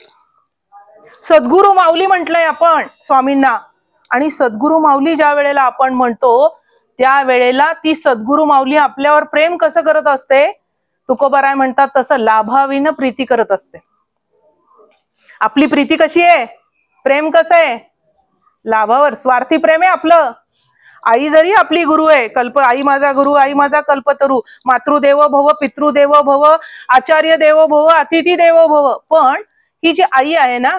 सद्गुरु माऊली म्हटलंय आपण स्वामींना. आणि सद्गुरु माऊली ज्या वेळेला आपण म्हणतो त्या वेळेला ती सद्गुरु माऊली आपल्यावर प्रेम कसं करत असते, तुकोबाराय म्हणतात तसं लाभाविन प्रीती करत असते. आपली प्रीती कशी आहे, प्रेम कसं आहे, लाभावर, स्वार्थी प्रेम आहे आपलं. आई जरी आपली गुरु आहे, आई माझा गुरु, आई माझा कल्पतरू, मातृदेव भव, पितृदेव भव, आचार्य देवो भव, अतिथी देवो भव. पण ही जी आई आहे ना,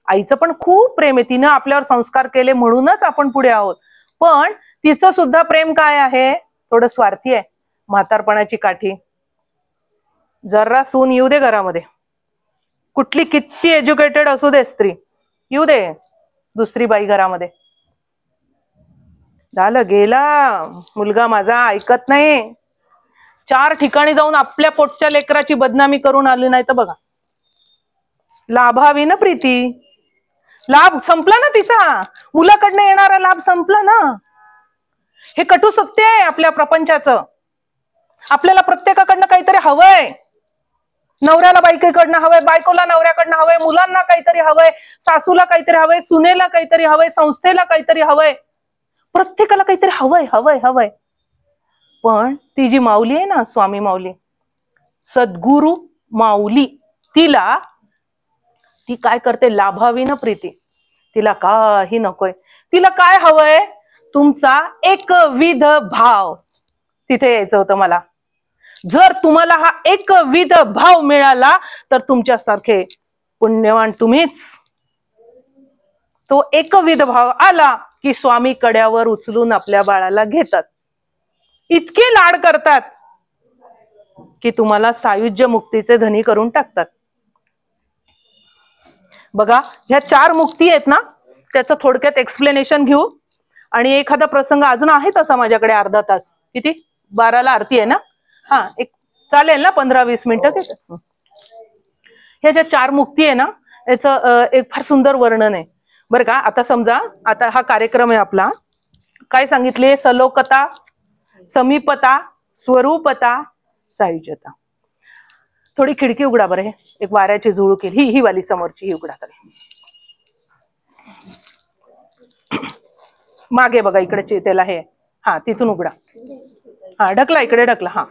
आईचं पण खूप प्रेम आहे, तिनं आपल्यावर संस्कार केले म्हणूनच आपण पुढे आहोत. पण तिचं सुद्धा प्रेम काय आहे, थोडं स्वार्थी आहे. म्हातारपणाची काठी, जरा सून येऊ दे घरामध्ये, कुठली किती एज्युकेटेड असू दे स्त्री, येऊ दे दुसरी बाई घरामध्ये, झालं गेला मुलगा माझा ऐकत नाही. 4 ठिकाणी जाऊन आपल्या पोटच्या लेकराची बदनामी करून आली नाही तर बघा, लाभावी ना प्रीती, लाभ संपला ना तिचा, मुलाकडनं येणारा लाभ संपला ना. हे कटू सत्य आहे आपल्या प्रपंचाचं. आपल्याला प्रत्येकाकडनं काहीतरी हवंय. नवऱ्याला बायकोकडनं हवंय, बायकोला नवऱ्याकडनं हवंय, मुलांना काहीतरी हवंय, सासूला काहीतरी हवंय, सुनेला काहीतरी हवंय, संस्थेला काहीतरी हवंय, प्रत्येकाला काहीतरी हवंय हवंय हवंय. पण ती जी माऊली आहे ना, स्वामी माऊली, सद्गुरु माऊली, ती काय करते, लाभाविन प्रीती. तिला काही नकोय. तिला काय हवंय, तुमचा एकविध भाव. तिथे यायचं होतं मला. जर तुम्हाला हा एकविध भाव मिळाला तर तुमच्यासारखे पुण्यवान तुम्हीच. तो एकविध भाव आला की स्वामी कड्यावर उचलून आपल्या बाळाला घेतात. इतके लाड करतात की तुम्हाला सायुज्य मुक्तीचे धनी करून टाकतात. बघा, ह्या 4 मुक्ती आहेत ना, त्याचं थोडक्यात एक्सप्लेनेशन घेऊ. आणि एखादा प्रसंग अजून आहे तसा माझ्याकडे अर्धा तास. किती? 12ला आरती आहे ना. हा, एक चालेल ना 15-20 मिनिटं. ह्या ज्या 4 मुक्ती आहे ना, याचं एक फार सुंदर वर्णन आहे बरं का. आता समजा, आता हा कार्यक्रम आहे आपला. काय सांगितले? सलोकता, समीपता, स्वरूपता, सायुज्यता. थोडी खिडकी उघडा बरं. हे एक वाऱ्याची झुळूक केली. ही वाली समोरची ही उघडा तरी. मागे बघा, इकडे त्याला हे, हा तिथून उघडा. हा, ढकला इकडे, ढकला. हा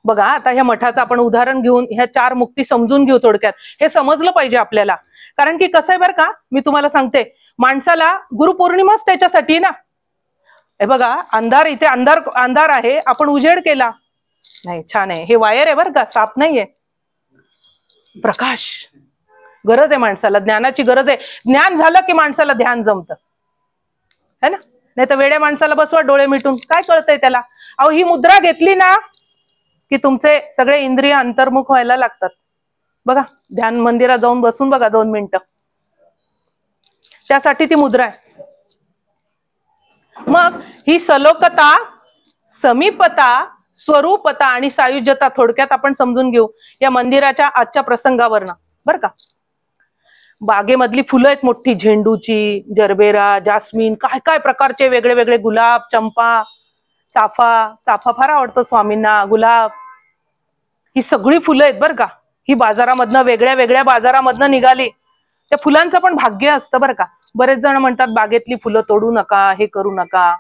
बघा, आता ह्या मठाचं आपण उदाहरण घेऊन ह्या 4 मुक्ती समजून घेऊ थोडक्यात. हे समजलं पाहिजे आपल्याला. कारण की कसं आहे बरं का, मी तुम्हाला सांगते, माणसाला गुरुपौर्णिमाच त्याच्यासाठी ना. हे बघा, अंधार, इथे अंधार आहे, आपण उजेड केला नाही. छान आहे. हे वायर आहे बरं का, साप नाहीये. प्रकाश गरज आहे माणसाला, ज्ञानाची गरज आहे. ज्ञान झालं की माणसाला ध्यान जमतं, है ना. नाही तर वेड्या माणसाला बसवा डोळे मिटून, काय कळतंय त्याला. अहो, ही मुद्रा घेतली ना की तुमचे सगळे इंद्रिय अंतर्मुख व्हायला लागतात. बघा, ध्यान मंदिरात जाऊन बसून बघा 2 मिनिटं, त्यासाठी ती मुद्रा आहे. मग ही सलोकता, समीपता, स्वरूपता आणि सायुज्यता थोडक्यात आपण समजून घेऊ या मंदिराच्या आजच्या प्रसंगावरनं बरं का. बागेमधली फुलं आहेत मोठी, झेंडूची, जरबेरा, जास्मिन, काय काय प्रकारचे वेगळे वेगळे, गुलाब, चंपा, चाफा फार आवडतो स्वामींना, गुलाब. ही सगळी फुलं आहेत बरं का. ही बाजारामधनं, वेगळ्या वेगळ्या बाजारामधनं निघाली. त्या फुलांचं पण भाग्य असतं बरं का. बरेच जण म्हणतात बागेतली फुलं तोडू नका, हे करू नका.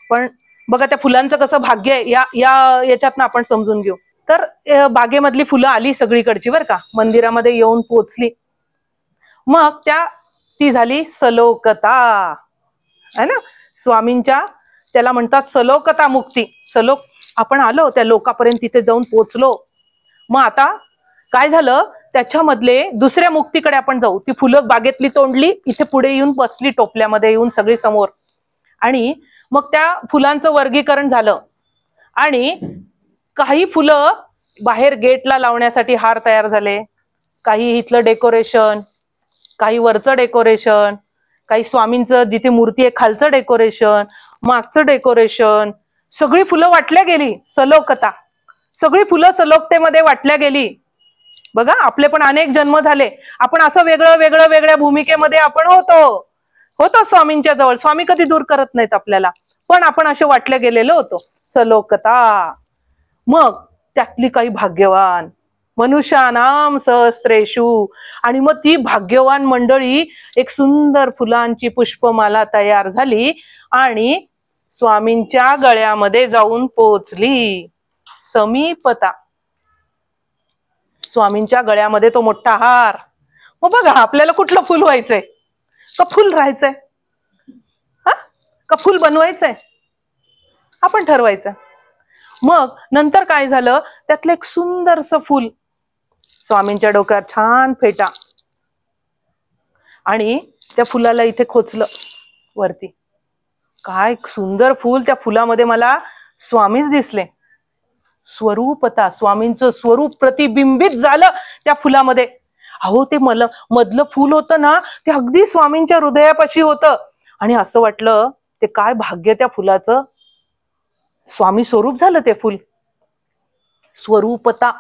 पण बघा, त्या फुलांचं कसं भाग्य आहे याच्यातनं आपण समजून घेऊ. तर बागेमधली फुलं आली सगळीकडची बरं का, मंदिरामध्ये येऊन पोचली. मग ती झाली सलोकता, है ना. स्वामींच्या त्याला म्हणतात सलोकता मुक्ती. आपण आलो त्या लोकापर्यंत, तिथे जाऊन पोचलो. मग आता काय झालं, त्याच्यामधले दुसऱ्या मुक्तीकडे आपण जाऊ. ती फुलं बागेतली तोंडली, इथे पुढे येऊन बसली टोपल्यामध्ये येऊन सगळी समोर. आणि मग त्या फुलांचं वर्गीकरण झालं. आणि काही फुलं बाहेर गेटला लावण्यासाठी हार तयार झाले, काही इथलं डेकोरेशन, काही वरचं डेकोरेशन, काही स्वामींचं जिथे मूर्ती आहे खालचं डेकोरेशन, मागचं डेकोरेशन. सगळी फुलं वाटल्या गेली. सलोकता, सगळी फुलं सलोकतेमध्ये वाटल्या गेली. बघा, आपले पण अनेक जन्म झाले. आपण असं वेगळ्या भूमिकेमध्ये आपण होतो स्वामींच्या जवळ. स्वामी कधी दूर करत नाहीत आपल्याला, पण आपण असे वाटले गेलेलो होतो. सलोकता. मग त्यातली काही भाग्यवान, मनुष्यानाम सहस्रेषु. आणि मग ती भाग्यवान मंडळी, एक सुंदर फुलांची पुष्पमाला तयार झाली आणि स्वामींच्या गळ्यामध्ये जाऊन पोचली. समीपता. स्वामींच्या गळ्यामध्ये तो मोठा हार. मग बघा, आपल्याला कुठलं फुल व्हायचंय? का फुल राहायचंय? हा, का फुल बनवायचंय? आपण ठरवायचं. मग नंतर काय झालं, त्यातलं एक सुंदरसं फुल स्वामींच्या डोक्यावर छान फेटा, आणि त्या फुलाला इथे खोचलं वरती. काय सुंदर फुल. त्या फुलामध्ये मला स्वामीच दिसले. स्वरूपता, स्वामींचं स्वरूप प्रतिबिंबित झालं त्या फुलामध्ये. अहो, ते मधलं फुल होतं ना, ते अगदी स्वामींच्या हृदयापाशी होतं. आणि असं वाटलं, ते काय भाग्य त्या फुलाचं. स्वामी स्वरूप झालं ते फुल. स्वरूपता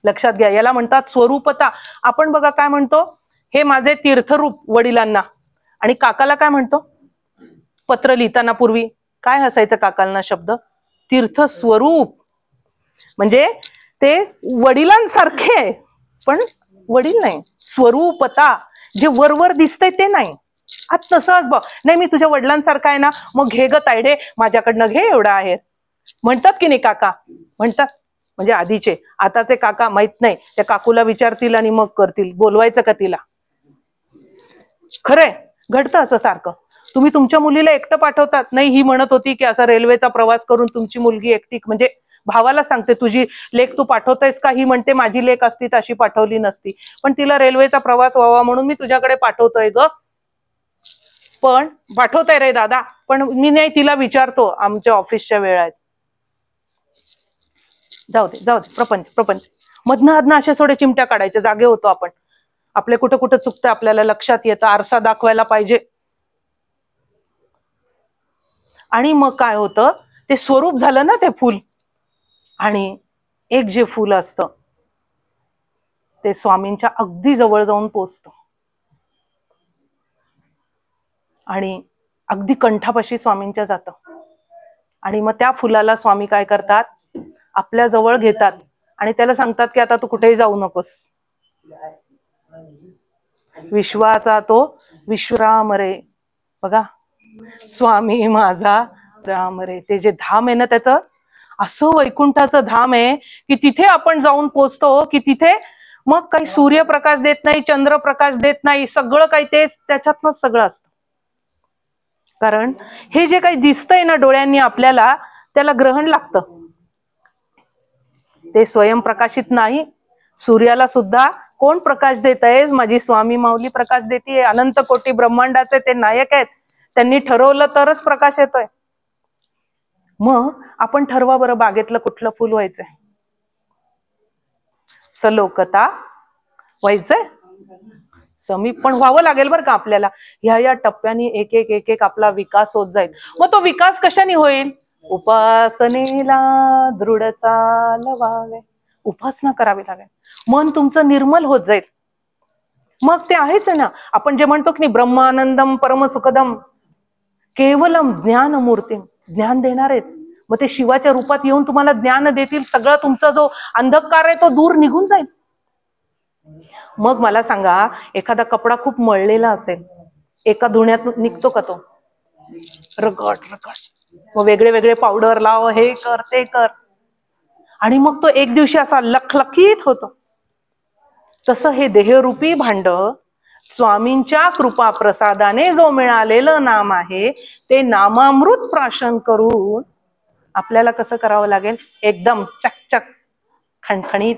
लक्षात घ्या, याला म्हणतात स्वरूपता. आपण बघा काय म्हणतो, हे माझे तीर्थरूप वडिलांना. आणि काकाला काय म्हणतो, पत्र लिहिताना पूर्वी काय हसायचं काकांना शब्द, तीर्थ स्वरूप. म्हणजे ते वडिलांसारखे, पण वडील नाही. स्वरूपता, जे वरवर दिसतंय ते नाही. आता तसंच बघ, नाही मी तुझ्या वडिलांसारखा आहे ना, मग घे ग तायडे, माझ्याकडनं घे, एवढा आहे. म्हणतात की नाही काका? म्हणतात. म्हणजे आधीचे. आताचे काका माहित नाही, त्या काकूला विचारतील आणि मग करतील. बोलवायचं का तिला? खरंय, घडतं असं सारखं. तुम्ही तुमच्या मुलीला एकटं पाठवतात. नाही, ही म्हणत होती की असा रेल्वेचा प्रवास करून तुमची मुलगी एकटी, म्हणजे भावाला सांगते तुझी लेक तू पाठवतेस का? ही म्हणते माझी लेक असती तर अशी पाठवली नसती, पण तिला रेल्वेचा प्रवास व्हावा म्हणून मी तुझ्याकडे पाठवतोय ग. पण पाठवताय रे दादा, पण मी नाही, तिला विचारतो, आमच्या ऑफिसच्या वेळा आहेत. जाऊ दे जाऊ दे, प्रपंच प्रपंच. मधनं अधनं अशा थोड्या चिमट्या काढायच्या, जागे होतो आपण. आपले कुठं कुठं चुकतं आपल्याला लक्षात येतं, आरसा दाखवायला पाहिजे. आणि मग काय होतं, ते स्वरूप झालं ना ते फूल. आणि एक जे फूल असतं ते स्वामींच्या अगदी जवळ जाऊन पोचतं आणि अगदी कंठापाशी स्वामींच्या जातं. आणि मग त्या फुलाला स्वामी काय करतात, आपल्या जवळ घेतात आणि त्याला सांगतात की आता तू कुठेही जाऊ नकोस. विश्वाचा तो विश्राम रे. बघा, स्वामी माझा राम रे. ते जे धाम आहे ना, त्याचं असं वैकुंठाचं धाम आहे की तिथे आपण जाऊन पोचतो की तिथे मग काही सूर्यप्रकाश देत नाही, चंद्रप्रकाश देत नाही, सगळं काही तेच त्याच्यातनंच सगळं असतं. कारण हे जे काही दिसतंय ना डोळ्यांनी आपल्याला, त्याला ग्रहण लागतं. ते स्वयंप्रकाशित नाही. सूर्याला सुद्धा कोण प्रकाश देत आहे? माझी स्वामी माऊली प्रकाश देते. अनंत कोटी ब्रह्मांडाचे ते नायक आहेत. त्यांनी ठरवलं तरच प्रकाश येतोय. मग आपण ठरवा बरं, बागेतलं कुठलं फुल व्हायचंय? सलोकता व्हायचंय? समीप पण व्हावं लागेल बरं का आपल्याला. ह्या टप्प्याने एक एक एक एक आपला विकास होत जाईल. मग तो विकास कशाने होईल? उपासनेला दृढ चालवावे. उपासना करावी लागेल, मन तुमचं निर्मल होत जाईल. मग ते आहेच ना, आपण जे म्हणतो की ब्रह्मानंदम परम सुखदम केवलम ज्ञान मूर्ती. ज्ञान देणार आहेत, मग ते शिवाच्या रूपात येऊन तुम्हाला ज्ञान देतील. सगळा तुमचा जो अंधकार आहे तो दूर निघून जाईल. मग मला सांगा, एखादा कपडा खूप मळलेला असेल, एका धुण्यात निघतो का तो? Rugged rugged. मग वेगळे वेगळे पावडर लाव, हे कर ते कर, आणि मग तो एक दिवशी असा लखलखीत होतो. तसं हे देहरूपी भांड स्वामींच्या कृपा प्रसादाने जो मिळालेलं नाम आहे, ते नामामृत प्राशन करून आपल्याला कसं करावं लागेल? एकदम चकचक खणखणीत.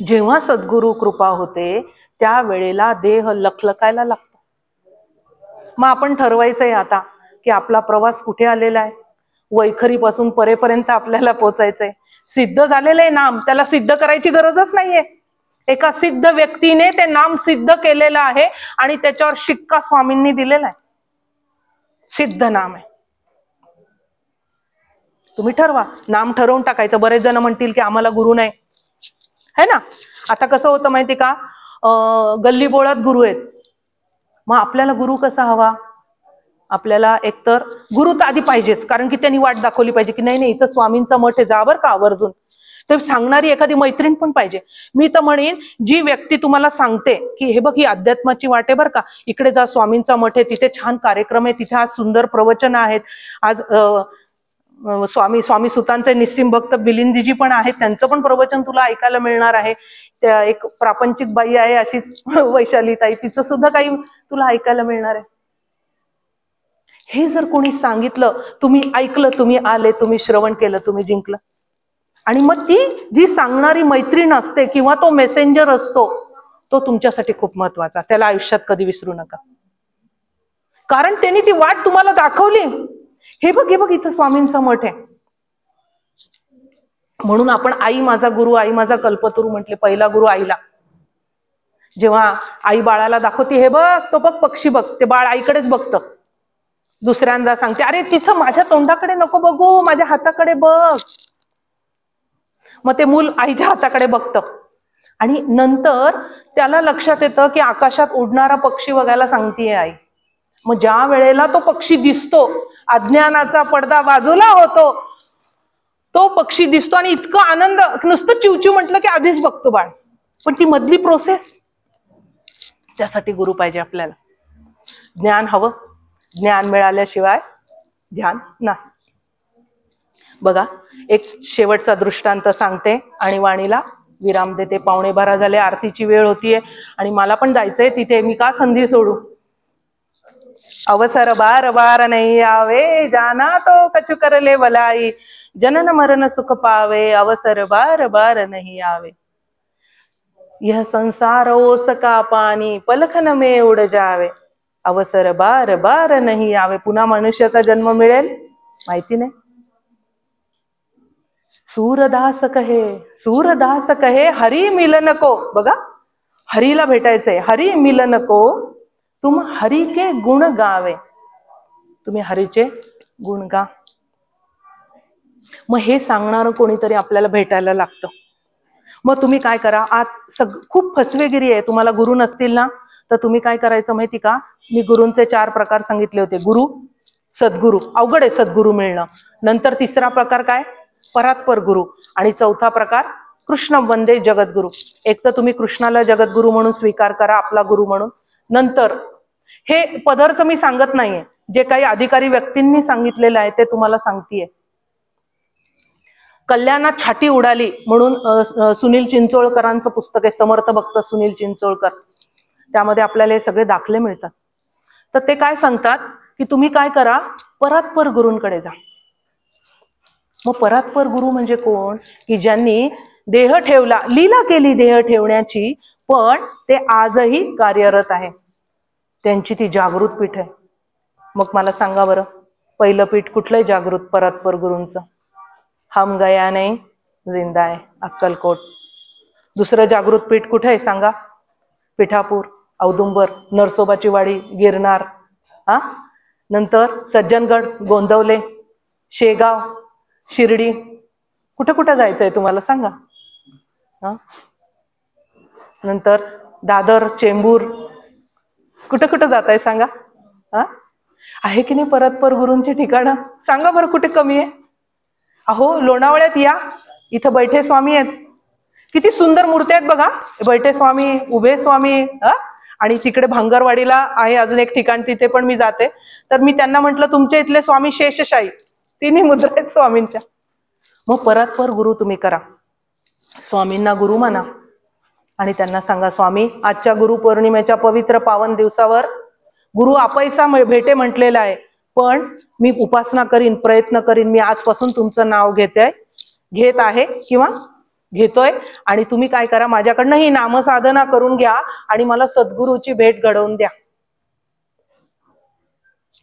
जेव्हा सद्गुरु कृपा होते त्या वेळेला देह लखलखायला लागतो. मग आपण ठरवायचंय आता की आपला प्रवास कुठे आलेला आहे. वैखरीपासून परेपर्यंत आपल्याला पोचायचंय. सिद्ध झालेलं आहे नाम, त्याला सिद्ध करायची गरजच नाहीये. एका सिद्ध व्यक्तीने ते नाम सिद्ध केलेलं आहे आणि त्याच्यावर शिक्का स्वामींनी दिलेला आहे. सिद्ध नाम आहे. तुम्ही ठरवा, नाम ठरवून टाकायचं. बरेच जण म्हणतील की आम्हाला गुरु नाही, है ना. आता कसं होतं माहिती का, गल्ली बोळात गुरु आहेत. मग आपल्याला गुरु कसा हवा? आपल्याला एकतर गुरु तर आधी पाहिजेच, कारण की त्यांनी वाट दाखवली पाहिजे की नाही नाही इथं स्वामींचा मठ आहे, जा बरं का आवर्जून. तर सांगणारी एखादी मैत्रीण पण पाहिजे. मी तर म्हणेन, जी व्यक्ती तुम्हाला सांगते की हे बघ ही अध्यात्माची वाट आहे बरं का, इकडे जा, स्वामींचा मठ आहे, तिथे छान कार्यक्रम आहे, तिथे आज सुंदर प्रवचन आहेत, आज स्वामी सुतांचे निस्सिम भक्त बिलिंदीजी पण आहेत, त्यांचं पण प्रवचन तुला ऐकायला मिळणार आहे. त्या एक प्रापंचिक बाई आहे अशीच वैशाली ताई, तिचं सुद्धा काही तुला ऐकायला मिळणार आहे. हे जर कोणी सांगितलं, तुम्ही ऐकलं, तुम्ही आले, तुम्ही श्रवण केलं, तुम्ही जिंकलं. आणि मग ती जी सांगणारी मैत्रीण असते किंवा तो मेसेंजर असतो, तो तुमच्यासाठी खूप महत्वाचा. त्याला आयुष्यात कधी विसरू नका, कारण त्यांनी ती वाट तुम्हाला दाखवली. हे बघ हे बघ इथं स्वामींचा मठ आहे. म्हणून आपण आई माझा गुरु, आई माझा कल्पतरू म्हटले. पहिला गुरु आईला. जेव्हा आई बाळाला दाखवते, हे बघ तो बघ पक्षी बघ, ते बाळ आईकडेच बघतं. दुसऱ्यांदा सांगते, अरे तिथं माझ्या तोंडाकडे नको बघू, माझ्या हाताकडे बघ. मग ते मूल आईच्या हाताकडे बघतं आणि नंतर त्याला लक्षात येतं की आकाशात उडणारा पक्षी बघायला सांगतेय आई. मग ज्या वेळेला तो पक्षी दिसतो, अज्ञानाचा पडदा बाजूला होतो, तो पक्षी दिसतो आणि इतका आनंद, नुसतं चिवचिव म्हटलं की आधीच बघतो बाळ. पण ती मधली प्रोसेस, त्यासाठी गुरु पाहिजे आपल्याला. ज्ञान हवं, ज्ञान मिळाल्याशिवाय ध्यान नाही. बघा, एक शेवटचा दृष्टांत सांगते आणि वाणीला विराम देते. 11:15 झाले, आरतीची वेळ होतीये आणि मला पण जायचंय तिथे. मी का संधी सोडू? अवसर बार बार नाही आवे, जाना तो कछु करले भलाई, जनन मरण सुख पावे, अवसर बार बार नहीं आवे. यह संसार ओस का पानी, पलखन में उड़ जावे. अवसर बार बार नाही आवे. पुन्हा मनुष्याचा जन्म मिळेल माहिती नाही. सूरदास कहे हरी मिलन को. बघा, हरीला भेटायचंय. हरी मिलन को तुम हरी के गुण गावे. तुम्ही हरीचे गुण गा. मग हे सांगणारं कोणीतरी आपल्याला भेटायला लागतं. मग तुम्ही काय करा, आज खूप फसवेगिरी आहे. तुम्हाला गुरु नसतील ना, तर तुम्ही काय करायचं माहिती का, मी गुरूंचे 4 प्रकार सांगितले होते. गुरु, सद्गुरु, अवघड आहे सद्गुरु मिळणं. नंतर तिसरा प्रकार काय, परात्पर गुरु. आणि चौथा प्रकार कृष्ण वंदे जगद्गुरु. एक तर तुम्ही कृष्णाला जगद्गुरु म्हणून स्वीकार करा, आपला गुरु म्हणून. नंतर हे पदरचं मी सांगत नाहीये, जे काही अधिकारी व्यक्तींनी सांगितलेलं आहे ते तुम्हाला सांगतेय. कल्याणात छाती उडाली म्हणून सुनील चिंचोळकरांचं पुस्तक आहे, समर्थ भक्त सुनील चिंचोळकर. त्यामध्ये आपल्याला हे सगळे दाखले मिळतात. तर ते काय सांगतात की तुम्ही काय करा, परात्पर गुरूंकडे जा. मग परात्पर गुरु म्हणजे कोण, की ज्यांनी देह ठेवला, लीला केली देह ठेवण्याची, पण ते आजही कार्यरत आहे. त्यांची ती जागृत पीठ आहे. मग मला सांगा बरं, पहिलं पीठ कुठलंय जागृत परात्पर गुरूंचं? हम गया नहीं जिंदा आहे, अक्कलकोट. दुसरं जागृत पीठ कुठे आहे सांगा? पिठापूर, औदुंबर, नरसोबाची वाडी, गिरनार. नंतर सज्जनगड, गोंदवले, शेगाव, शिर्डी. कुठे कुठे जायचंय तुम्हाला सांगा? नंतर दादर, चेंबूर. कुठे कुठे जाताय सांगा? आहे की नाही परात्पर गुरूंची ठिकाणं? सांगा बरं कुठे कमी आहे? अहो, लोणावळ्यात या, इथं बैठे स्वामी आहेत. किती सुंदर मूर्ती आहेत बघा. बैठे स्वामी, उभे स्वामी. आणि तिकडे भांगरवाडीला आहे अजून एक ठिकाण, तिथे पण मी जाते. तर मी त्यांना म्हटलं, तुमच्या इथले स्वामी शेषशाही, 3 मुद्रा आहेत स्वामींच्या. मग परात्पर गुरु तुम्ही करा. स्वामींना गुरु माना आणि त्यांना सांगा, स्वामी, आजच्या गुरुपौर्णिमेच्या पवित्र पावन दिवसावर गुरु आपैसा भेटे म्हटलेला आहे, पण मी उपासना करीन, प्रयत्न करीन. मी आजपासून तुमचं नाव घेत आहे किंवा घेतोय. आणि तुम्ही काय करा, माझ्याकडनं ही नामसाधना करून घ्या आणि मला सद्गुरूची भेट घडवून द्या.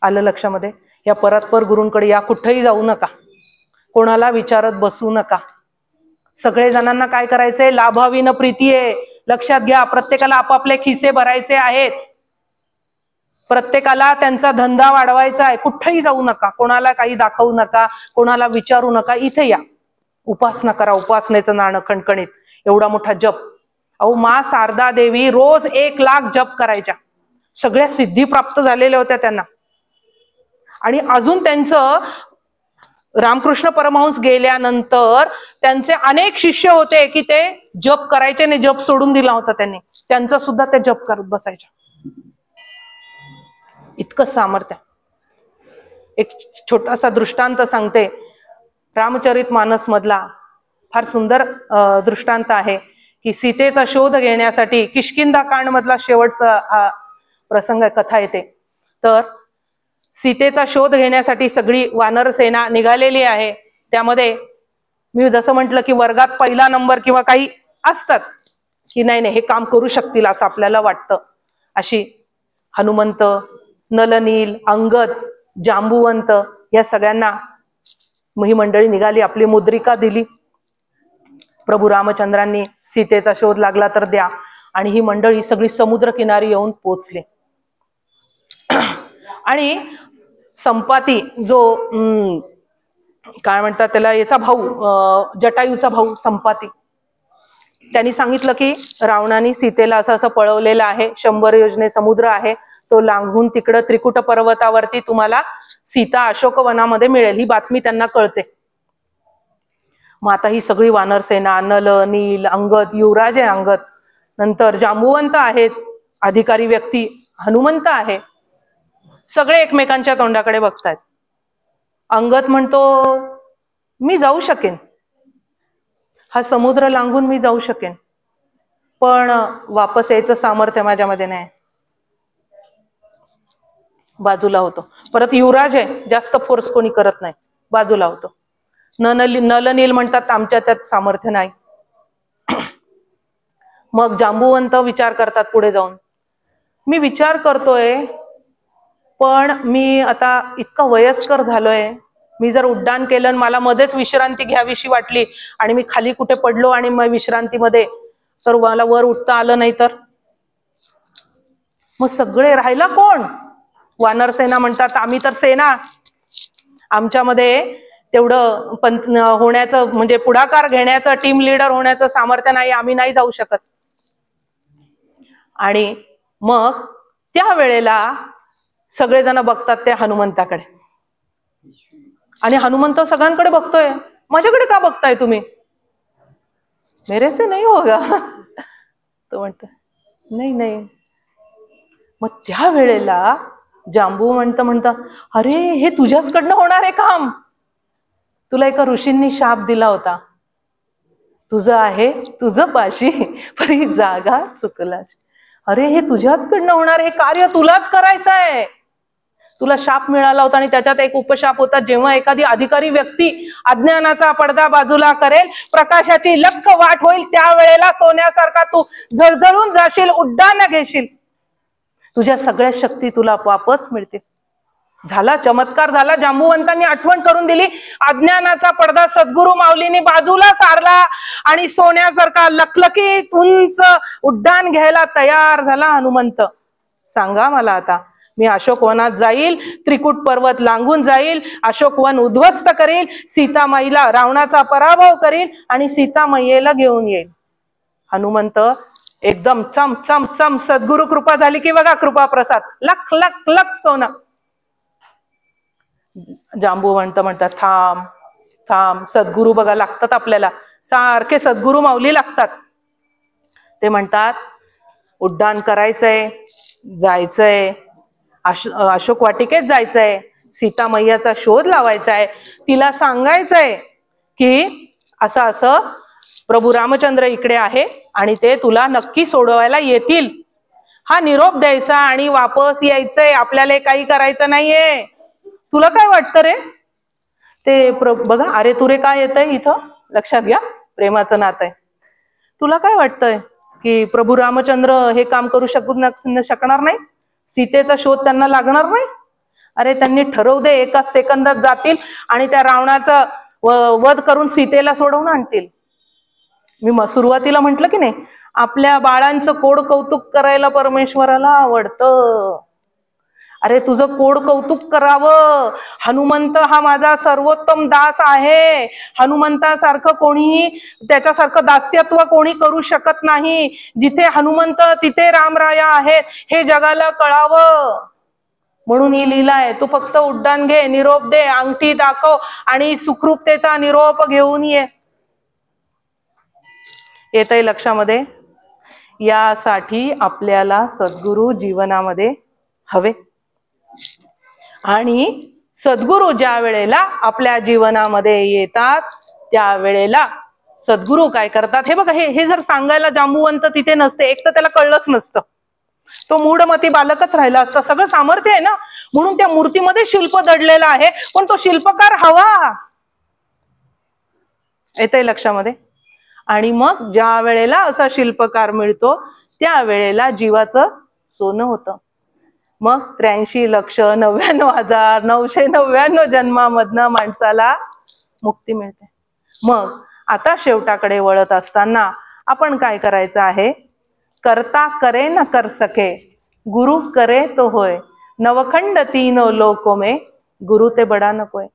आलं लक्षामध्ये? या परात्पर गुरूंकडे या, कुठेही जाऊ नका, कोणाला विचारत बसू नका. सगळे जणांना काय करायचंय, लाभाविन प्रीती आहे. लक्षात घ्या, प्रत्येकाला आपापले खिसे भरायचे आहेत. प्रत्येकाला त्यांचा धंदा वाढवायचा आहे. कुठेही जाऊ नका, कोणाला काही दाखवू नका, कोणाला विचारू नका. इथे या, उपासना करा. उपासनेचं नाणं खणखणीत, एवढा मोठा जप. अहो, मा शारदा देवी रोज 1 लाख जप करायच्या. सगळ्या सिद्धी प्राप्त झालेल्या होत्या त्यांना. आणि अजून त्यांचं रामकृष्ण परमहंस गेल्यानंतर त्यांचे अनेक शिष्य होते की ते जप करायचे नाही, जप सोडून दिला होता त्यांनी. त्यांचा सुद्धा ते जप करत बसायच्या. इतकं सामर्थ्य. एक छोटासा दृष्टांत सांगते. रामचरित मानस मधला फार सुंदर दृष्टांत आहे की सीतेचा शोध घेण्यासाठी, किष्किंधा कांड मधला शेवटचा प्रसंग कथा येते. तर सीतेचा शोध घेण्यासाठी सगळी वानर सेना निघालेली आहे. त्यामध्ये मी जसं म्हटलं की वर्गात पहिला नंबर किंवा काही असतात की नाही हे काम करू शकतील असं आपल्याला वाटतं, अशी हनुमंत, नलनील, अंगद, जांबुवंत या सगळ्यांना ही मंडळी निघाली. आपली मुद्रिका दिली. प्रभू रामचंद्रांनी सीतेचा शोध लागला तर द्या. आणि ही मंडळी सगळी समुद्र किनारी येऊन पोचली. आणि संपाती जो काय म्हणतात त्याला, याचा भाऊ, जटायूचा भाऊ संपाती, त्यांनी सांगितलं की रावणाने सीतेला असं असं पळवलेलं आहे. 100 योजने समुद्र आहे, तो लांघून तिकडं त्रिकुट पर्वतावरती तुम्हाला सीता अशोकवनामध्ये मिळेल. ही बातमी त्यांना कळते. मग आता ही सगळी वानर सेना, नल, नील, अंगद, युवराज आहे अंगद, नंतर जांबुवंत आहेत, अधिकारी व्यक्ती हनुमंत आहे, सगळे एकमेकांच्या तोंडाकडे बघतायत. अंगद म्हणतो, मी जाऊ शकेन, हा समुद्र लांघून मी जाऊ शकेन, पण वापस यायचं सामर्थ्य माझ्यामध्ये नाही. बाजूला होतो. परत युवराज आहे, जास्त फोर्स कोणी करत नाही, बाजूला होतो. नलनील म्हणतात, आमच्या त्यात सामर्थ्य नाही. मग जांबुवंत विचार करतात पुढे जाऊन, मी विचार करतोय पण मी आता इतकं वयस्कर झालोय, मी जर उड्डाण केलं आणि मला मध्येच विश्रांती घ्यावीशी वाटली आणि मी खाली कुठे पडलो आणि मग विश्रांतीमध्ये, तर मला वर उठता आलं नाही तर मग सगळे राहिला कोण? वानर सेना म्हणतात आम्ही तर सेना, आमच्यामध्ये तेवढं होण्याचं म्हणजे पुढाकार घेण्याचं, टीम लीडर होण्याचं सामर्थ्य नाही, आम्ही नाही जाऊ शकत. आणि मग त्या वेळेला सगळेजण बघतात त्या हनुमंताकडे, आणि हनुमंत सगळ्यांकडे बघतोय, माझ्याकडे का बघताय तुम्ही? मेरे से नहीं होगा. तो म्हणतो नाही नाही. मग त्या वेळेला जांबुवंत म्हणतात, अरे हे तुझ्याचकडनं होणार आहे काम, तुला एका ऋषींनी शाप दिला होता, तुझं आहे तुझं पाशी परी जागा चुकलाशी. अरे हे तुझ्याचकडनं होणार, हे कार्य तुलाच करायचं आहे. तुला शाप मिळाला होता आणि त्याच्यात एक उपशाप होता, जेव्हा एखादी अधिकारी व्यक्ती अज्ञानाचा पडदा बाजूला करेल, प्रकाशाची लख्ख वाट होईल, त्यावेळेला सोन्यासारखा तू झळझळून जाशील, उड्डाण घेशील, तुझ्या सगळ्या शक्ती तुला वापस मिळतील. झाला चमत्कार झाला. जांबुवंतांनी आठवण करून दिली, अज्ञानाचा पडदा सद्गुरु माऊलींनी बाजूला सारला आणि सोन्यासारखा लखलखीत उंच उड्डाण घ्यायला तयार झाला हनुमंत. सांगा मला आता, मी अशोकवनात जाईल, त्रिकुट पर्वत लांघून जाईल, अशोकवन उद्ध्वस्त करील, सीतामाईला रावणाचा पराभव करील आणि सीतामाईला घेऊन येईल. हनुमंत एकदम चम चम चम, सद्गुरु कृपा झाली की बघा कृपा प्रसाद, लख लख लख सोना. जांबुवंत म्हणतात थांब थांब, सद्गुरु बघा लागतात आपल्याला, सारखे सद्गुरु माऊली लागतात. ते म्हणतात उड्डाण करायचंय, जायचंय, अशोक वाटिकेत जायचंय, सीता मैयाचा शोध लावायचा आहे, तिला सांगायचंय की असं असं प्रभू रामचंद्र इकडे आहे आणि ते तुला नक्की सोडवायला येतील, हा निरोप द्यायचा आणि वापस यायचंय, आपल्याला काही करायचं नाहीये. तुला काय वाटतं रे? ते बघा अरे तुरे काय येतंय इथं, लक्षात घ्या, प्रेमाचं नातं आहे. तुला काय वाटतंय की प्रभू रामचंद्र हे काम करू शकणार नाही? सीतेचा शोध त्यांना लागणार नाही? अरे त्यांनी ठरवू दे, एका सेकंदात जातील आणि त्या रावणाचा वध करून सीतेला सोडवून आणतील. मी सुरुवातीला म्हटलं की नाही, आपल्या बाळांचं कोड कौतुक करायला परमेश्वराला आवडतं. अरे तुझं कोड कौतुक करावं. हनुमंत हा माझा सर्वोत्तम दास आहे, हनुमंतासारखं कोणीही, त्याच्यासारखं दास्यत्व कोणी करू शकत नाही. जिथे हनुमंत तिथे रामराया आहेत, हे जगाला कळावं म्हणून ही लीला आहे. तू फक्त उड्डाण घे, निरोप दे, अंगठी दाखव आणि सुखरूपतेचा निरोप घेऊन ये. येतंय लक्षामध्ये? यासाठी आपल्याला सद्गुरु जीवनामध्ये हवे. आणि सद्गुरु ज्या वेळेला आपल्या जीवनामध्ये येतात, त्यावेळेला सद्गुरु काय करतात हे बघा. हे जर सांगायला जांबुवंत तिथे नसते, एक तर त्याला कळलंच नसतं, तो मूढमती बालकच राहिला असता. सगळं सामर्थ्य आहे ना, म्हणून त्या मूर्तीमध्ये शिल्प दडलेलं आहे, पण तो शिल्पकार हवा. येतंय लक्षामध्ये? आणि मग ज्या वेळेला असा शिल्पकार मिळतो, त्या वेळेला जीवाचं सोनं होतं. मग 83,99,999 जन्मामधनं माणसाला मुक्ती मिळते. मग आता शेवटाकडे वळत असताना आपण काय करायचं आहे? करता करे न कर सके, गुरु करे तो होय, नवखंड तीनो लोको में, गुरु ते बडा नकोय.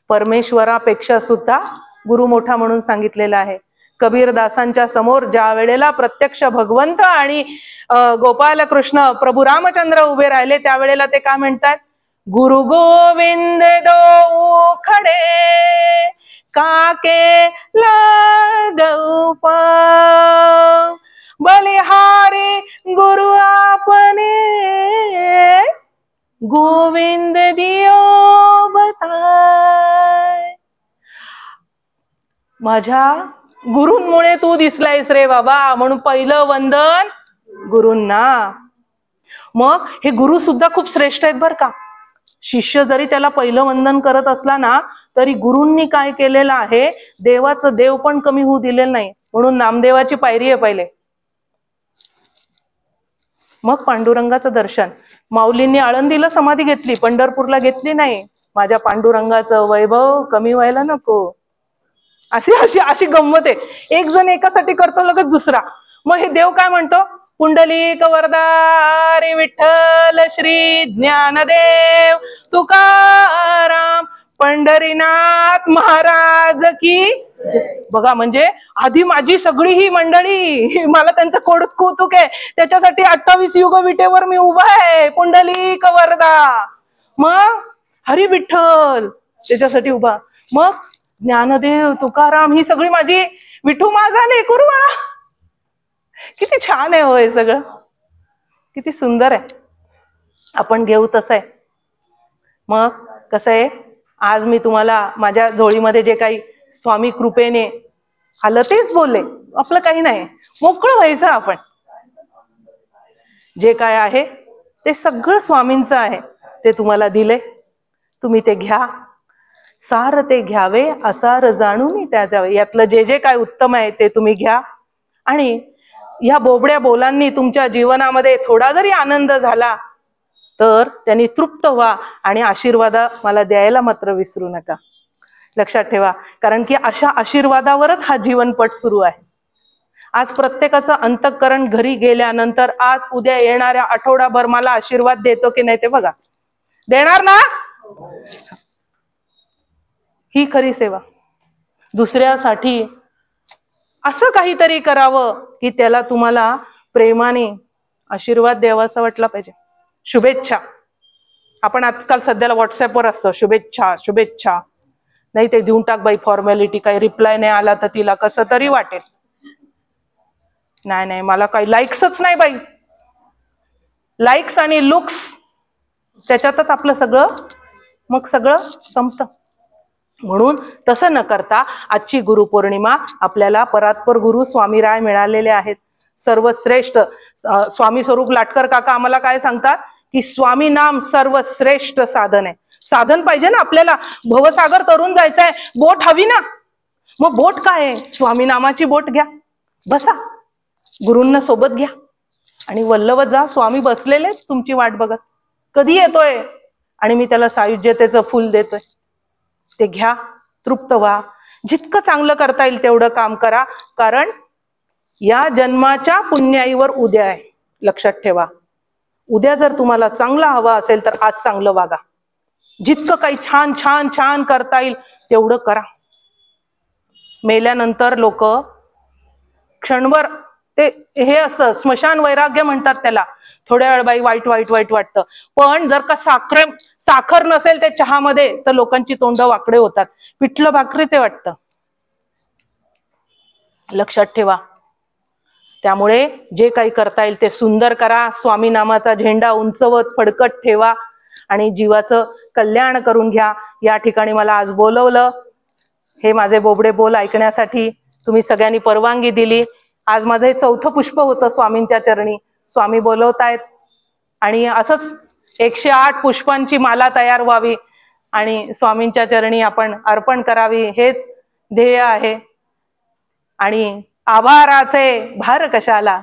परमेश्वरापेक्षा सुद्धा गुरु मोठा म्हणून सांगितलेला आहे. कबीरदासांच्या समोर ज्या वेळेला प्रत्यक्ष भगवंत आणि गोपाल कृष्ण प्रभू रामचंद्र उभे राहिले, त्यावेळेला ते काय म्हणतात? गुरु गोविंद दो खडे काके लागौ पाव, बलिहारी गुरु आपने गोविंद दियो बताय. माझ्या गुरूंमुळे तू दिसलायस रे बाबा, म्हणून पहिलं वंदन गुरूंना. मग हे गुरु सुद्धा खूप श्रेष्ठ आहेत बर का. शिष्य जरी त्याला पहिलं वंदन करत असला ना, तरी गुरूंनी काय केलेलं आहे, देवाचं देव पण कमी होऊ दिलेलं नाही. म्हणून नामदेवाची पायरी आहे पहिले. मग पांडुरंगाचं दर्शन. माऊलींनी आळंदीला समाधी घेतली, पंढरपूरला घेतली नाही. माझ्या पांडुरंगाचं वैभव कमी व्हायला नको. अशी अशी अशी गंमत आहे. एक जण एकासाठी करतो, लगेच दुसरा. मग हे देव काय म्हणतो? पुंडलिक वरदा रे विठ्ठल श्री ज्ञानदेव तुकाराम पंढरीनाथ महाराज की. बघा, म्हणजे आधी माझी सगळी ही मंडळी, मला त्यांचं कौतुक आहे, त्याच्यासाठी 28 युग विटेवर मी उभा आहे. पुंडलिक वरदा, मग हरी विठ्ठल त्याच्यासाठी उभा, मग ज्ञानदेव तुकाराम ही सगळी माझी विठू माझा लेकरू बाळा. किती छान आहे होय, सगळं किती सुंदर आहे. आपण घेऊ तसं आहे. मग कसं आहे, आज मी तुम्हाला माझ्या झोळीमध्ये जे काही स्वामी कृपेने आलं तेच बोलले. आपलं काही नाही, मोकळं व्हायचं. आपण जे काय आहे ते सगळं स्वामींचं आहे, ते तुम्हाला दिले. तुम्ही ते घ्या. सार ते घ्यावे असार जाणून त्या जावे. यातलं जे जे काय उत्तम आहे ते तुम्ही घ्या. आणि या बोबड्या बोलांनी तुमच्या जीवनामध्ये थोडा जरी आनंद झाला तर त्यांनी तृप्त व्हा. आणि आशीर्वाद मला द्यायला मात्र विसरू नका. लक्षात ठेवा, कारण की अशा आशीर्वादावरच हा जीवनपट सुरू आहे. आज प्रत्येकाचं अंतःकरण घरी गेल्यानंतर आज उद्या येणाऱ्या आठवडाभर मला आशीर्वाद देतो की नाही ते बघा. देणार ना? ही खरी सेवा. दुसऱ्यासाठी असं काहीतरी करावं की त्याला तुम्हाला प्रेमाने आशीर्वाद द्यावा असं वाटला पाहिजे. शुभेच्छा. आपण आजकाल सध्याला व्हॉट्सअपवर असतो, शुभेच्छा शुभेच्छा. नाही ते देऊन टाक बाई, फॉर्मॅलिटी, काही रिप्लाय नाही आला तर तिला कसं तरी वाटेल. नाही नाही, मला काही लाईक्सच नाही बाई. लाईक्स आणि लुक्स त्याच्यातच आपलं सगळं मग सगळं संपतं. म्हणून तसं न करता आजची गुरुपौर्णिमा आपल्याला परात्पर गुरु स्वामीराय मिळालेले आहेत, सर्वश्रेष्ठ. स्वामी स्वरूप लाटकर काका आम्हाला काय सांगतात की स्वामी नाम सर्वश्रेष्ठ साधन आहे. साधन पाहिजे ना आपल्याला. भवसागर तरुण जायचंय, बोट हवी ना. मग बोट काय आहे? स्वामी नामाची बोट घ्या, बसा, गुरूंना सोबत घ्या आणि वल्लवत जा. स्वामी बसलेले तुमची वाट बघत, कधी येतोय आणि मी त्याला सायुज्यतेचं फुल देतोय. ते घ्या, तृप्त व्हा. जितकं चांगलं करता येईल तेवढं काम करा, कारण या जन्माच्या पुण्याईवर उद्या आहे. लक्षात ठेवा, उद्या जर तुम्हाला चांगला हवा असेल तर आज चांगलं वागा. जितकं काही छान छान छान करता येईल तेवढं करा. मेल्यानंतर लोक क्षणभर ते हे असतं, स्मशान वैराग्य म्हणतात त्याला. थोड्या वेळ बाई वाईट वाईट वाईट वाटतं, पण जर का साखर नसेल ते चहामध्ये तर लोकांची तोंड वाकडे होतात. पिठलं भाकरीचे वाटतं. लक्षात ठेवा. त्यामुळे जे काही करता येईल ते सुंदर करा. स्वामी नामाचा झेंडा उंचवत फडकत ठेवा आणि जीवाचं कल्याण करून घ्या. या ठिकाणी मला आज बोलवलं, हे माझे बोबडे बोल ऐकण्यासाठी तुम्ही सगळ्यांनी परवानगी दिली. आज माझं हे 4थं पुष्प होतं स्वामींच्या चरणी. स्वामी बोलवतायत आणि असंच 108 पुष्पांची माला तयार व्हावी आणि स्वामींच्या चरणी आपण अर्पण करावी, हेच ध्येय आहे. आणि आभाराचे भार कशाला,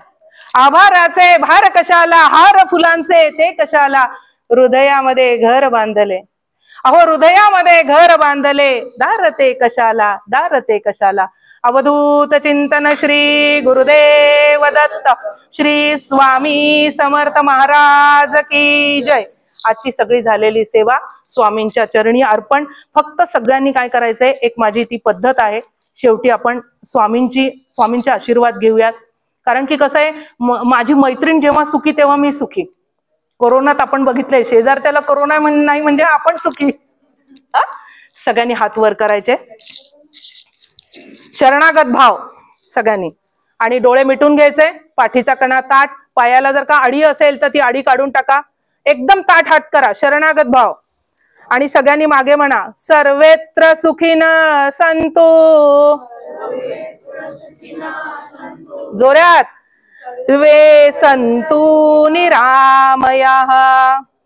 आभाराचे भार कशाला, हार फुलांचे ते कशाला, हृदयामध्ये घर बांधले, अहो हृदयामध्ये घर बांधले, दार ते कशाला, दार ते कशाला. अवधूत चिंतन श्री गुरुदेव दत्त श्री स्वामी समर्थ महाराज की जय. आजची सगळी झालेली सेवा स्वामींच्या चरणी अर्पण. फक्त सगळ्यांनी काय करायचंय, एक माझी ती पद्धत आहे, शेवटी आपण स्वामींचे आशीर्वाद घेऊयात. कारण की कसं आहे, माझी मैत्रीण जेव्हा सुखी तेव्हा मी सुखी. कोरोनात आपण बघितलंय, शेजारच्याला कोरोना नाही म्हणजे आपण सुखी. सगळ्यांनी हात वर करायचे, शरणागत भाव सगळ्यांनी, आणि डोळे मिटून घ्यायचे. पाठीचा कणा ताट, पायाला जर का आडी असेल तर ती आडी काढून टाका, एकदम ताट हात करा, शरणागत भाव. आणि सगळ्यांनी मागे म्हणा, सर्वेत्र सुखीन संतो, जोरात, सर्वे संतु निरामयाः,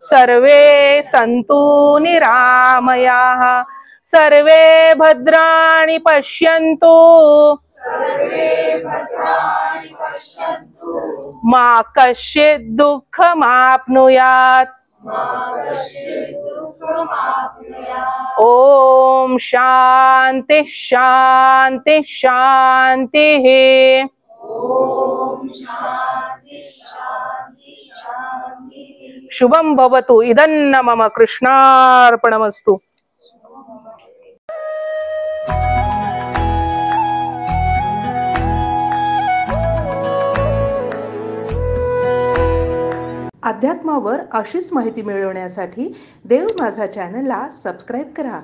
सर्वे संतु निरामयाः, सर्वे भद्राणि पश्यन्तु, मा कश्चित् दुःखमाप्नुयात्। ओम शांति शांति शांति। शुभम भवतु। इदन्न मम कृष्णार्पणमस्तु। अध्यात्मावर अशीच माहिती मिळवण्यासाठी देव माझा चॅनलला सबस्क्राईब करा